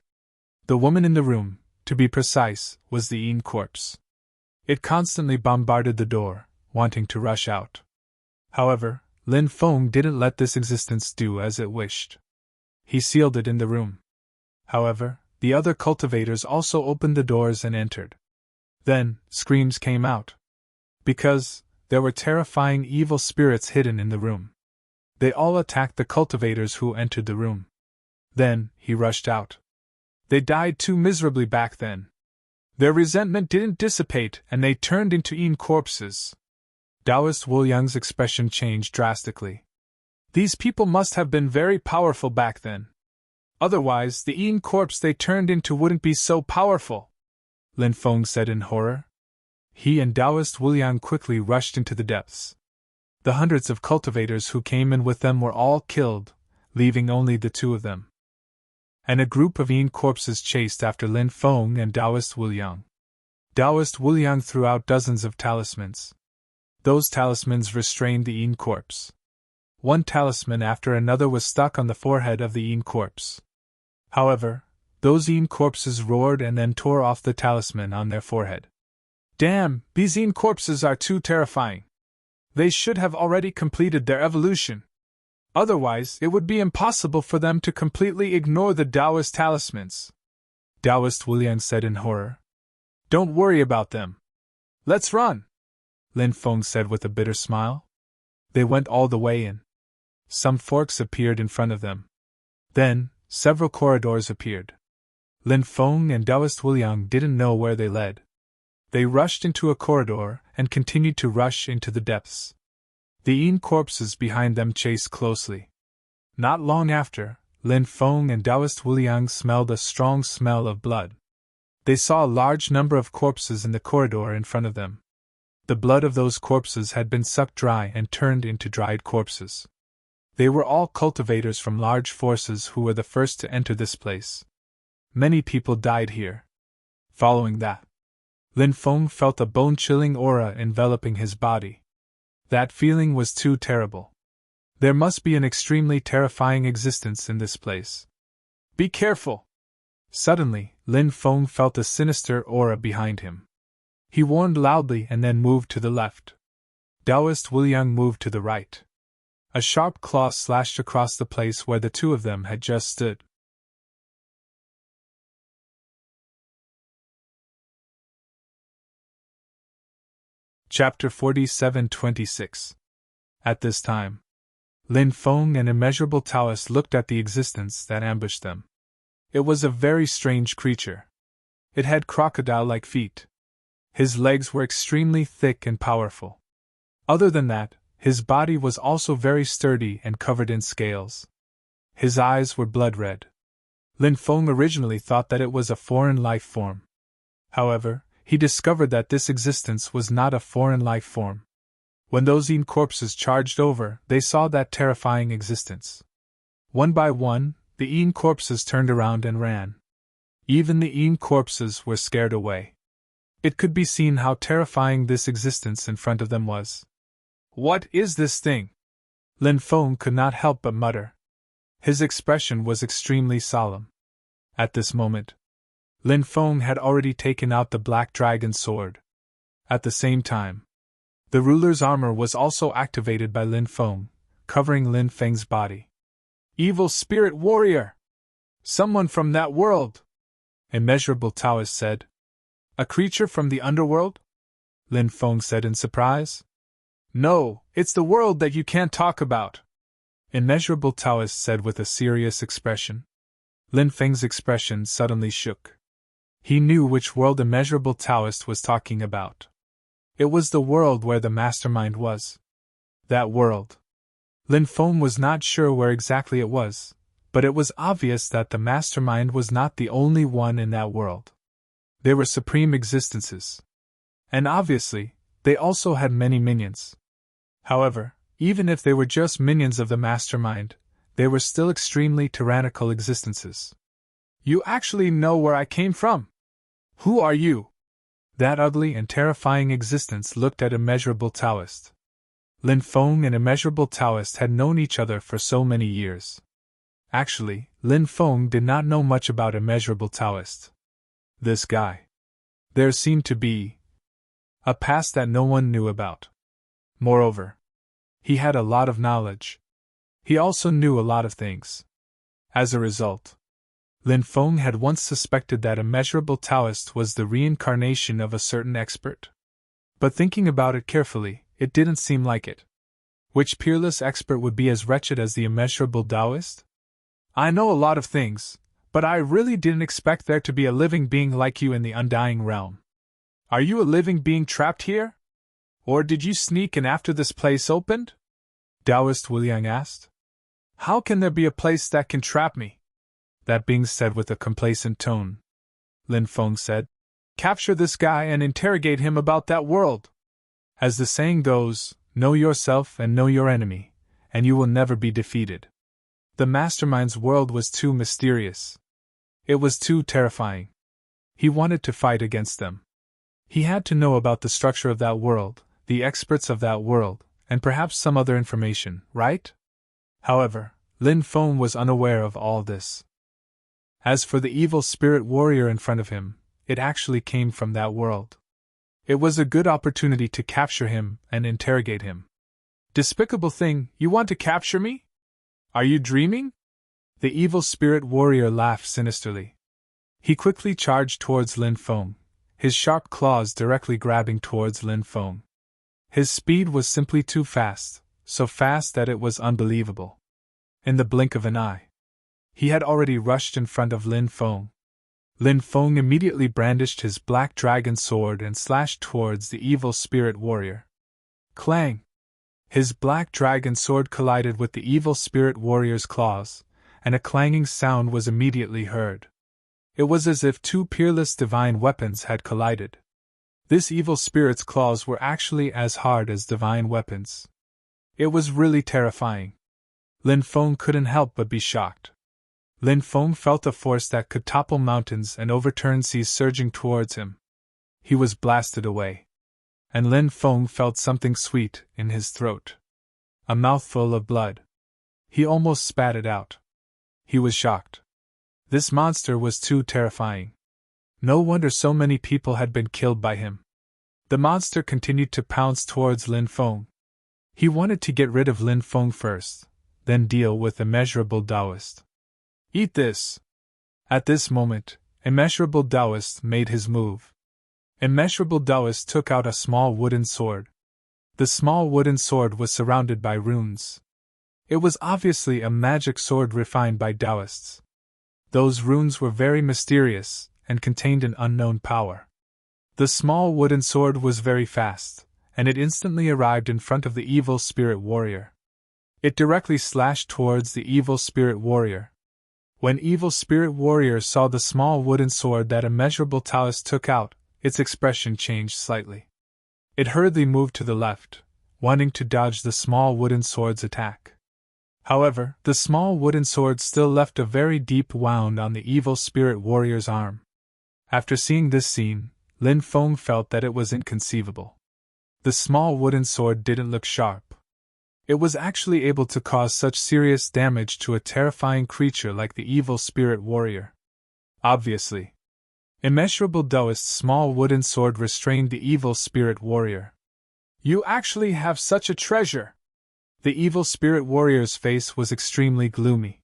The woman in the room, to be precise, was the Yin corpse. It constantly bombarded the door, wanting to rush out. However, Lin Feng didn't let this existence do as it wished. He sealed it in the room. However, the other cultivators also opened the doors and entered. Then, screams came out. Because there were terrifying evil spirits hidden in the room. They all attacked the cultivators who entered the room. Then, he rushed out. They died too miserably back then. Their resentment didn't dissipate and they turned into Yin corpses. Taoist Wuliang's expression changed drastically. These people must have been very powerful back then. Otherwise, the Yin corpse they turned into wouldn't be so powerful, Lin Feng said in horror. He and Taoist Wuliang quickly rushed into the depths. The hundreds of cultivators who came in with them were all killed, leaving only the two of them. And a group of Yin corpses chased after Lin Feng and Taoist Wuliang. Taoist Wuliang threw out dozens of talismans. Those talismans restrained the Yin corpse. One talisman after another was stuck on the forehead of the Yin corpse. However, those Yin corpses roared and then tore off the talisman on their forehead. Damn, these Yin corpses are too terrifying. They should have already completed their evolution. Otherwise, it would be impossible for them to completely ignore the Taoist talismans. Taoist Wuliang said in horror. Don't worry about them. Let's run, Lin Feng said with a bitter smile. They went all the way in. Some forks appeared in front of them. Then, several corridors appeared. Lin Feng and Taoist Wuliang didn't know where they led. They rushed into a corridor and continued to rush into the depths. The Yin corpses behind them chased closely. Not long after, Lin Feng and Taoist Wuliang smelled a strong smell of blood. They saw a large number of corpses in the corridor in front of them. The blood of those corpses had been sucked dry and turned into dried corpses. They were all cultivators from large forces who were the first to enter this place. Many people died here. Following that, Lin Feng felt a bone-chilling aura enveloping his body. That feeling was too terrible. There must be an extremely terrifying existence in this place. Be careful! Suddenly, Lin Feng felt a sinister aura behind him. He warned loudly and then moved to the left. Taoist Wuliang moved to the right. A sharp claw slashed across the place where the two of them had just stood. Chapter 47-26. At this time, Lin Feng and immeasurable Taoists looked at the existence that ambushed them. It was a very strange creature. It had crocodile-like feet. His legs were extremely thick and powerful. Other than that, his body was also very sturdy and covered in scales. His eyes were blood red. Lin Feng originally thought that it was a foreign life form. However, he discovered that this existence was not a foreign life form. When those Yin corpses charged over, they saw that terrifying existence. One by one, the Yin corpses turned around and ran. Even the Yin corpses were scared away. It could be seen how terrifying this existence in front of them was. What is this thing? Lin Feng could not help but mutter. His expression was extremely solemn. At this moment, Lin Feng had already taken out the black dragon sword. At the same time, The ruler's armor was also activated by Lin Feng, covering Lin Feng's body. Evil spirit warrior! Someone from that world! Immeasurable Taoist said. A creature from the underworld? Lin Feng said in surprise. No, it's the world that you can't talk about. Immeasurable Taoist said with a serious expression. Lin Feng's expression suddenly shook. He knew which world Immeasurable Taoist was talking about. It was the world where the mastermind was. That world. Lin Feng was not sure where exactly it was, but it was obvious that the mastermind was not the only one in that world. They were supreme existences. And obviously, they also had many minions. However, even if they were just minions of the mastermind, they were still extremely tyrannical existences. You actually know where I came from? Who are you? That ugly and terrifying existence looked at Immeasurable Taoist. Lin Feng and Immeasurable Taoist had known each other for so many years. Actually, Lin Feng did not know much about Immeasurable Taoist. This guy. There seemed to be a past that no one knew about. Moreover, he had a lot of knowledge. He also knew a lot of things. As a result, Lin Feng had once suspected that Immeasurable Taoist was the reincarnation of a certain expert. But thinking about it carefully, it didn't seem like it. Which peerless expert would be as wretched as the Immeasurable Taoist? I know a lot of things, but I really didn't expect there to be a living being like you in the undying realm. Are you a living being trapped here? Or did you sneak in after this place opened? Taoist Wuliang asked. How can there be a place that can trap me? That being said with a complacent tone. Lin Feng said, capture this guy and interrogate him about that world. As the saying goes, know yourself and know your enemy, and you will never be defeated. The mastermind's world was too mysterious. It was too terrifying. He wanted to fight against them. He had to know about the structure of that world, the experts of that world, and perhaps some other information, right? However, Lin Feng was unaware of all this. As for the evil spirit warrior in front of him, it actually came from that world. It was a good opportunity to capture him and interrogate him. Despicable thing, you want to capture me? Are you dreaming? The evil spirit warrior laughed sinisterly. He quickly charged towards Lin Feng, his sharp claws directly grabbing towards Lin Feng. His speed was simply too fast, so fast that it was unbelievable. In the blink of an eye, he had already rushed in front of Lin Feng. Lin Feng immediately brandished his black dragon sword and slashed towards the evil spirit warrior. Clang! His black dragon sword collided with the evil spirit warrior's claws, and a clanging sound was immediately heard. It was as if two peerless divine weapons had collided. This evil spirit's claws were actually as hard as divine weapons. It was really terrifying. Lin Feng couldn't help but be shocked. Lin Feng felt a force that could topple mountains and overturn seas surging towards him. He was blasted away. And Lin Feng felt something sweet in his throat. A mouthful of blood. He almost spat it out. He was shocked. This monster was too terrifying. No wonder so many people had been killed by him. The monster continued to pounce towards Lin Feng. He wanted to get rid of Lin Feng first, then deal with Immeasurable Taoist. Eat this! At this moment, Immeasurable Taoist made his move. Immeasurable Taoist took out a small wooden sword. The small wooden sword was surrounded by runes. It was obviously a magic sword refined by Taoists. Those runes were very mysterious and contained an unknown power. The small wooden sword was very fast, and it instantly arrived in front of the evil spirit warrior. It directly slashed towards the evil spirit warrior. When evil spirit warrior saw the small wooden sword that Immeasurable Taoist took out, its expression changed slightly. It hurriedly moved to the left, wanting to dodge the small wooden sword's attack. However, the small wooden sword still left a very deep wound on the evil spirit warrior's arm. After seeing this scene, Lin Feng felt that it was inconceivable. The small wooden sword didn't look sharp. It was actually able to cause such serious damage to a terrifying creature like the evil spirit warrior. Obviously, Immeasurable Taoist's small wooden sword restrained the evil spirit warrior. You actually have such a treasure! The evil spirit warrior's face was extremely gloomy.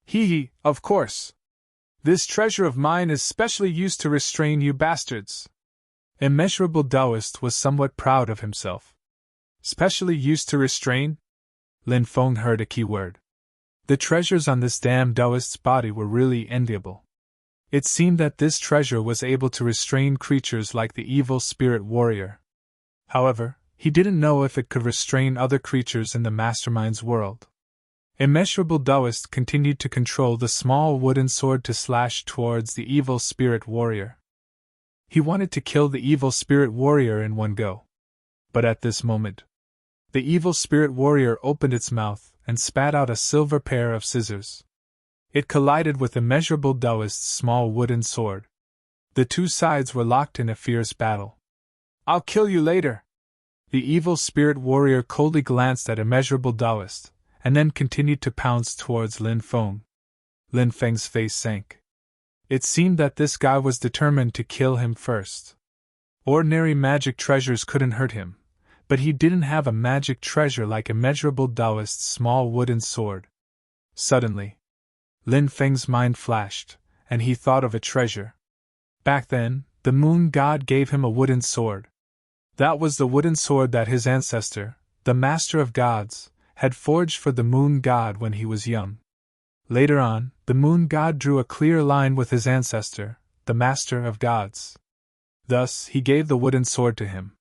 Hee, of course. This treasure of mine is specially used to restrain you bastards. Immeasurable Taoist was somewhat proud of himself. Specially used to restrain? Lin Feng heard a key word. The treasures on this damn Taoist's body were really enviable. It seemed that this treasure was able to restrain creatures like the evil spirit warrior. However, he didn't know if it could restrain other creatures in the mastermind's world. Immeasurable Taoist continued to control the small wooden sword to slash towards the evil spirit warrior. He wanted to kill the evil spirit warrior in one go. But at this moment, the evil spirit warrior opened its mouth and spat out a silver pair of scissors. It collided with Immeasurable Taoist's small wooden sword. The two sides were locked in a fierce battle. I'll kill you later! The evil spirit warrior coldly glanced at Immeasurable Taoist, and then continued to pounce towards Lin Feng. Lin Feng's face sank. It seemed that this guy was determined to kill him first. Ordinary magic treasures couldn't hurt him, but he didn't have a magic treasure like Immeasurable Taoist's small wooden sword. Suddenly, Lin Feng's mind flashed, and he thought of a treasure. Back then, the moon god gave him a wooden sword. That was the wooden sword that his ancestor, the Master of Gods, had forged for the moon god when he was young. Later on, the moon god drew a clear line with his ancestor, the Master of Gods. Thus, he gave the wooden sword to him.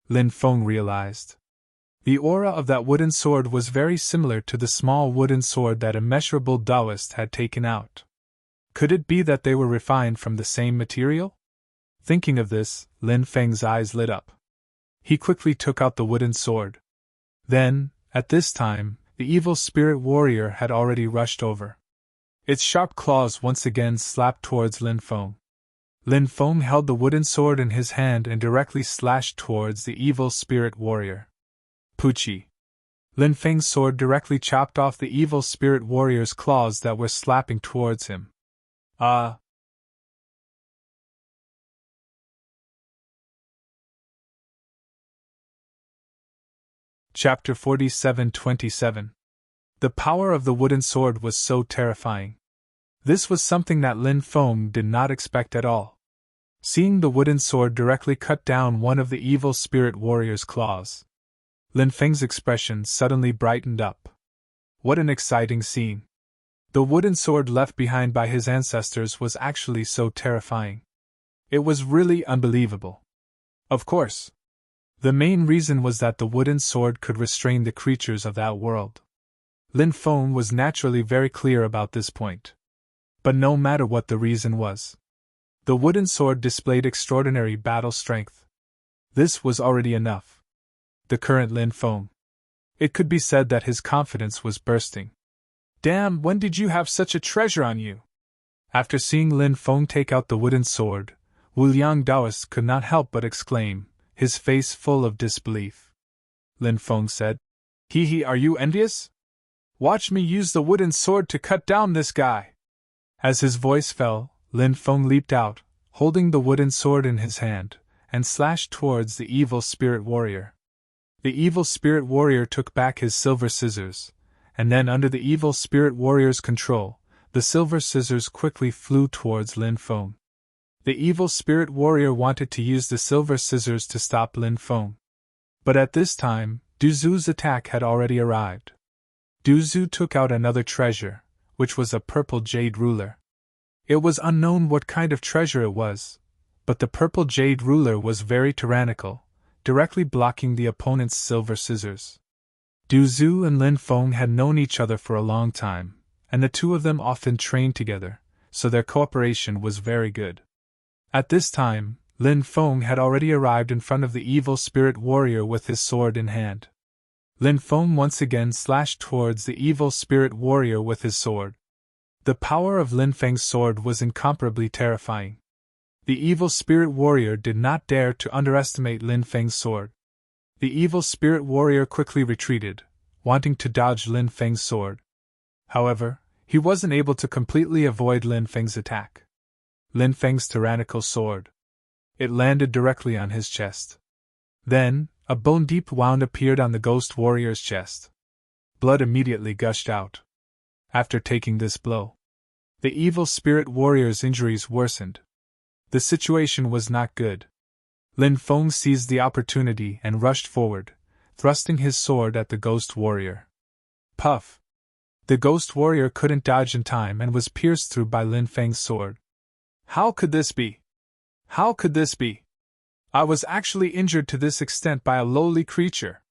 Lin Feng realized. The aura of that wooden sword was very similar to the small wooden sword that Immeasurable Taoist had taken out. Could it be that they were refined from the same material? Thinking of this, Lin Feng's eyes lit up. He quickly took out the wooden sword. Then, at this time, the evil spirit warrior had already rushed over. Its sharp claws once again slapped towards Lin Feng. Lin Feng held the wooden sword in his hand and directly slashed towards the evil spirit warrior. Poochie! Lin Feng's sword directly chopped off the evil spirit warrior's claws that were slapping towards him. Chapter 47:27. The power of the wooden sword was so terrifying. This was something that Lin Feng did not expect at all. Seeing the wooden sword directly cut down one of the evil spirit warrior's claws, Lin Feng's expression suddenly brightened up. What an exciting scene! The wooden sword left behind by his ancestors was actually so terrifying. It was really unbelievable. Of course, the main reason was that the wooden sword could restrain the creatures of that world. Lin Feng was naturally very clear about this point. But no matter what the reason was, the wooden sword displayed extraordinary battle strength. This was already enough. The current Lin Feng. It could be said that his confidence was bursting. Damn, when did you have such a treasure on you? After seeing Lin Feng take out the wooden sword, Wu Liang Taoist could not help but exclaim, his face full of disbelief. Lin Feng said, Hee, are you envious? Watch me use the wooden sword to cut down this guy. As his voice fell, Lin Feng leaped out, holding the wooden sword in his hand, and slashed towards the evil spirit warrior. The evil spirit warrior took back his silver scissors, and then under the evil spirit warrior's control, the silver scissors quickly flew towards Lin Feng. The evil spirit warrior wanted to use the silver scissors to stop Lin Feng. But at this time, Du Zhu's attack had already arrived. Du Zhu took out another treasure, which was a purple jade ruler. It was unknown what kind of treasure it was, but the purple jade ruler was very tyrannical, directly blocking the opponent's silver scissors. Du Zhu and Lin Feng had known each other for a long time, and the two of them often trained together, so their cooperation was very good. At this time, Lin Feng had already arrived in front of the evil spirit warrior with his sword in hand. Lin Feng once again slashed towards the evil spirit warrior with his sword. The power of Lin Feng's sword was incomparably terrifying. The evil spirit warrior did not dare to underestimate Lin Feng's sword. The evil spirit warrior quickly retreated, wanting to dodge Lin Feng's sword. However, he wasn't able to completely avoid Lin Feng's attack. Lin Feng's tyrannical sword. It landed directly on his chest. Then, a bone-deep wound appeared on the ghost warrior's chest. Blood immediately gushed out. After taking this blow, the evil spirit warrior's injuries worsened. The situation was not good. Lin Feng seized the opportunity and rushed forward, thrusting his sword at the ghost warrior. Puff! The ghost warrior couldn't dodge in time and was pierced through by Lin Feng's sword. How could this be? How could this be? I was actually injured to this extent by a lowly creature.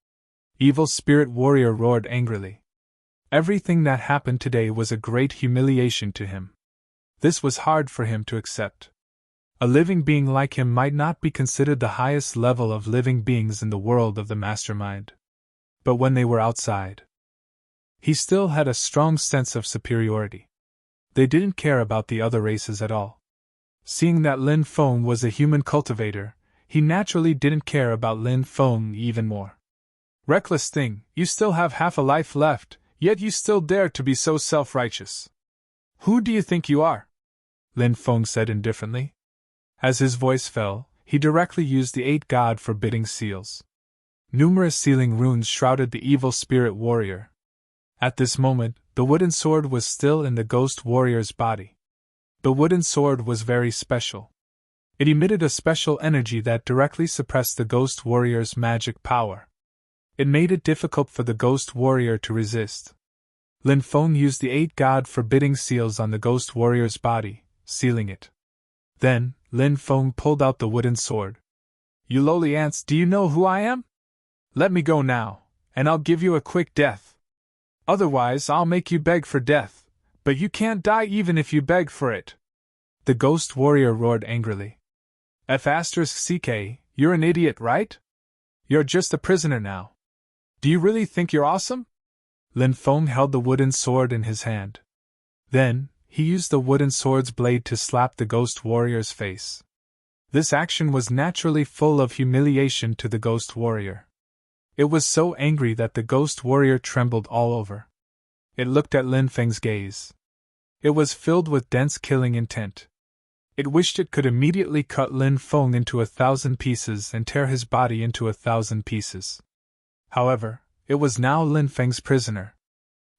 Evil spirit warrior roared angrily. Everything that happened today was a great humiliation to him. This was hard for him to accept. A living being like him might not be considered the highest level of living beings in the world of the mastermind. But when they were outside, he still had a strong sense of superiority. They didn't care about the other races at all. Seeing that Lin Feng was a human cultivator, he naturally didn't care about Lin Feng even more. Reckless thing, you still have half a life left, yet you still dare to be so self-righteous. Who do you think you are? Lin Feng said indifferently. As his voice fell, he directly used the 8 god-forbidding seals. Numerous sealing runes shrouded the evil spirit warrior. At this moment, the wooden sword was still in the ghost warrior's body. The wooden sword was very special. It emitted a special energy that directly suppressed the ghost warrior's magic power. It made it difficult for the ghost warrior to resist. Lin Feng used the 8 god-forbidding seals on the ghost warrior's body, sealing it. Then, Lin Feng pulled out the wooden sword. You lowly ants, do you know who I am? Let me go now, and I'll give you a quick death. Otherwise, I'll make you beg for death, but you can't die even if you beg for it. The ghost warrior roared angrily. F***ck, you're an idiot, right? You're just a prisoner now. Do you really think you're awesome? Lin Feng held the wooden sword in his hand. Then, he used the wooden sword's blade to slap the ghost warrior's face. This action was naturally full of humiliation to the ghost warrior. It was so angry that the ghost warrior trembled all over. It looked at Lin Feng's gaze. It was filled with dense killing intent. It wished it could immediately cut Lin Feng into 1,000 pieces and tear his body into 1,000 pieces. However, it was now Lin Feng's prisoner.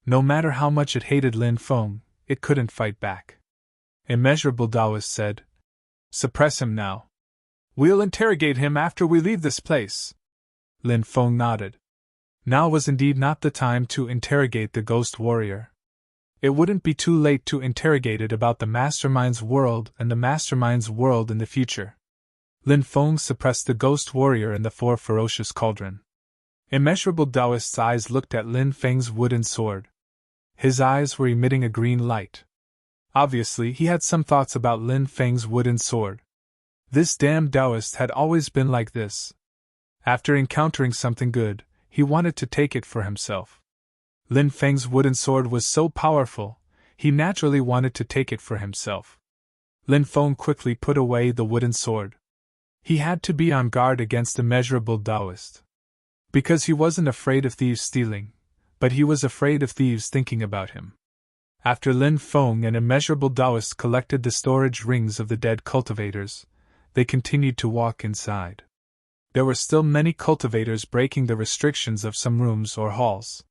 No matter how much it hated Lin Feng, it couldn't fight back. Immeasurable Taoist said, "Suppress him now. We'll interrogate him after we leave this place." Lin Feng nodded. Now was indeed not the time to interrogate the ghost warrior. It wouldn't be too late to interrogate it about the mastermind's world and the mastermind's world in the future. Lin Feng suppressed the ghost warrior in the 4 ferocious cauldron. Immeasurable Taoist's eyes looked at Lin Feng's wooden sword. His eyes were emitting a green light. Obviously, he had some thoughts about Lin Feng's wooden sword. This damned Taoist had always been like this. After encountering something good, he wanted to take it for himself. Lin Feng's wooden sword was so powerful, he naturally wanted to take it for himself. Lin Feng quickly put away the wooden sword. He had to be on guard against immeasurable Taoist. Because he wasn't afraid of thieves stealing, but he was afraid of thieves thinking about him. After Lin Feng and immeasurable Taoist collected the storage rings of the dead cultivators, they continued to walk inside. There were still many cultivators breaking the restrictions of some rooms or halls.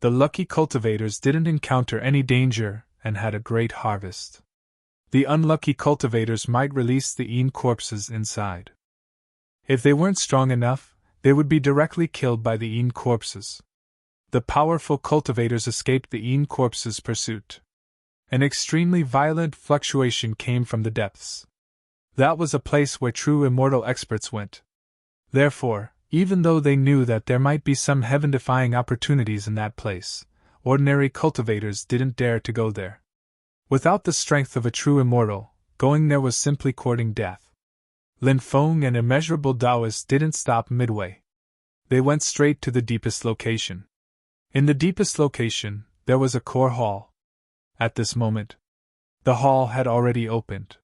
The lucky cultivators didn't encounter any danger and had a great harvest. The unlucky cultivators might release the Yin corpses inside. If they weren't strong enough, they would be directly killed by the Yin corpses. The powerful cultivators escaped the Yin corpses' pursuit. An extremely violent fluctuation came from the depths. That was a place where true immortal experts went. Therefore, even though they knew that there might be some heaven-defying opportunities in that place, ordinary cultivators didn't dare to go there. Without the strength of a true immortal, going there was simply courting death. Lin Feng and immeasurable Taoist didn't stop midway. They went straight to the deepest location. In the deepest location, there was a core hall. At this moment, the hall had already opened.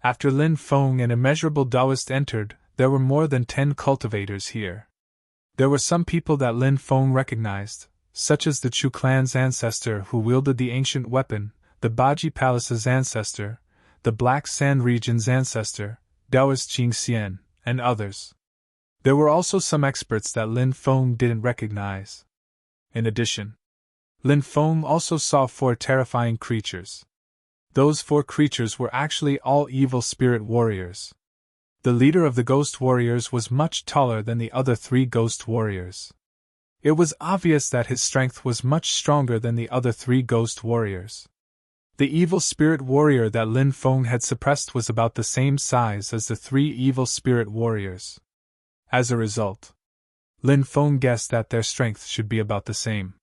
After Lin Feng and immeasurable Taoist entered, there were more than 10 cultivators here. There were some people that Lin Feng recognized, such as the Chu clan's ancestor who wielded the ancient weapon, the Baji Palace's ancestor, the Black Sand region's ancestor, Taoist Qing Xian, and others. There were also some experts that Lin Feng didn't recognize. In addition, Lin Feng also saw 4 terrifying creatures. Those 4 creatures were actually all evil spirit warriors. The leader of the ghost warriors was much taller than the other 3 ghost warriors. It was obvious that his strength was much stronger than the other 3 ghost warriors. The evil spirit warrior that Lin Feng had suppressed was about the same size as the 3 evil spirit warriors. As a result, Lin Feng guessed that their strength should be about the same.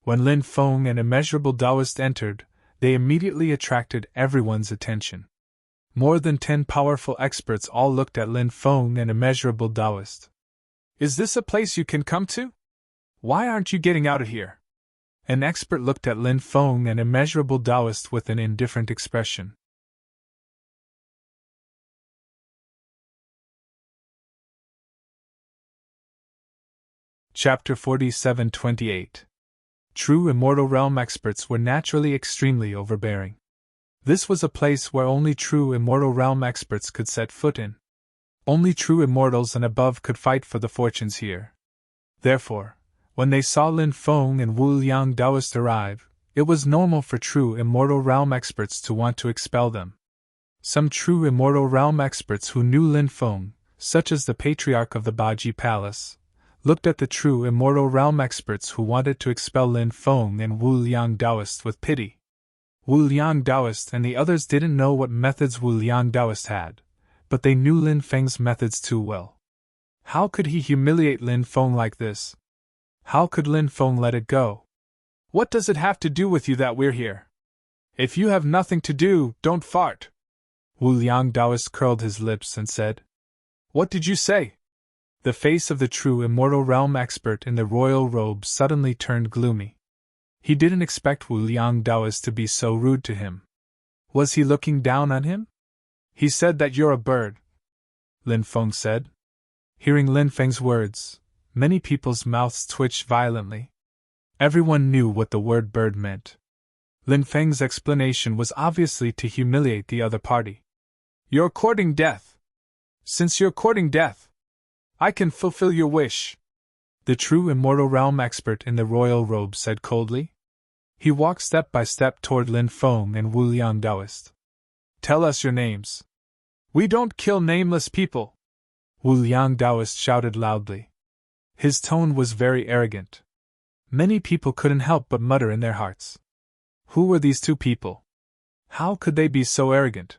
When Lin Feng and immeasurable Taoist entered, they immediately attracted everyone's attention. More than 10 powerful experts all looked at Lin Feng and immeasurable Taoist. Is this a place you can come to? Why aren't you getting out of here? An expert looked at Lin Feng and immeasurable Taoist with an indifferent expression. Chapter 47-28. True Immortal Realm experts were naturally extremely overbearing. This was a place where only true Immortal Realm experts could set foot in. Only true Immortals and above could fight for the fortunes here. Therefore, when they saw Lin Feng and Wu Liang Taoist arrive, it was normal for true Immortal Realm experts to want to expel them. Some true Immortal Realm experts who knew Lin Feng, such as the Patriarch of the Baji Palace, looked at the true Immortal Realm experts who wanted to expel Lin Feng and Wu Liang Taoist with pity. Wu Liang Taoist and the others didn't know what methods Wu Liang Taoist had, but they knew Lin Feng's methods too well. How could he humiliate Lin Feng like this? How could Lin Feng let it go? What does it have to do with you that we're here? If you have nothing to do, don't fart. Wu Liang Taoist curled his lips and said, What did you say? The face of the true Immortal Realm expert in the royal robe suddenly turned gloomy. He didn't expect Wu Liang Taoist to be so rude to him. Was he looking down on him? He said that you're a bird, Lin Feng said. Hearing Lin Feng's words, many people's mouths twitched violently. Everyone knew what the word bird meant. Lin Feng's explanation was obviously to humiliate the other party. You're courting death. Since you're courting death, I can fulfill your wish, the true Immortal Realm expert in the royal robe said coldly. He walked step by step toward Lin Feng and Wu Liang Taoist. Tell us your names. We don't kill nameless people, Wu Liang Taoist shouted loudly. His tone was very arrogant. Many people couldn't help but mutter in their hearts. Who were these 2 people? How could they be so arrogant?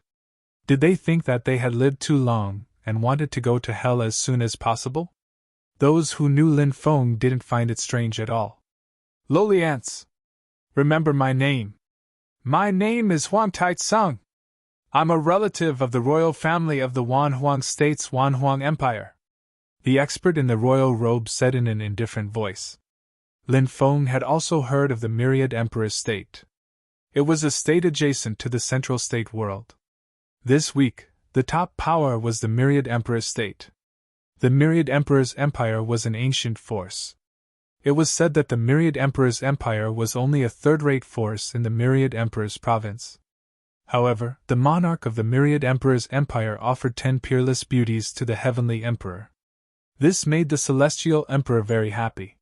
Did they think that they had lived too long and wanted to go to hell as soon as possible? Those who knew Lin Feng didn't find it strange at all. Lowly ants. Remember my name. My name is Huang Taitsung. I'm a relative of the royal family of the Wanhuang State's Wanhuang Empire, the expert in the royal robe said in an indifferent voice. Lin Feng had also heard of the Myriad Emperor's state. It was a state adjacent to the central state world. This week, the top power was the Myriad Emperor's state. The Myriad Emperor's empire was an ancient force. It was said that the Myriad Emperor's empire was only a third-rate force in the Myriad Emperor's province. However, the monarch of the Myriad Emperor's empire offered 10 peerless beauties to the Heavenly Emperor. This made the Celestial Emperor very happy.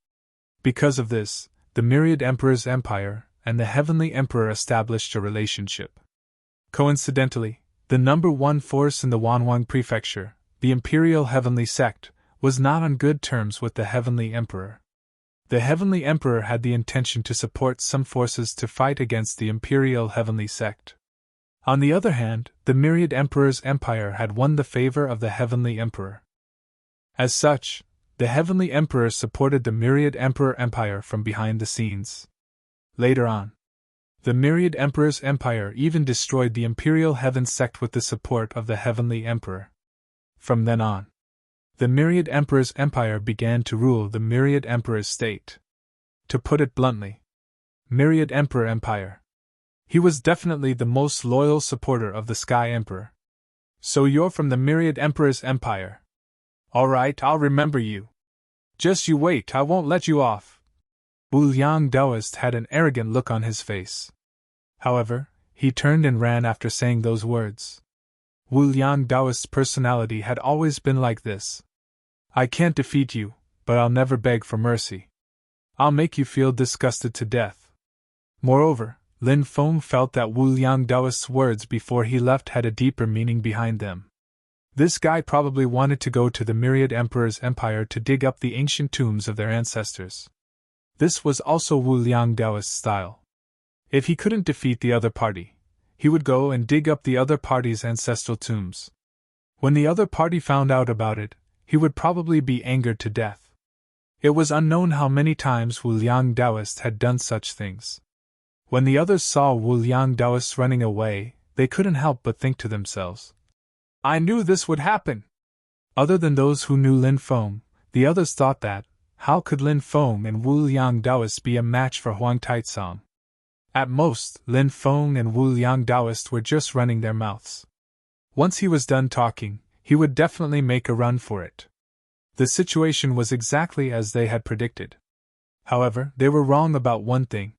Because of this, the Myriad Emperor's empire and the Heavenly Emperor established a relationship. Coincidentally, the number 1 force in the Wanhuang Prefecture, the Imperial Heavenly Sect, was not on good terms with the Heavenly Emperor. The Heavenly Emperor had the intention to support some forces to fight against the Imperial Heavenly Sect. On the other hand, the Myriad Emperor's empire had won the favor of the Heavenly Emperor. As such, the Heavenly Emperor supported the Myriad Emperor empire from behind the scenes. Later on, the Myriad Emperor's empire even destroyed the Imperial Heaven Sect with the support of the Heavenly Emperor. From then on, the Myriad Emperor's empire began to rule the Myriad Emperor's state. To put it bluntly, Myriad Emperor Empire. He was definitely the most loyal supporter of the Sky Emperor. So you're from the Myriad Emperor's empire. Alright, I'll remember you. Just you wait, I won't let you off. Wu Liang Taoist had an arrogant look on his face. However, he turned and ran after saying those words. Wu Liang Taoist's personality had always been like this. I can't defeat you, but I'll never beg for mercy. I'll make you feel disgusted to death. Moreover, Lin Feng felt that Wu Liang Daoist's words before he left had a deeper meaning behind them. This guy probably wanted to go to the Myriad Emperor's empire to dig up the ancient tombs of their ancestors. This was also Wu Liang Daoist's style. If he couldn't defeat the other party, he would go and dig up the other party's ancestral tombs. When the other party found out about it, he would probably be angered to death. It was unknown how many times Wu Liang Daoist had done such things. When the others saw Wu Liang Daoist running away, they couldn't help but think to themselves, I knew this would happen! Other than those who knew Lin Feng, the others thought that, how could Lin Feng and Wu Liang Daoist be a match for Huang Taizong? At most, Lin Feng and Wu Liang Daoist were just running their mouths. Once he was done talking, he would definitely make a run for it. The situation was exactly as they had predicted. However, they were wrong about one thing.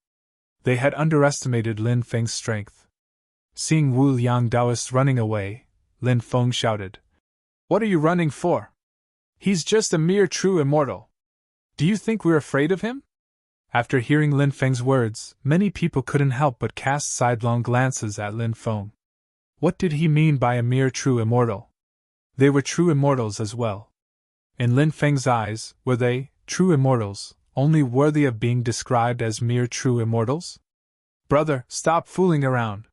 They had underestimated Lin Feng's strength. Seeing Wu Liang Daoist running away, Lin Feng shouted, What are you running for? He's just a mere true immortal. Do you think we're afraid of him? After hearing Lin Feng's words, many people couldn't help but cast sidelong glances at Lin Feng. What did he mean by a mere true immortal? They were true immortals as well. In Lin Feng's eyes, were they, true immortals, only worthy of being described as mere true immortals? Brother, stop fooling around.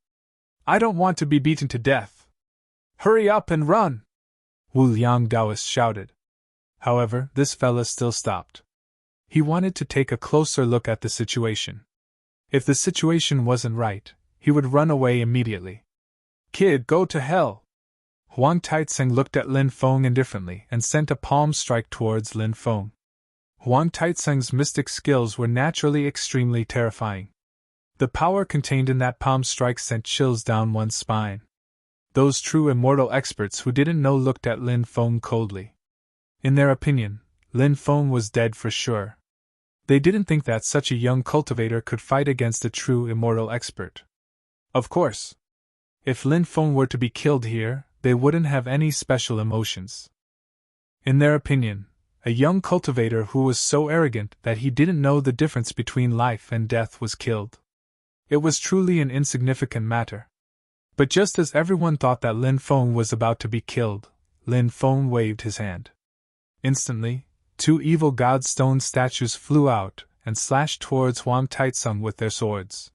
I don't want to be beaten to death. Hurry up and run! Wu Liang Daoist shouted. However, this fella still stopped. He wanted to take a closer look at the situation. If the situation wasn't right, he would run away immediately. Kid, go to hell! Huang Taizong looked at Lin Feng indifferently and sent a palm strike towards Lin Feng. Huang Taizong's mystic skills were naturally extremely terrifying. The power contained in that palm strike sent chills down one's spine. Those true immortal experts who didn't know looked at Lin Feng coldly. In their opinion, Lin Feng was dead for sure. They didn't think that such a young cultivator could fight against a true immortal expert. Of course, if Lin Feng were to be killed here, they wouldn't have any special emotions. In their opinion, a young cultivator who was so arrogant that he didn't know the difference between life and death was killed. It was truly an insignificant matter. But just as everyone thought that Lin Feng was about to be killed, Lin Feng waved his hand. Instantly, 2 evil god stone statues flew out and slashed towards Huang Taizong with their swords.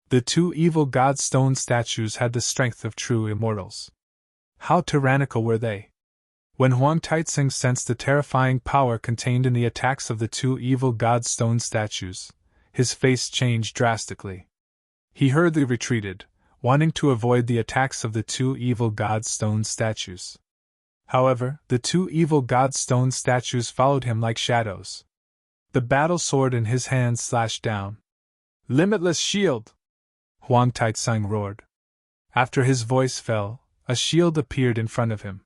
The 2 evil god stone statues had the strength of true immortals. How tyrannical were they? When Huang Taizong sensed the terrifying power contained in the attacks of the 2 evil god stone statues, his face changed drastically. He hurriedly retreated, wanting to avoid the attacks of the 2 evil god stone statues. However, the 2 evil god stone statues followed him like shadows. The battle sword in his hand slashed down. Limitless shield! Huang Taizong roared. After his voice fell, a shield appeared in front of him.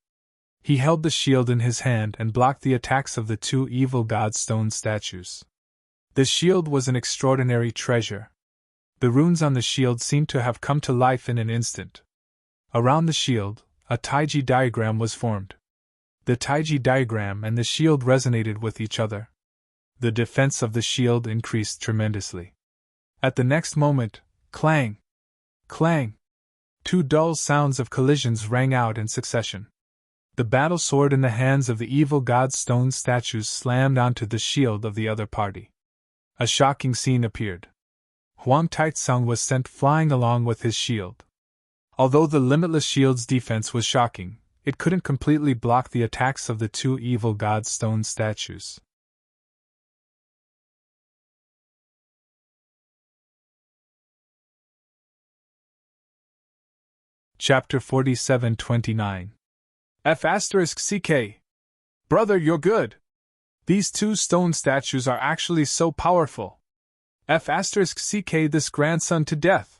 He held the shield in his hand and blocked the attacks of the 2 evil god stone statues. The shield was an extraordinary treasure. The runes on the shield seemed to have come to life in an instant. Around the shield, a Taiji diagram was formed. The Taiji diagram and the shield resonated with each other. The defense of the shield increased tremendously. At the next moment, clang! Clang! 2 dull sounds of collisions rang out in succession. The battle sword in the hands of the evil god stone statues slammed onto the shield of the other party. A shocking scene appeared. Huang Taizong was sent flying along with his shield. Although the limitless shield's defense was shocking, it couldn't completely block the attacks of the 2 evil god stone statues. Chapter 47-29 F***CK. Brother, you're good! These 2 stone statues are actually so powerful. F***CK, this grandson to death!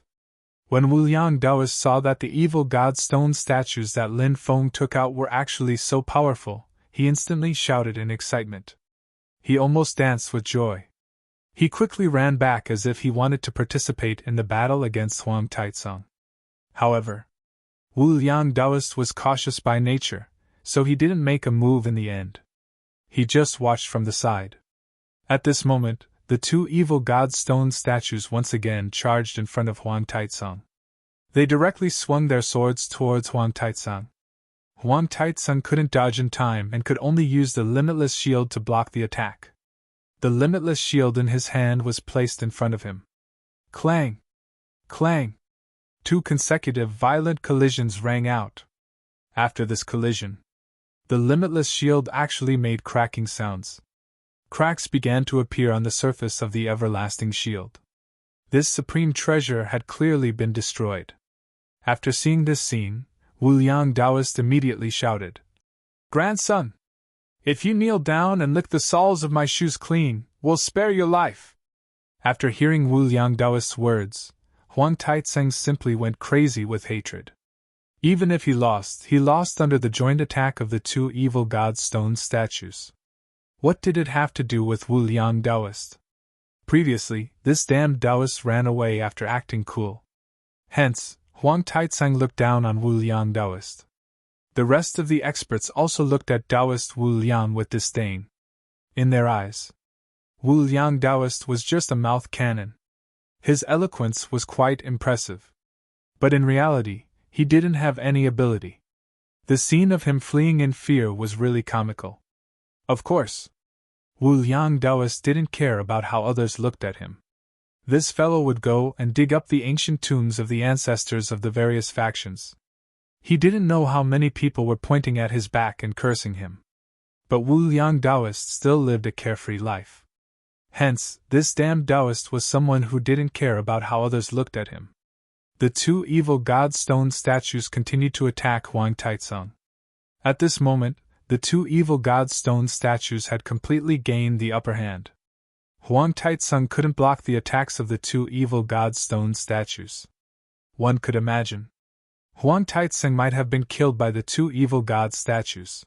When Wu Liang Daoist saw that the evil god stone statues that Lin Feng took out were actually so powerful, he instantly shouted in excitement. He almost danced with joy. He quickly ran back as if he wanted to participate in the battle against Huang Taizong. However, Wu Liang Daoist was cautious by nature, so he didn't make a move in the end. He just watched from the side. At this moment, the two evil god stone statues once again charged in front of Huang Taitsung. They directly swung their swords towards Huang Taitsung. Huang Taitsung couldn't dodge in time and could only use the limitless shield to block the attack. The limitless shield in his hand was placed in front of him. Clang! Clang! Two consecutive violent collisions rang out. After this collision, the limitless shield actually made cracking sounds. Cracks began to appear on the surface of the everlasting shield. This supreme treasure had clearly been destroyed. After seeing this scene, Wu Liang Taoist immediately shouted, "Grandson! If you kneel down and lick the soles of my shoes clean, we'll spare your life." After hearing Wu Liang Taoist's words, Huang Taitsung simply went crazy with hatred. Even if he lost under the joint attack of the two evil god stone statues. What did it have to do with Wu Liang Taoist? Previously, this damned Taoist ran away after acting cool. Hence, Huang Taitsung looked down on Wu Liang Taoist. The rest of the experts also looked at Taoist Wu Liang with disdain. In their eyes, Wu Liang Taoist was just a mouth cannon. His eloquence was quite impressive. But in reality, he didn't have any ability. The scene of him fleeing in fear was really comical. Of course, Wu Liang Taoist didn't care about how others looked at him. This fellow would go and dig up the ancient tombs of the ancestors of the various factions. He didn't know how many people were pointing at his back and cursing him. But Wu Liang Taoist still lived a carefree life. Hence, this damned Taoist was someone who didn't care about how others looked at him. The two evil god stone statues continued to attack Huang Taitsung. At this moment, the two evil god stone statues had completely gained the upper hand. Huang Taitsung couldn't block the attacks of the two evil god stone statues. One could imagine Huang Taitsung might have been killed by the two evil god statues.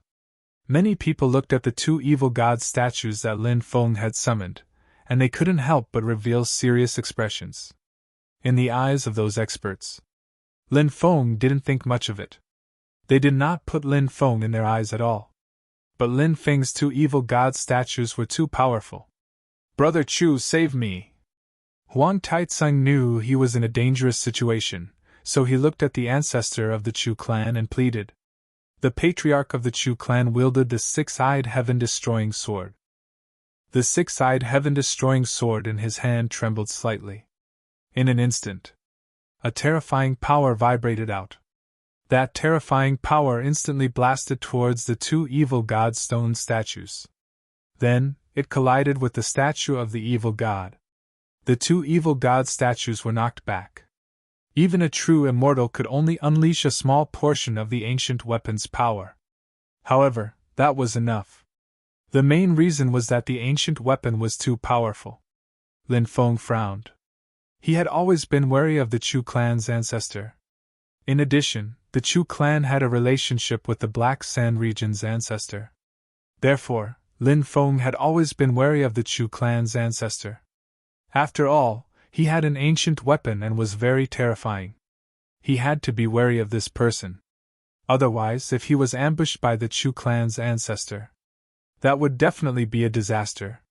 Many people looked at the two evil god statues that Lin Feng had summoned, and they couldn't help but reveal serious expressions. In the eyes of those experts, Lin Feng didn't think much of it. They did not put Lin Feng in their eyes at all. But Lin Feng's two evil god statues were too powerful. "Brother Chu, save me!" Huang Taitsung knew he was in a dangerous situation, so he looked at the ancestor of the Chu clan and pleaded. The patriarch of the Chu clan wielded the six-eyed heaven-destroying sword. The six-eyed heaven-destroying sword in his hand trembled slightly. In an instant, a terrifying power vibrated out. That terrifying power instantly blasted towards the two evil god stone statues. Then, it collided with the statue of the evil god. The two evil god statues were knocked back. Even a true immortal could only unleash a small portion of the ancient weapon's power. However, that was enough. The main reason was that the ancient weapon was too powerful. Lin Feng frowned. He had always been wary of the Chu clan's ancestor. In addition, the Chu clan had a relationship with the Black Sand region's ancestor. Therefore, Lin Feng had always been wary of the Chu clan's ancestor. After all, he had an ancient weapon and was very terrifying. He had to be wary of this person. Otherwise, if he was ambushed by the Chu clan's ancestor, that would definitely be a disaster.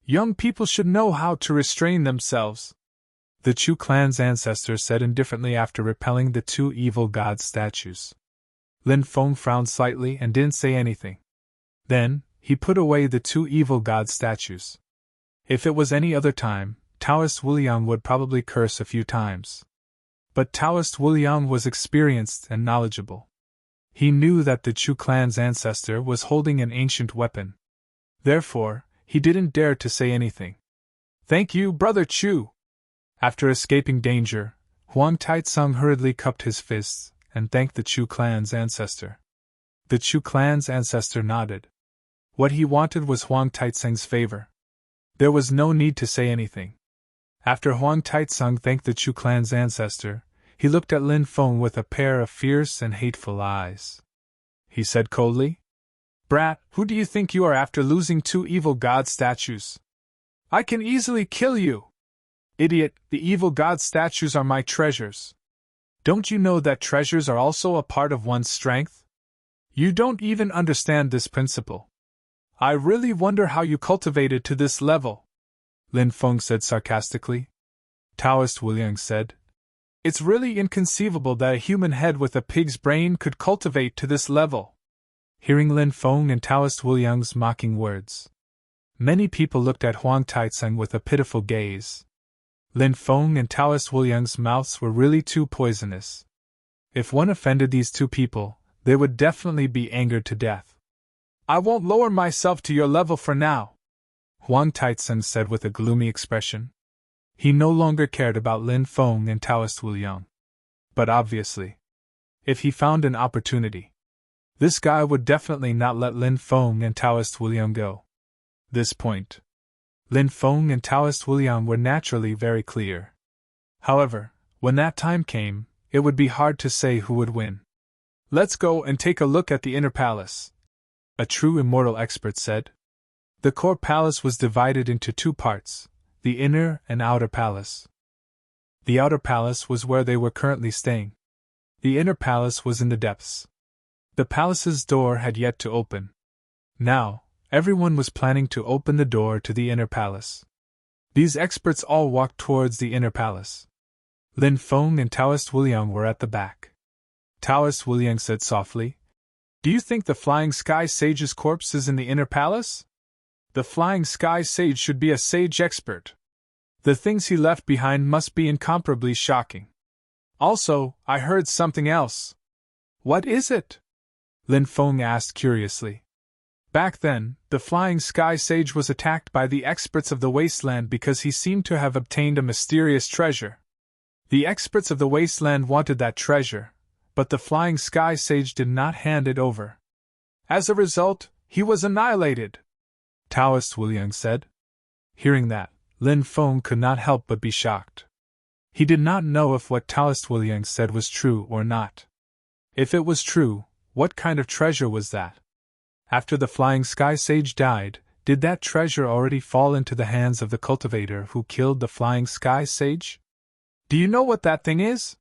Young people should know how to restrain themselves, the Chu clan's ancestor said indifferently after repelling the two evil god statues. Lin Feng frowned slightly and didn't say anything. Then, he put away the two evil god statues. If it was any other time, Taoist Wu Liang would probably curse a few times. But Taoist Wu Liang was experienced and knowledgeable. He knew that the Chu clan's ancestor was holding an ancient weapon. Therefore, he didn't dare to say anything. "Thank you, Brother Chu!" After escaping danger, Huang Taitsung hurriedly cupped his fists and thanked the Chu clan's ancestor. The Chu clan's ancestor nodded. What he wanted was Huang Taitsung's favor. There was no need to say anything. After Huang Taitsung thanked the Chu clan's ancestor, he looked at Lin Feng with a pair of fierce and hateful eyes. He said coldly, "Brat, who do you think you are after losing two evil god statues? I can easily kill you! Idiot, the evil god statues are my treasures. Don't you know that treasures are also a part of one's strength? You don't even understand this principle. I really wonder how you cultivated to this level, Lin Feng said sarcastically. Taoist Wu Liang said, It's really inconceivable that a human head with a pig's brain could cultivate to this level. Hearing Lin Feng and Taoist Wu Liang's mocking words, many people looked at Huang Taitseng with a pitiful gaze. Lin Feng and Taoist Wu Liang's mouths were really too poisonous. If one offended these two people, they would definitely be angered to death. I won't lower myself to your level for now, Huang Taitseng said with a gloomy expression. He no longer cared about Lin Feng and Taoist Wu Liang. But obviously, if he found an opportunity, this guy would definitely not let Lin Feng and Taoist Wu Liang go. This point, Lin Feng and Taoist Wu Liang were naturally very clear. However, when that time came, it would be hard to say who would win. Let's go and take a look at the inner palace, a true immortal expert said. The core palace was divided into two parts, the inner and outer palace. The outer palace was where they were currently staying. The inner palace was in the depths. The palace's door had yet to open. Now, everyone was planning to open the door to the inner palace. These experts all walked towards the inner palace. Lin Feng and Taoist Wu Liang were at the back. Taoist Wu Liang said softly, Do you think the Flying Sky Sage's corpse is in the inner palace? The Flying Sky Sage should be a sage expert. The things he left behind must be incomparably shocking. Also, I heard something else. What is it? Lin Feng asked curiously. Back then, the Flying Sky Sage was attacked by the experts of the wasteland because he seemed to have obtained a mysterious treasure. The experts of the wasteland wanted that treasure, but the Flying Sky Sage did not hand it over. As a result, he was annihilated, Taoist Wu Liang said. Hearing that, Lin Feng could not help but be shocked. He did not know if what Taoist Wu Liang said was true or not. If it was true, what kind of treasure was that? After the Flying Sky Sage died, did that treasure already fall into the hands of the cultivator who killed the Flying Sky Sage? Do you know what that thing is?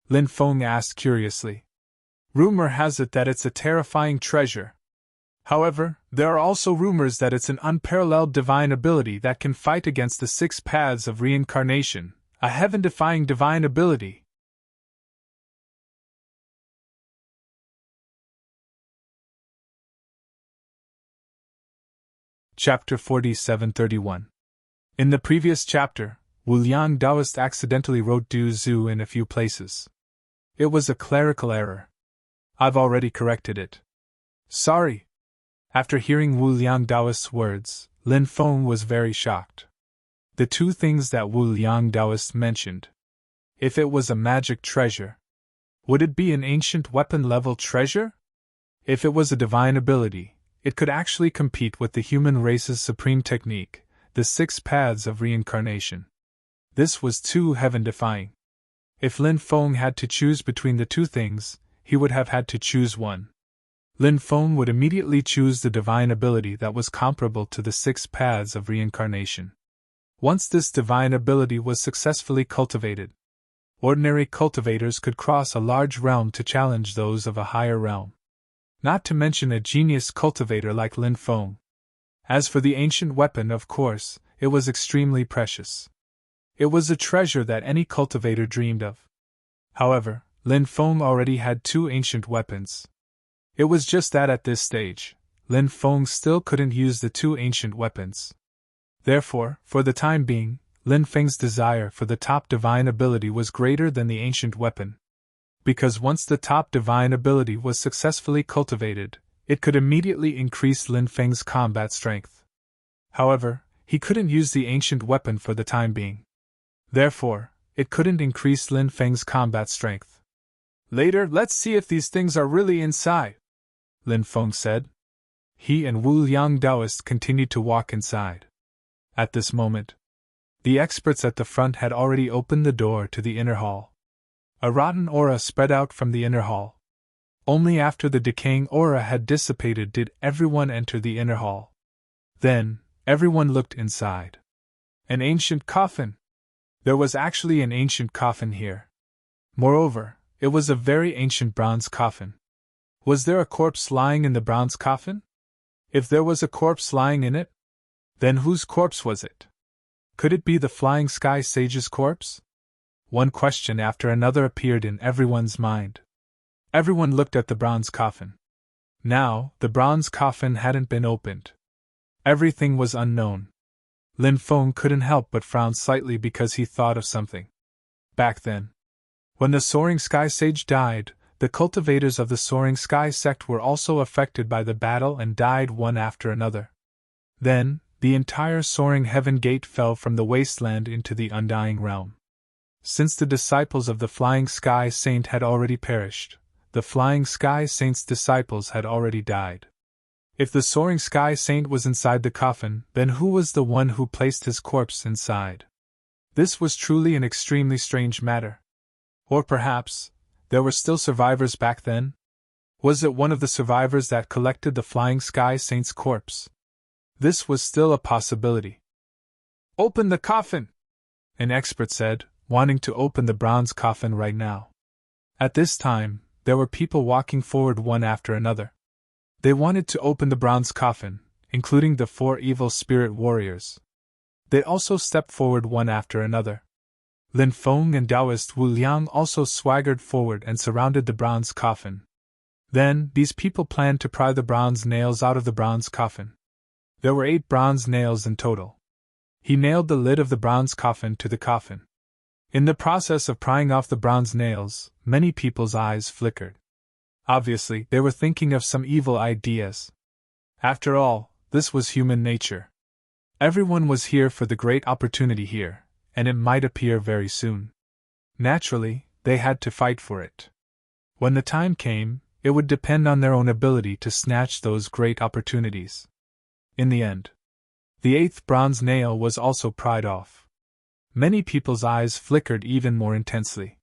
Lin Feng asked curiously. Rumor has it that it's a terrifying treasure. However, there are also rumors that it's an unparalleled divine ability that can fight against the 6 paths of reincarnation, a heaven-defying divine ability. Chapter 4731. In the previous chapter, Wu Liang Taoist accidentally wrote Du Zhu in a few places. It was a clerical error. I've already corrected it. Sorry. After hearing Wu Liang Taoist's words, Lin Feng was very shocked. The two things that Wu Liang Taoist mentioned. If it was a magic treasure, would it be an ancient weapon-level treasure? If it was a divine ability, it could actually compete with the human race's supreme technique, the 6 paths of reincarnation. This was too heaven-defying. If Lin Feng had to choose between the two things, he would have had to choose one. Lin Feng would immediately choose the divine ability that was comparable to the 6 paths of reincarnation. Once this divine ability was successfully cultivated, ordinary cultivators could cross a large realm to challenge those of a higher realm. Not to mention a genius cultivator like Lin Feng. As for the ancient weapon, of course, it was extremely precious. It was a treasure that any cultivator dreamed of. However, Lin Feng already had 2 ancient weapons. It was just that at this stage, Lin Feng still couldn't use the 2 ancient weapons. Therefore, for the time being, Lin Feng's desire for the top divine ability was greater than the ancient weapon. Because once the top divine ability was successfully cultivated, it could immediately increase Lin Feng's combat strength. However, he couldn't use the ancient weapon for the time being. Therefore, it couldn't increase Lin Feng's combat strength. Later, let's see if these things are really inside, Lin Feng said. He and Wu Liang Taoist continued to walk inside. At this moment, the experts at the front had already opened the door to the inner hall. A rotten aura spread out from the inner hall. Only after the decaying aura had dissipated did everyone enter the inner hall. Then, everyone looked inside. An ancient coffin! There was actually an ancient coffin here. Moreover, it was a very ancient bronze coffin. Was there a corpse lying in the bronze coffin? If there was a corpse lying in it, then whose corpse was it? Could it be the Flying Sky Sage's corpse? One question after another appeared in everyone's mind. Everyone looked at the bronze coffin. Now, the bronze coffin hadn't been opened. Everything was unknown. Lin Feng couldn't help but frown slightly because he thought of something. Back then, when the Soaring Sky Sage died, the cultivators of the Soaring Sky sect were also affected by the battle and died one after another. Then, the entire Soaring Heaven Gate fell from the wasteland into the Undying Realm. Since the disciples of the Flying Sky Saint had already perished, the Flying Sky Saint's disciples had already died. If the Soaring Sky Saint was inside the coffin, then who was the one who placed his corpse inside? This was truly an extremely strange matter. Or perhaps, there were still survivors back then? Was it one of the survivors that collected the Flying Sky Saint's corpse? This was still a possibility. "Open the coffin!" an expert said, wanting to open the bronze coffin right now. At this time, there were people walking forward one after another. They wanted to open the bronze coffin, including the 4 evil spirit warriors. They also stepped forward one after another. Lin Feng and Taoist Wu Liang also swaggered forward and surrounded the bronze coffin. Then, these people planned to pry the bronze nails out of the bronze coffin. There were 8 bronze nails in total. He nailed the lid of the bronze coffin to the coffin. In the process of prying off the bronze nails, many people's eyes flickered. Obviously, they were thinking of some evil ideas. After all, this was human nature. Everyone was here for the great opportunity here, and it might appear very soon. Naturally, they had to fight for it. When the time came, it would depend on their own ability to snatch those great opportunities. In the end, the 8th bronze nail was also pried off. Many people's eyes flickered even more intensely.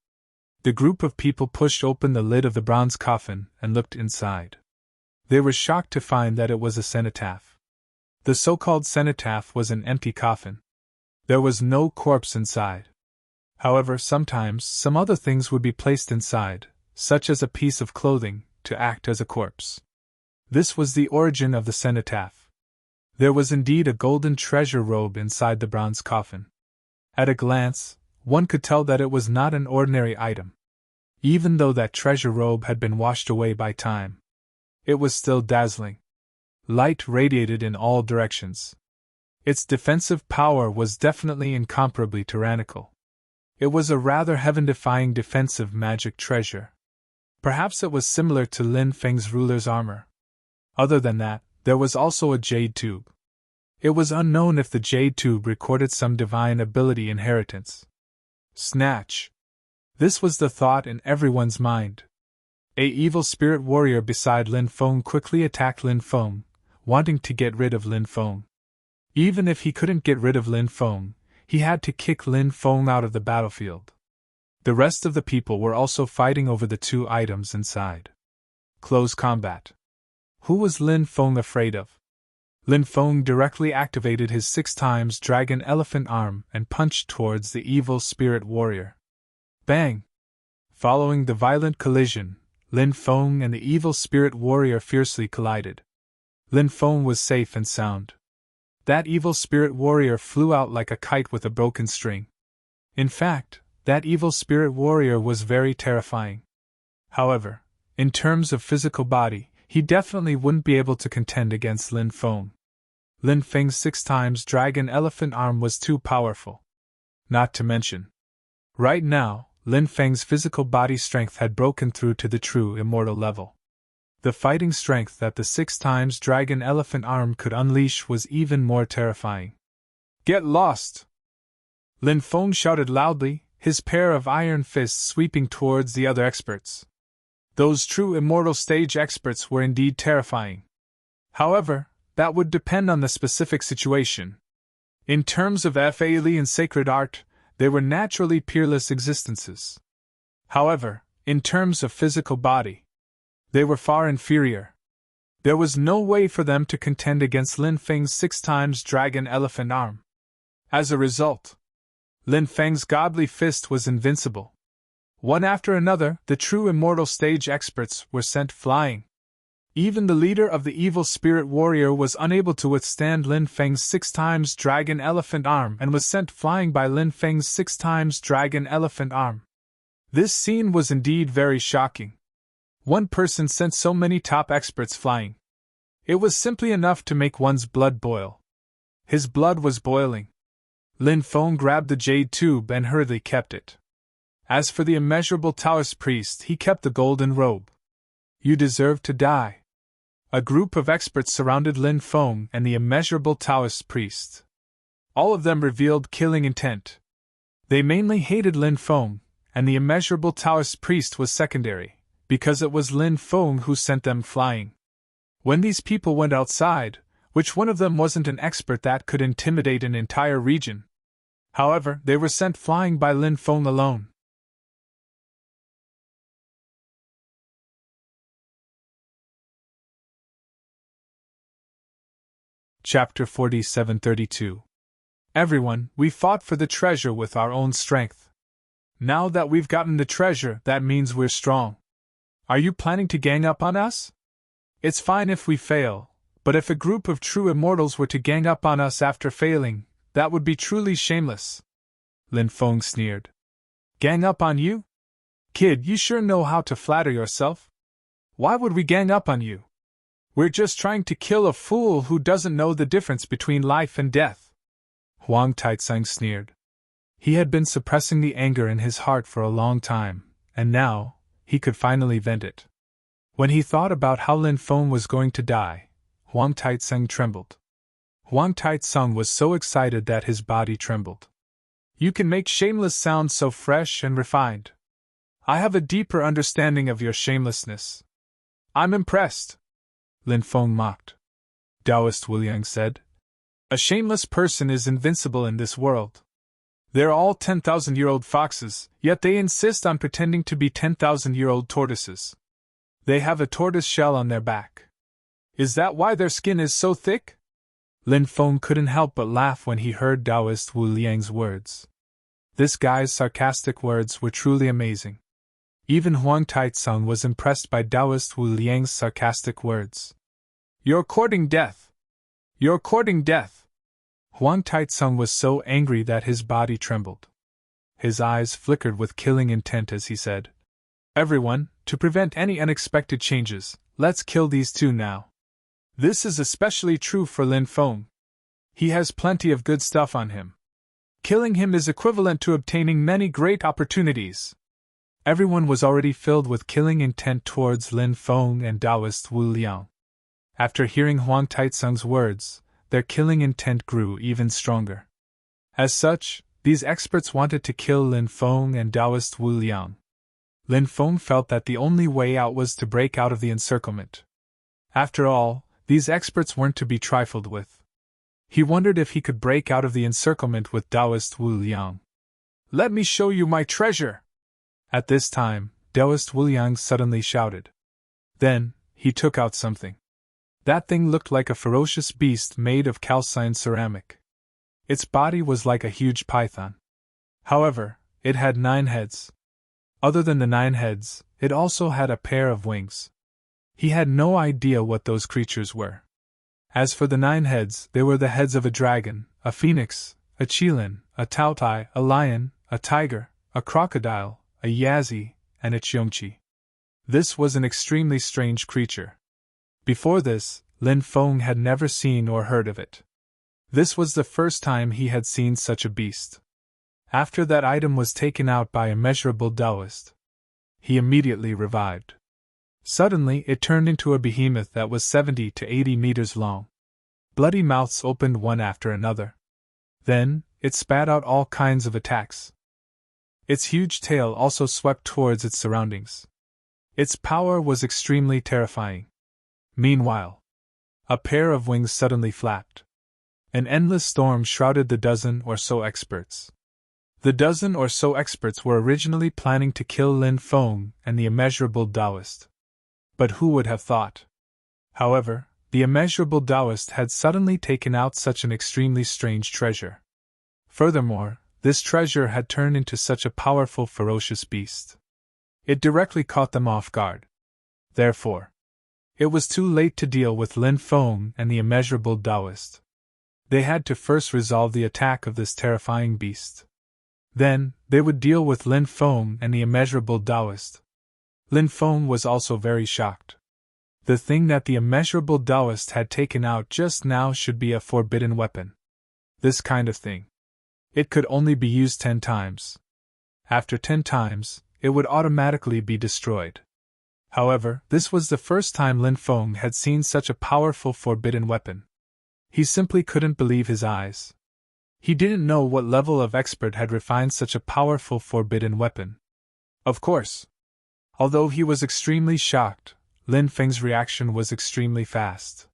The group of people pushed open the lid of the bronze coffin and looked inside. They were shocked to find that it was a cenotaph. The so-called cenotaph was an empty coffin. There was no corpse inside. However, sometimes some other things would be placed inside, such as a piece of clothing, to act as a corpse. This was the origin of the cenotaph. There was indeed a golden treasure robe inside the bronze coffin. At a glance, one could tell that it was not an ordinary item. Even though that treasure robe had been washed away by time, it was still dazzling. Light radiated in all directions. Its defensive power was definitely incomparably tyrannical. It was a rather heaven-defying defensive magic treasure. Perhaps it was similar to Lin Feng's ruler's armor. Other than that, there was also a jade tube. It was unknown if the jade tube recorded some divine ability inheritance. Snatch. This was the thought in everyone's mind. A evil spirit warrior beside Lin Feng quickly attacked Lin Feng, wanting to get rid of Lin Feng. Even if he couldn't get rid of Lin Feng, he had to kick Lin Feng out of the battlefield. The rest of the people were also fighting over the 2 items inside. Close combat. Who was Lin Feng afraid of? Lin Feng directly activated his 6 times dragon elephant arm and punched towards the evil spirit warrior. Bang! Following the violent collision, Lin Feng and the evil spirit warrior fiercely collided. Lin Feng was safe and sound. That evil spirit warrior flew out like a kite with a broken string. In fact, that evil spirit warrior was very terrifying. However, in terms of physical body, he definitely wouldn't be able to contend against Lin Feng. Lin Feng's 6 times dragon elephant arm was too powerful. Not to mention, right now, Lin Feng's physical body strength had broken through to the true immortal level. The fighting strength that the 6 times dragon elephant arm could unleash was even more terrifying. "Get lost!" Lin Feng shouted loudly, his pair of iron fists sweeping towards the other experts. Those true immortal stage experts were indeed terrifying. However, that would depend on the specific situation. In terms of alien sacred art, they were naturally peerless existences. However, in terms of physical body, they were far inferior. There was no way for them to contend against Lin Feng's 6 times dragon elephant arm. As a result, Lin Feng's godly fist was invincible. One after another, the true immortal stage experts were sent flying. Even the leader of the evil spirit warrior was unable to withstand Lin Feng's 6 times dragon elephant arm and was sent flying by Lin Feng's 6 times dragon elephant arm. This scene was indeed very shocking. One person sent so many top experts flying. It was simply enough to make one's blood boil. His blood was boiling. Lin Feng grabbed the jade tube and hurriedly kept it. As for the immeasurable Taoist priest, he kept the golden robe. You deserve to die. A group of experts surrounded Lin Feng and the immeasurable Taoist priest. All of them revealed killing intent. They mainly hated Lin Feng, and the immeasurable Taoist priest was secondary, because it was Lin Feng who sent them flying. When these people went outside, which one of them wasn't an expert that could intimidate an entire region? However, they were sent flying by Lin Feng alone. Chapter 4732. Everyone, we fought for the treasure with our own strength. Now that we've gotten the treasure, that means we're strong. Are you planning to gang up on us? It's fine if we fail, but if a group of true immortals were to gang up on us after failing, that would be truly shameless. Lin Feng sneered. Gang up on you? Kid, you sure know how to flatter yourself. Why would we gang up on you? We're just trying to kill a fool who doesn't know the difference between life and death. Huang Taitsang sneered. He had been suppressing the anger in his heart for a long time, and now, he could finally vent it. When he thought about how Lin Feng was going to die, Huang Taitsang trembled. Huang Taitsang was so excited that his body trembled. You can make shameless sound so fresh and refined. I have a deeper understanding of your shamelessness. I'm impressed. Lin Feng mocked. Taoist Wu Liang said, a shameless person is invincible in this world. They're all 10,000-year-old foxes, yet they insist on pretending to be 10,000-year-old tortoises. They have a tortoise shell on their back. Is that why their skin is so thick? Lin Feng couldn't help but laugh when he heard Taoist Wu Liang's words. This guy's sarcastic words were truly amazing. Even Huang Taitsang was impressed by Taoist Wu Liang's sarcastic words. You're courting death. You're courting death. Huang Taitsang was so angry that his body trembled. His eyes flickered with killing intent as he said, everyone, to prevent any unexpected changes, let's kill these two now. This is especially true for Lin Feng. He has plenty of good stuff on him. Killing him is equivalent to obtaining many great opportunities. Everyone was already filled with killing intent towards Lin Feng and Taoist Wu Liang. After hearing Huang Taitsang's words, their killing intent grew even stronger. As such, these experts wanted to kill Lin Feng and Taoist Wu Liang. Lin Feng felt that the only way out was to break out of the encirclement. After all, these experts weren't to be trifled with. He wondered if he could break out of the encirclement with Taoist Wu Liang. Let me show you my treasure! At this time, Taoist Wu Liang suddenly shouted. Then, he took out something. That thing looked like a ferocious beast made of calcined ceramic. Its body was like a huge python. However, it had 9 heads. Other than the 9 heads, it also had a pair of wings. He had no idea what those creatures were. As for the 9 heads, they were the heads of a dragon, a phoenix, a qilin, a taotai, a lion, a tiger, a crocodile, a yazi, and a qiongqi. This was an extremely strange creature. Before this, Lin Feng had never seen or heard of it. This was the first time he had seen such a beast. After that item was taken out by immeasurable Taoist, he immediately revived. Suddenly it turned into a behemoth that was 70 to 80 meters long. Bloody mouths opened one after another. Then, it spat out all kinds of attacks. Its huge tail also swept towards its surroundings. Its power was extremely terrifying. Meanwhile, a pair of wings suddenly flapped. An endless storm shrouded the dozen or so experts. The dozen or so experts were originally planning to kill Lin Feng and the immeasurable Taoist. But who would have thought? However, the immeasurable Taoist had suddenly taken out such an extremely strange treasure. Furthermore, this treasure had turned into such a powerful, ferocious beast. It directly caught them off guard. Therefore, It was too late to deal with Lin Feng and the immeasurable Taoist. They had to first resolve the attack of this terrifying beast. Then, they would deal with Lin Feng and the immeasurable Taoist. Lin Feng was also very shocked. The thing that the immeasurable Taoist had taken out just now should be a forbidden weapon. This kind of thing. It could only be used 10 times. After 10 times, it would automatically be destroyed. However, this was the first time Lin Feng had seen such a powerful forbidden weapon. He simply couldn't believe his eyes. He didn't know what level of expert had refined such a powerful forbidden weapon. Of course. Although he was extremely shocked, Lin Feng's reaction was extremely fast.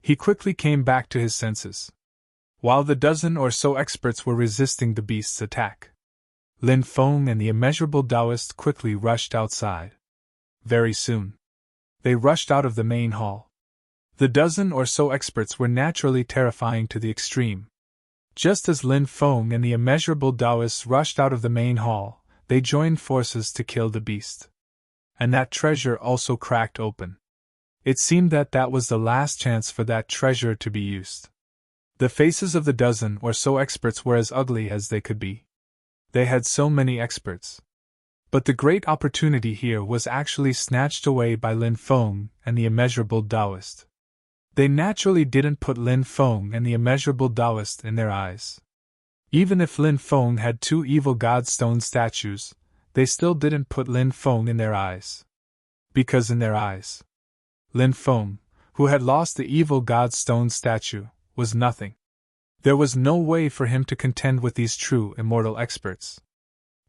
He quickly came back to his senses. While the dozen or so experts were resisting the beast's attack, Lin Feng and the immeasurable Taoist quickly rushed outside. Very soon, they rushed out of the main hall. The dozen or so experts were naturally terrifying to the extreme. Just as Lin Feng and the immeasurable Taoists rushed out of the main hall, they joined forces to kill the beast. And that treasure also cracked open. It seemed that that was the last chance for that treasure to be used. The faces of the dozen or so experts were as ugly as they could be. They had so many experts. But the great opportunity here was actually snatched away by Lin Feng and the immeasurable Taoist. They naturally didn't put Lin Feng and the immeasurable Taoist in their eyes. Even if Lin Feng had 2 evil god stone statues, they still didn't put Lin Feng in their eyes. Because in their eyes, Lin Feng, who had lost the evil god stone statue, was nothing. There was no way for him to contend with these true immortal experts.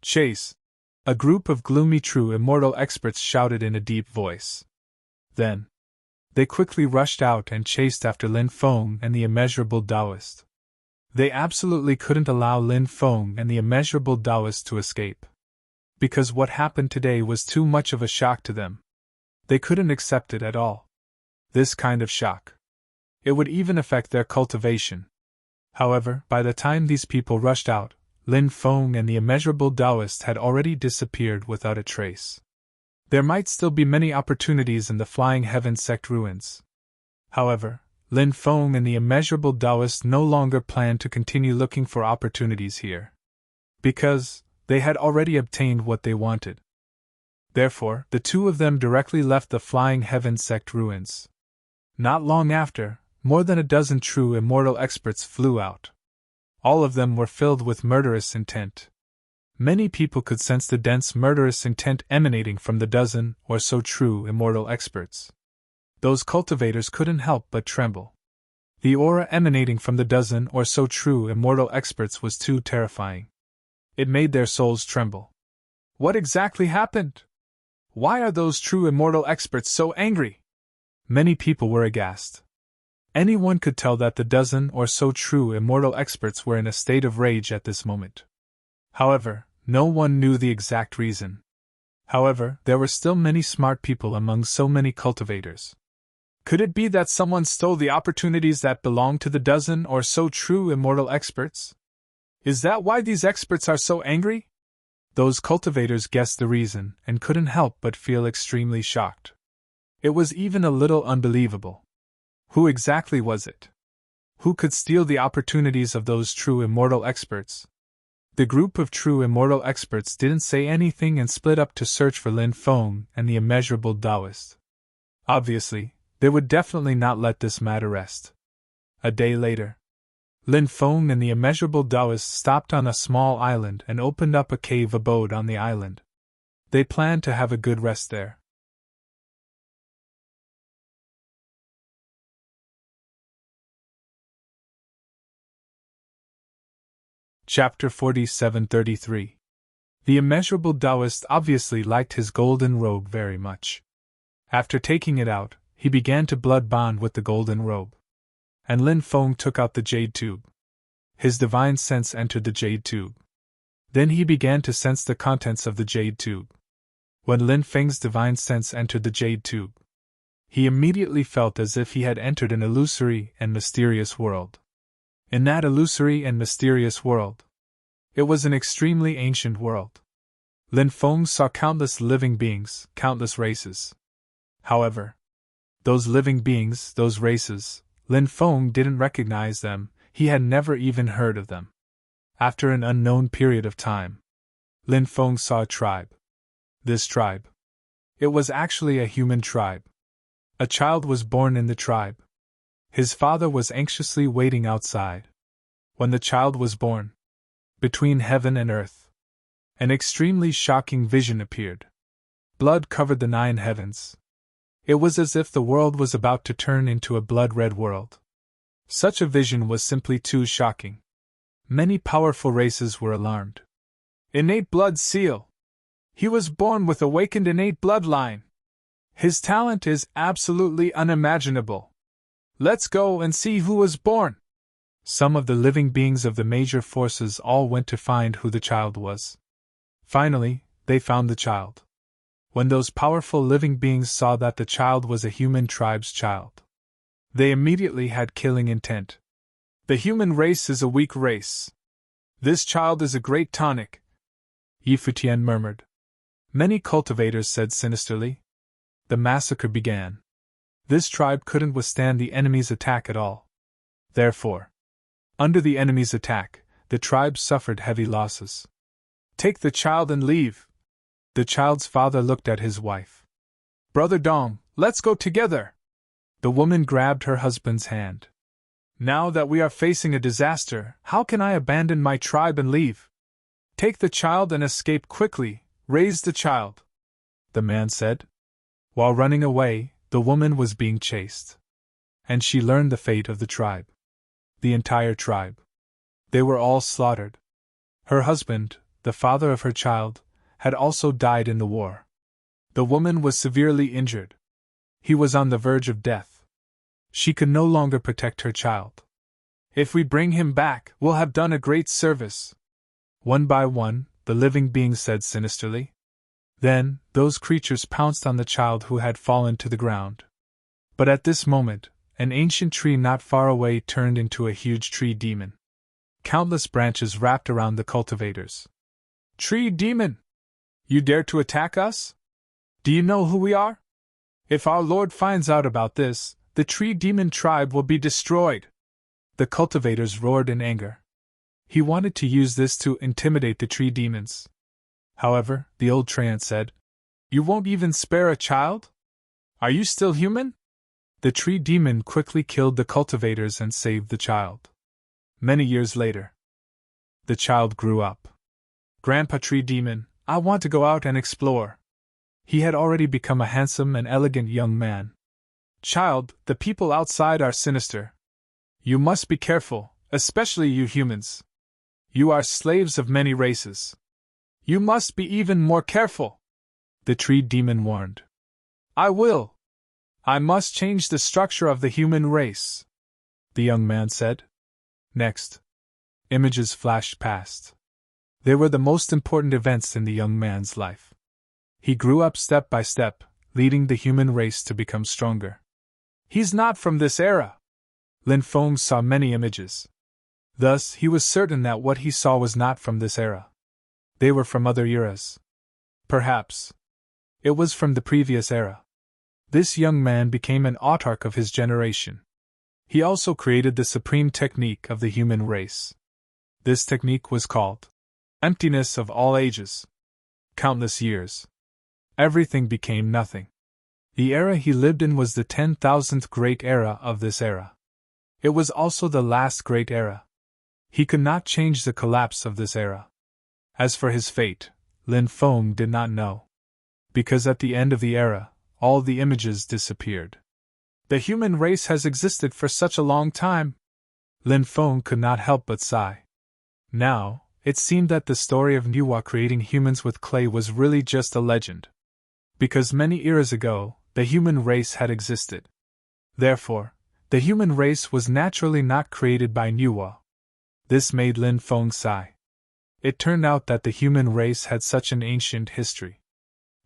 Chase! A group of gloomy true immortal experts shouted in a deep voice. Then, they quickly rushed out and chased after Lin Feng and the immeasurable Taoist. They absolutely couldn't allow Lin Feng and the immeasurable Taoist to escape. Because what happened today was too much of a shock to them. They couldn't accept it at all. This kind of shock. It would even affect their cultivation. However, by the time these people rushed out, Lin Feng and the immeasurable Taoist had already disappeared without a trace. There might still be many opportunities in the Flying Heaven sect ruins. However, Lin Feng and the immeasurable Taoist no longer planned to continue looking for opportunities here. Because they had already obtained what they wanted. Therefore, the two of them directly left the Flying Heaven sect ruins. Not long after, more than a dozen true immortal experts flew out. All of them were filled with murderous intent. Many people could sense the dense murderous intent emanating from the dozen or so true immortal experts. Those cultivators couldn't help but tremble. The aura emanating from the dozen or so true immortal experts was too terrifying. It made their souls tremble. What exactly happened? Why are those true immortal experts so angry? Many people were aghast. Anyone could tell that the dozen or so true immortal experts were in a state of rage at this moment. However, no one knew the exact reason. However, there were still many smart people among so many cultivators. Could it be that someone stole the opportunities that belonged to the dozen or so true immortal experts? Is that why these experts are so angry? Those cultivators guessed the reason and couldn't help but feel extremely shocked. It was even a little unbelievable. Who exactly was it? Who could steal the opportunities of those true immortal experts? The group of true immortal experts didn't say anything and split up to search for Lin Feng and the immeasurable Taoist. Obviously, they would definitely not let this matter rest. A day later, Lin Feng and the immeasurable Taoist stopped on a small island and opened up a cave abode on the island. They planned to have a good rest there. Chapter 47-33. The immeasurable Taoist obviously liked his golden robe very much. After taking it out, he began to blood bond with the golden robe. And Lin Feng took out the jade tube. His divine sense entered the jade tube. Then he began to sense the contents of the jade tube. When Lin Feng's divine sense entered the jade tube, he immediately felt as if he had entered an illusory and mysterious world. In that illusory and mysterious world, it was an extremely ancient world. Lin Feng saw countless living beings, countless races. However, Those living beings, those races, Lin Feng didn't recognize them, he had never even heard of them. After an unknown period of time, Lin Feng saw a tribe. This tribe. It was actually a human tribe. A child was born in the tribe. His father was anxiously waiting outside. When the child was born, between heaven and earth, an extremely shocking vision appeared. Blood covered the 9 heavens. It was as if the world was about to turn into a blood-red world. Such a vision was simply too shocking. Many powerful races were alarmed. Innate blood seal. He was born with awakened innate bloodline. His talent is absolutely unimaginable. Let's go and see who was born. Some of the living beings of the major forces all went to find who the child was. Finally, they found the child. When those powerful living beings saw that the child was a human tribe's child, they immediately had killing intent. The human race is a weak race. This child is a great tonic, Yi Futian murmured. Many cultivators said sinisterly. The massacre began. This tribe couldn't withstand the enemy's attack at all. Therefore, under the enemy's attack, the tribe suffered heavy losses. Take the child and leave. The child's father looked at his wife. Brother Dong, let's go together. The woman grabbed her husband's hand. Now that we are facing a disaster, how can I abandon my tribe and leave? Take the child and escape quickly, raise the child, the man said. While running away, the woman was being chased. And she learned the fate of the tribe. The entire tribe. They were all slaughtered. Her husband, the father of her child, had also died in the war. The woman was severely injured. He was on the verge of death. She could no longer protect her child. If we bring him back, we'll have done a great service. One by one, the living beings said sinisterly. Then, those creatures pounced on the child who had fallen to the ground. But at this moment, an ancient tree not far away turned into a huge tree demon. Countless branches wrapped around the cultivators. Tree demon! You dare to attack us? Do you know who we are? If our lord finds out about this, the tree demon tribe will be destroyed. The cultivators roared in anger. He wanted to use this to intimidate the tree demons. However, the old treant said, You won't even spare a child? Are you still human? The tree demon quickly killed the cultivators and saved the child. Many years later, the child grew up. Grandpa Tree Demon, I want to go out and explore. He had already become a handsome and elegant young man. Child, the people outside are sinister. You must be careful, especially you humans. You are slaves of many races. You must be even more careful, the tree demon warned. I will. I must change the structure of the human race, the young man said. Next, images flashed past. They were the most important events in the young man's life. He grew up step by step, leading the human race to become stronger. He's not from this era. Lin Feng saw many images. Thus, he was certain that what he saw was not from this era. They were from other eras. Perhaps it was from the previous era. This young man became an autarch of his generation. He also created the supreme technique of the human race. This technique was called emptiness of all ages. Countless years. Everything became nothing. The era he lived in was the 10,000th great era of this era. It was also the last great era. He could not change the collapse of this era. As for his fate, Lin Feng did not know. Because at the end of the era, all the images disappeared. The human race has existed for such a long time. Lin Feng could not help but sigh. Now, it seemed that the story of Nuwa creating humans with clay was really just a legend. Because many eras ago, the human race had existed. Therefore, the human race was naturally not created by Nuwa. This made Lin Feng sigh. It turned out that the human race had such an ancient history.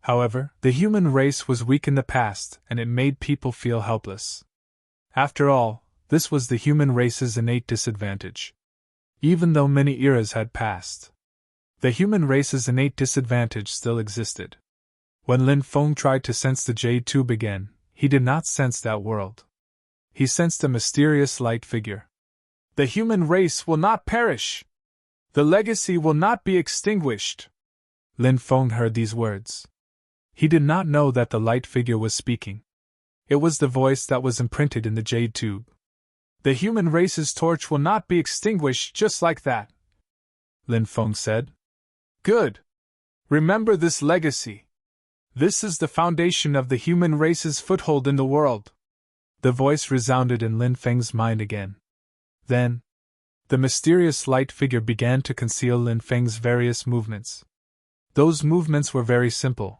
However, the human race was weak in the past, and it made people feel helpless. After all, this was the human race's innate disadvantage. Even though many eras had passed, the human race's innate disadvantage still existed. When Lin Feng tried to sense the jade tube again, he did not sense that world. He sensed a mysterious light figure. The human race will not perish! The legacy will not be extinguished! Lin Feng heard these words. He did not know that the light figure was speaking. It was the voice that was imprinted in the jade tube. The human race's torch will not be extinguished just like that, Lin Feng said. Good. Remember this legacy. This is the foundation of the human race's foothold in the world. The voice resounded in Lin Feng's mind again. Then, the mysterious light figure began to conceal Lin Feng's various movements. Those movements were very simple,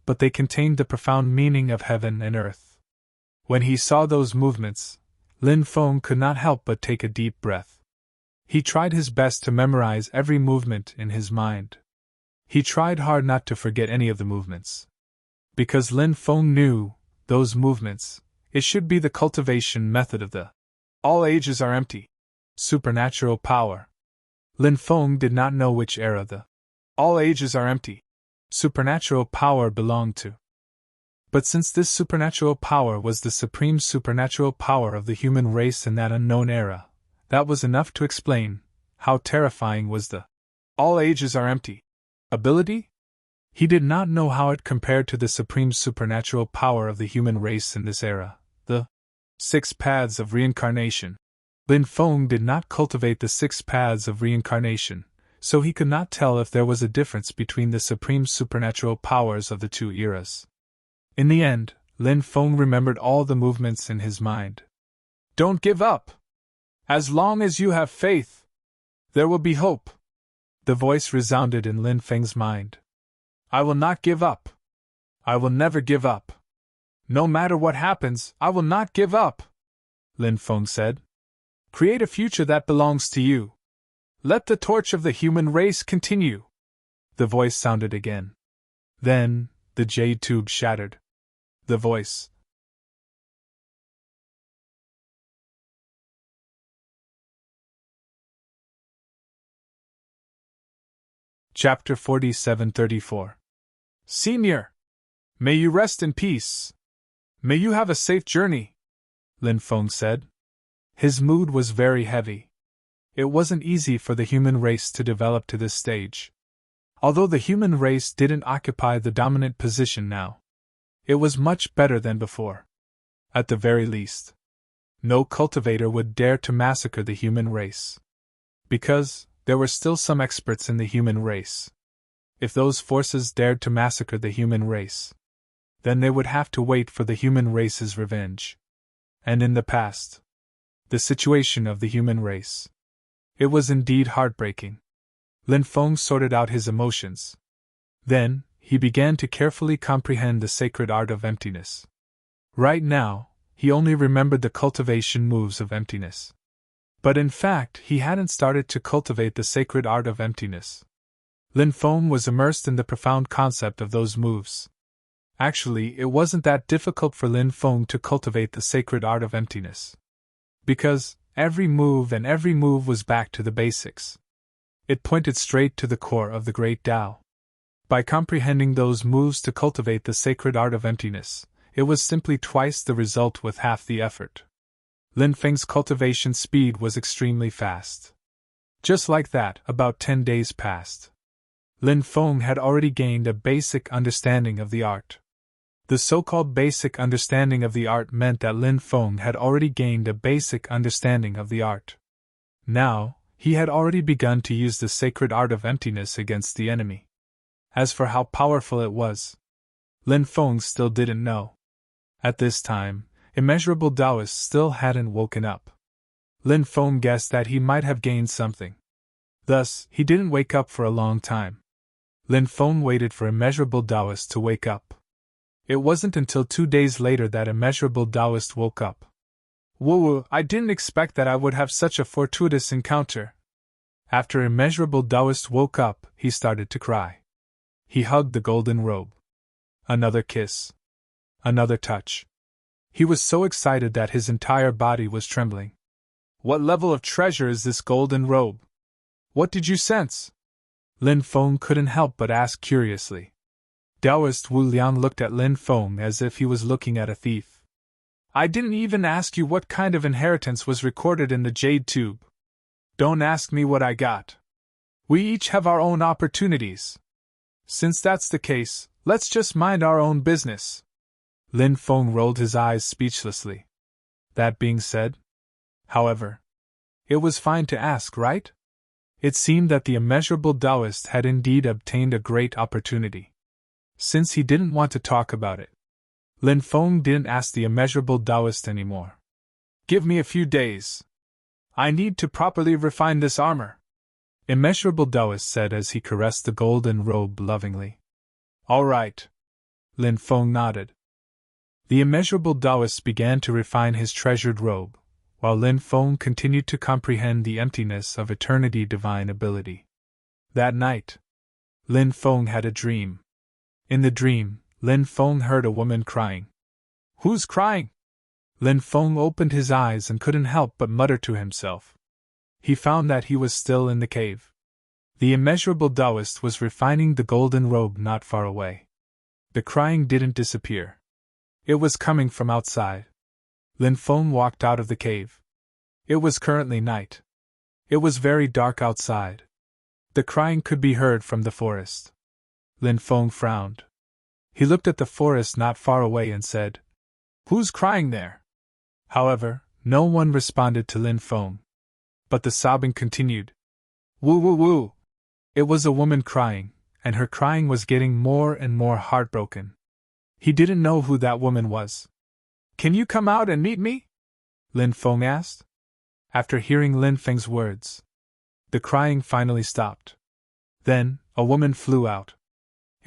but they contained the profound meaning of heaven and earth. When he saw those movements, Lin Feng could not help but take a deep breath. He tried his best to memorize every movement in his mind. He tried hard not to forget any of the movements. Because Lin Feng knew, those movements, it should be the cultivation method of the all ages are empty supernatural power. Lin Feng did not know which era the all ages are empty supernatural power belonged to. But since this supernatural power was the supreme supernatural power of the human race in that unknown era, that was enough to explain how terrifying was the all ages are empty ability. He did not know how it compared to the supreme supernatural power of the human race in this era, the 6 paths of reincarnation. Lin Feng did not cultivate the 6 paths of reincarnation, so he could not tell if there was a difference between the supreme supernatural powers of the 2 eras. In the end, Lin Feng remembered all the movements in his mind. Don't give up! As long as you have faith, there will be hope. The voice resounded in Lin Feng's mind. I will not give up. I will never give up. No matter what happens, I will not give up, Lin Feng said. Create a future that belongs to you. Let the torch of the human race continue. The voice sounded again. Then, the jade tube shattered. The voice. Chapter 47-34. Senior! May you rest in peace. May you have a safe journey, Lin Feng said. His mood was very heavy. It wasn't easy for the human race to develop to this stage. Although the human race didn't occupy the dominant position now, it was much better than before. At the very least, no cultivator would dare to massacre the human race. Because there were still some experts in the human race. If those forces dared to massacre the human race, then they would have to wait for the human race's revenge. And in the past, the situation of the human race, it was indeed heartbreaking. Lin Feng sorted out his emotions. Then, he began to carefully comprehend the sacred art of emptiness. Right now, he only remembered the cultivation moves of emptiness. But in fact, he hadn't started to cultivate the sacred art of emptiness. Lin Feng was immersed in the profound concept of those moves. Actually, it wasn't that difficult for Lin Feng to cultivate the sacred art of emptiness. Because every move was back to the basics. It pointed straight to the core of the great Tao. By comprehending those moves to cultivate the sacred art of emptiness, it was simply twice the result with half the effort. Lin Feng's cultivation speed was extremely fast. Just like that, about 10 days passed. Lin Feng had already gained a basic understanding of the art. The so-called basic understanding of the art meant that Lin Feng had already gained a basic understanding of the art. Now, he had already begun to use the sacred art of emptiness against the enemy. As for how powerful it was, Lin Feng still didn't know. At this time, immeasurable Taoists still hadn't woken up. Lin Feng guessed that he might have gained something. Thus, he didn't wake up for a long time. Lin Feng waited for immeasurable Taoist to wake up. It wasn't until 2 days later that immeasurable Taoist woke up. Woo, I didn't expect that I would have such a fortuitous encounter. After immeasurable Taoist woke up, he started to cry. He hugged the golden robe. Another kiss. Another touch. He was so excited that his entire body was trembling. What level of treasure is this golden robe? What did you sense? Lin Feng couldn't help but ask curiously. Taoist Wu Liang looked at Lin Feng as if he was looking at a thief. I didn't even ask you what kind of inheritance was recorded in the jade tube. Don't ask me what I got. We each have our own opportunities. Since that's the case, let's just mind our own business. Lin Feng rolled his eyes speechlessly. That being said, however, it was fine to ask, right? It seemed that the immeasurable Taoist had indeed obtained a great opportunity. Since he didn't want to talk about it, Lin Feng didn't ask the immeasurable Taoist anymore. Give me a few days. I need to properly refine this armor, Immeasurable Taoist said as he caressed the golden robe lovingly. All right. Lin Feng nodded. The immeasurable Taoist began to refine his treasured robe, while Lin Feng continued to comprehend the emptiness of eternity divine ability. That night, Lin Feng had a dream. In the dream, Lin Feng heard a woman crying. Who's crying? Lin Feng opened his eyes and couldn't help but mutter to himself. He found that he was still in the cave. The immeasurable Taoist was refining the golden robe not far away. The crying didn't disappear. It was coming from outside. Lin Feng walked out of the cave. It was currently night. It was very dark outside. The crying could be heard from the forest. Lin Feng frowned. He looked at the forest not far away and said, Who's crying there? However, no one responded to Lin Feng. But the sobbing continued. Woo woo woo! It was a woman crying, and her crying was getting more and more heartbroken. He didn't know who that woman was. Can you come out and meet me? Lin Feng asked. After hearing Lin Feng's words, the crying finally stopped. Then, a woman flew out.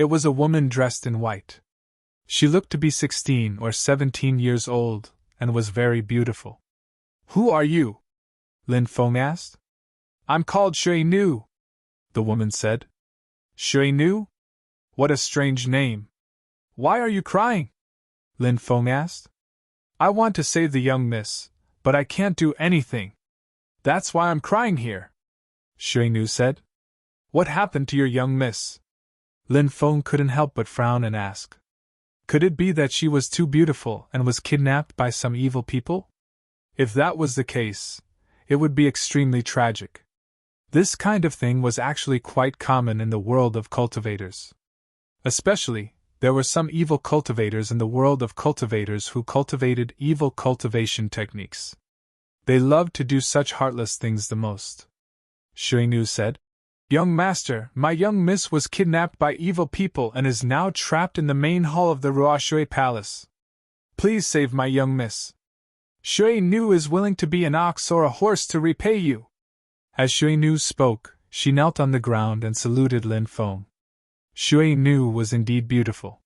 It was a woman dressed in white. She looked to be 16 or 17 years old, and was very beautiful. Who are you? Lin Feng asked. I'm called Shui Nu, the woman said. Shui Nu? What a strange name. Why are you crying? Lin Feng asked. I want to save the young miss, but I can't do anything. That's why I'm crying here, Shui Nu said. What happened to your young miss? Lin Feng couldn't help but frown and ask. Could it be that she was too beautiful and was kidnapped by some evil people? If that was the case, it would be extremely tragic. This kind of thing was actually quite common in the world of cultivators. Especially, there were some evil cultivators in the world of cultivators who cultivated evil cultivation techniques. They loved to do such heartless things the most. Shui Nu said, Young master, my young miss was kidnapped by evil people and is now trapped in the main hall of the Ruoshui Palace. Please save my young miss. Shui Nu is willing to be an ox or a horse to repay you. As Shui Nu spoke, she knelt on the ground and saluted Lin Feng. Shui Nu was indeed beautiful.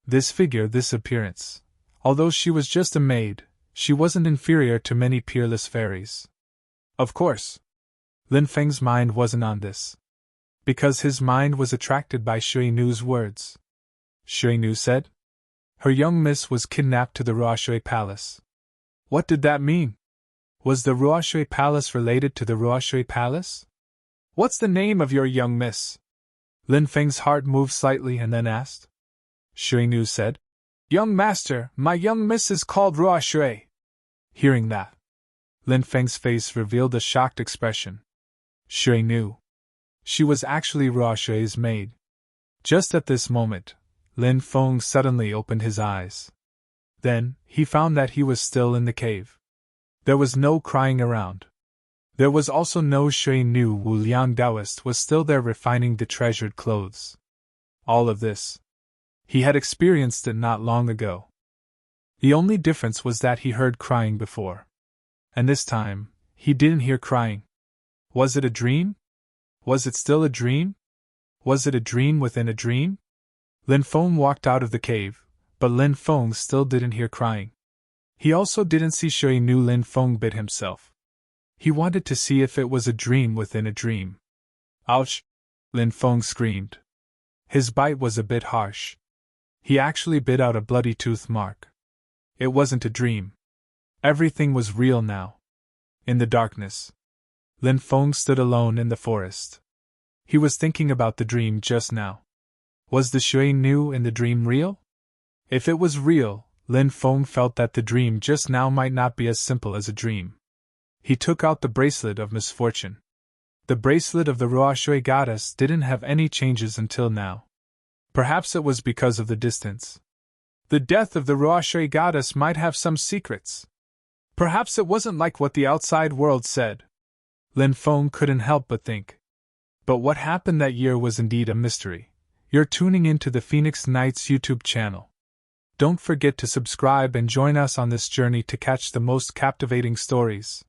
This figure, this appearance. Although she was just a maid, she wasn't inferior to many peerless fairies. Of course, Lin Feng's mind wasn't on this, because his mind was attracted by Shui Nu's words. Shui Nu said, Her young miss was kidnapped to the Ruoshui Palace. What did that mean? Was the Ruoshui Palace related to the Ruoshui Palace? What's the name of your young miss? Lin Feng's heart moved slightly and then asked. Shui Nu said, Young master, my young miss is called Ruoshui. Hearing that, Lin Feng's face revealed a shocked expression. Shui Nu. She was actually Ruoshui's maid. Just at this moment, Lin Feng suddenly opened his eyes. Then, he found that he was still in the cave. There was no crying around. There was also no Shui Nu. Wu Liang Taoist was still there refining the treasured clothes. All of this. He had experienced it not long ago. The only difference was that he heard crying before. And this time, he didn't hear crying. Was it a dream? Was it still a dream? Was it a dream within a dream? Lin Feng walked out of the cave, but Lin Feng still didn't hear crying. He also didn't see Shui Nu. Lin Feng bit himself. He wanted to see if it was a dream within a dream. Ouch! Lin Feng screamed. His bite was a bit harsh. He actually bit out a bloody tooth mark. It wasn't a dream. Everything was real now. In the darkness, Lin Feng stood alone in the forest. He was thinking about the dream just now. Was the Shui Nu in the dream real? If it was real, Lin Feng felt that the dream just now might not be as simple as a dream. He took out the bracelet of misfortune. The bracelet of the Ruoshui goddess didn't have any changes until now. Perhaps it was because of the distance. The death of the Ruoshui goddess might have some secrets. Perhaps it wasn't like what the outside world said. Lin Feng couldn't help but think. But what happened that year was indeed a mystery. You're tuning into the Phoenix Nights YouTube channel. Don't forget to subscribe and join us on this journey to catch the most captivating stories.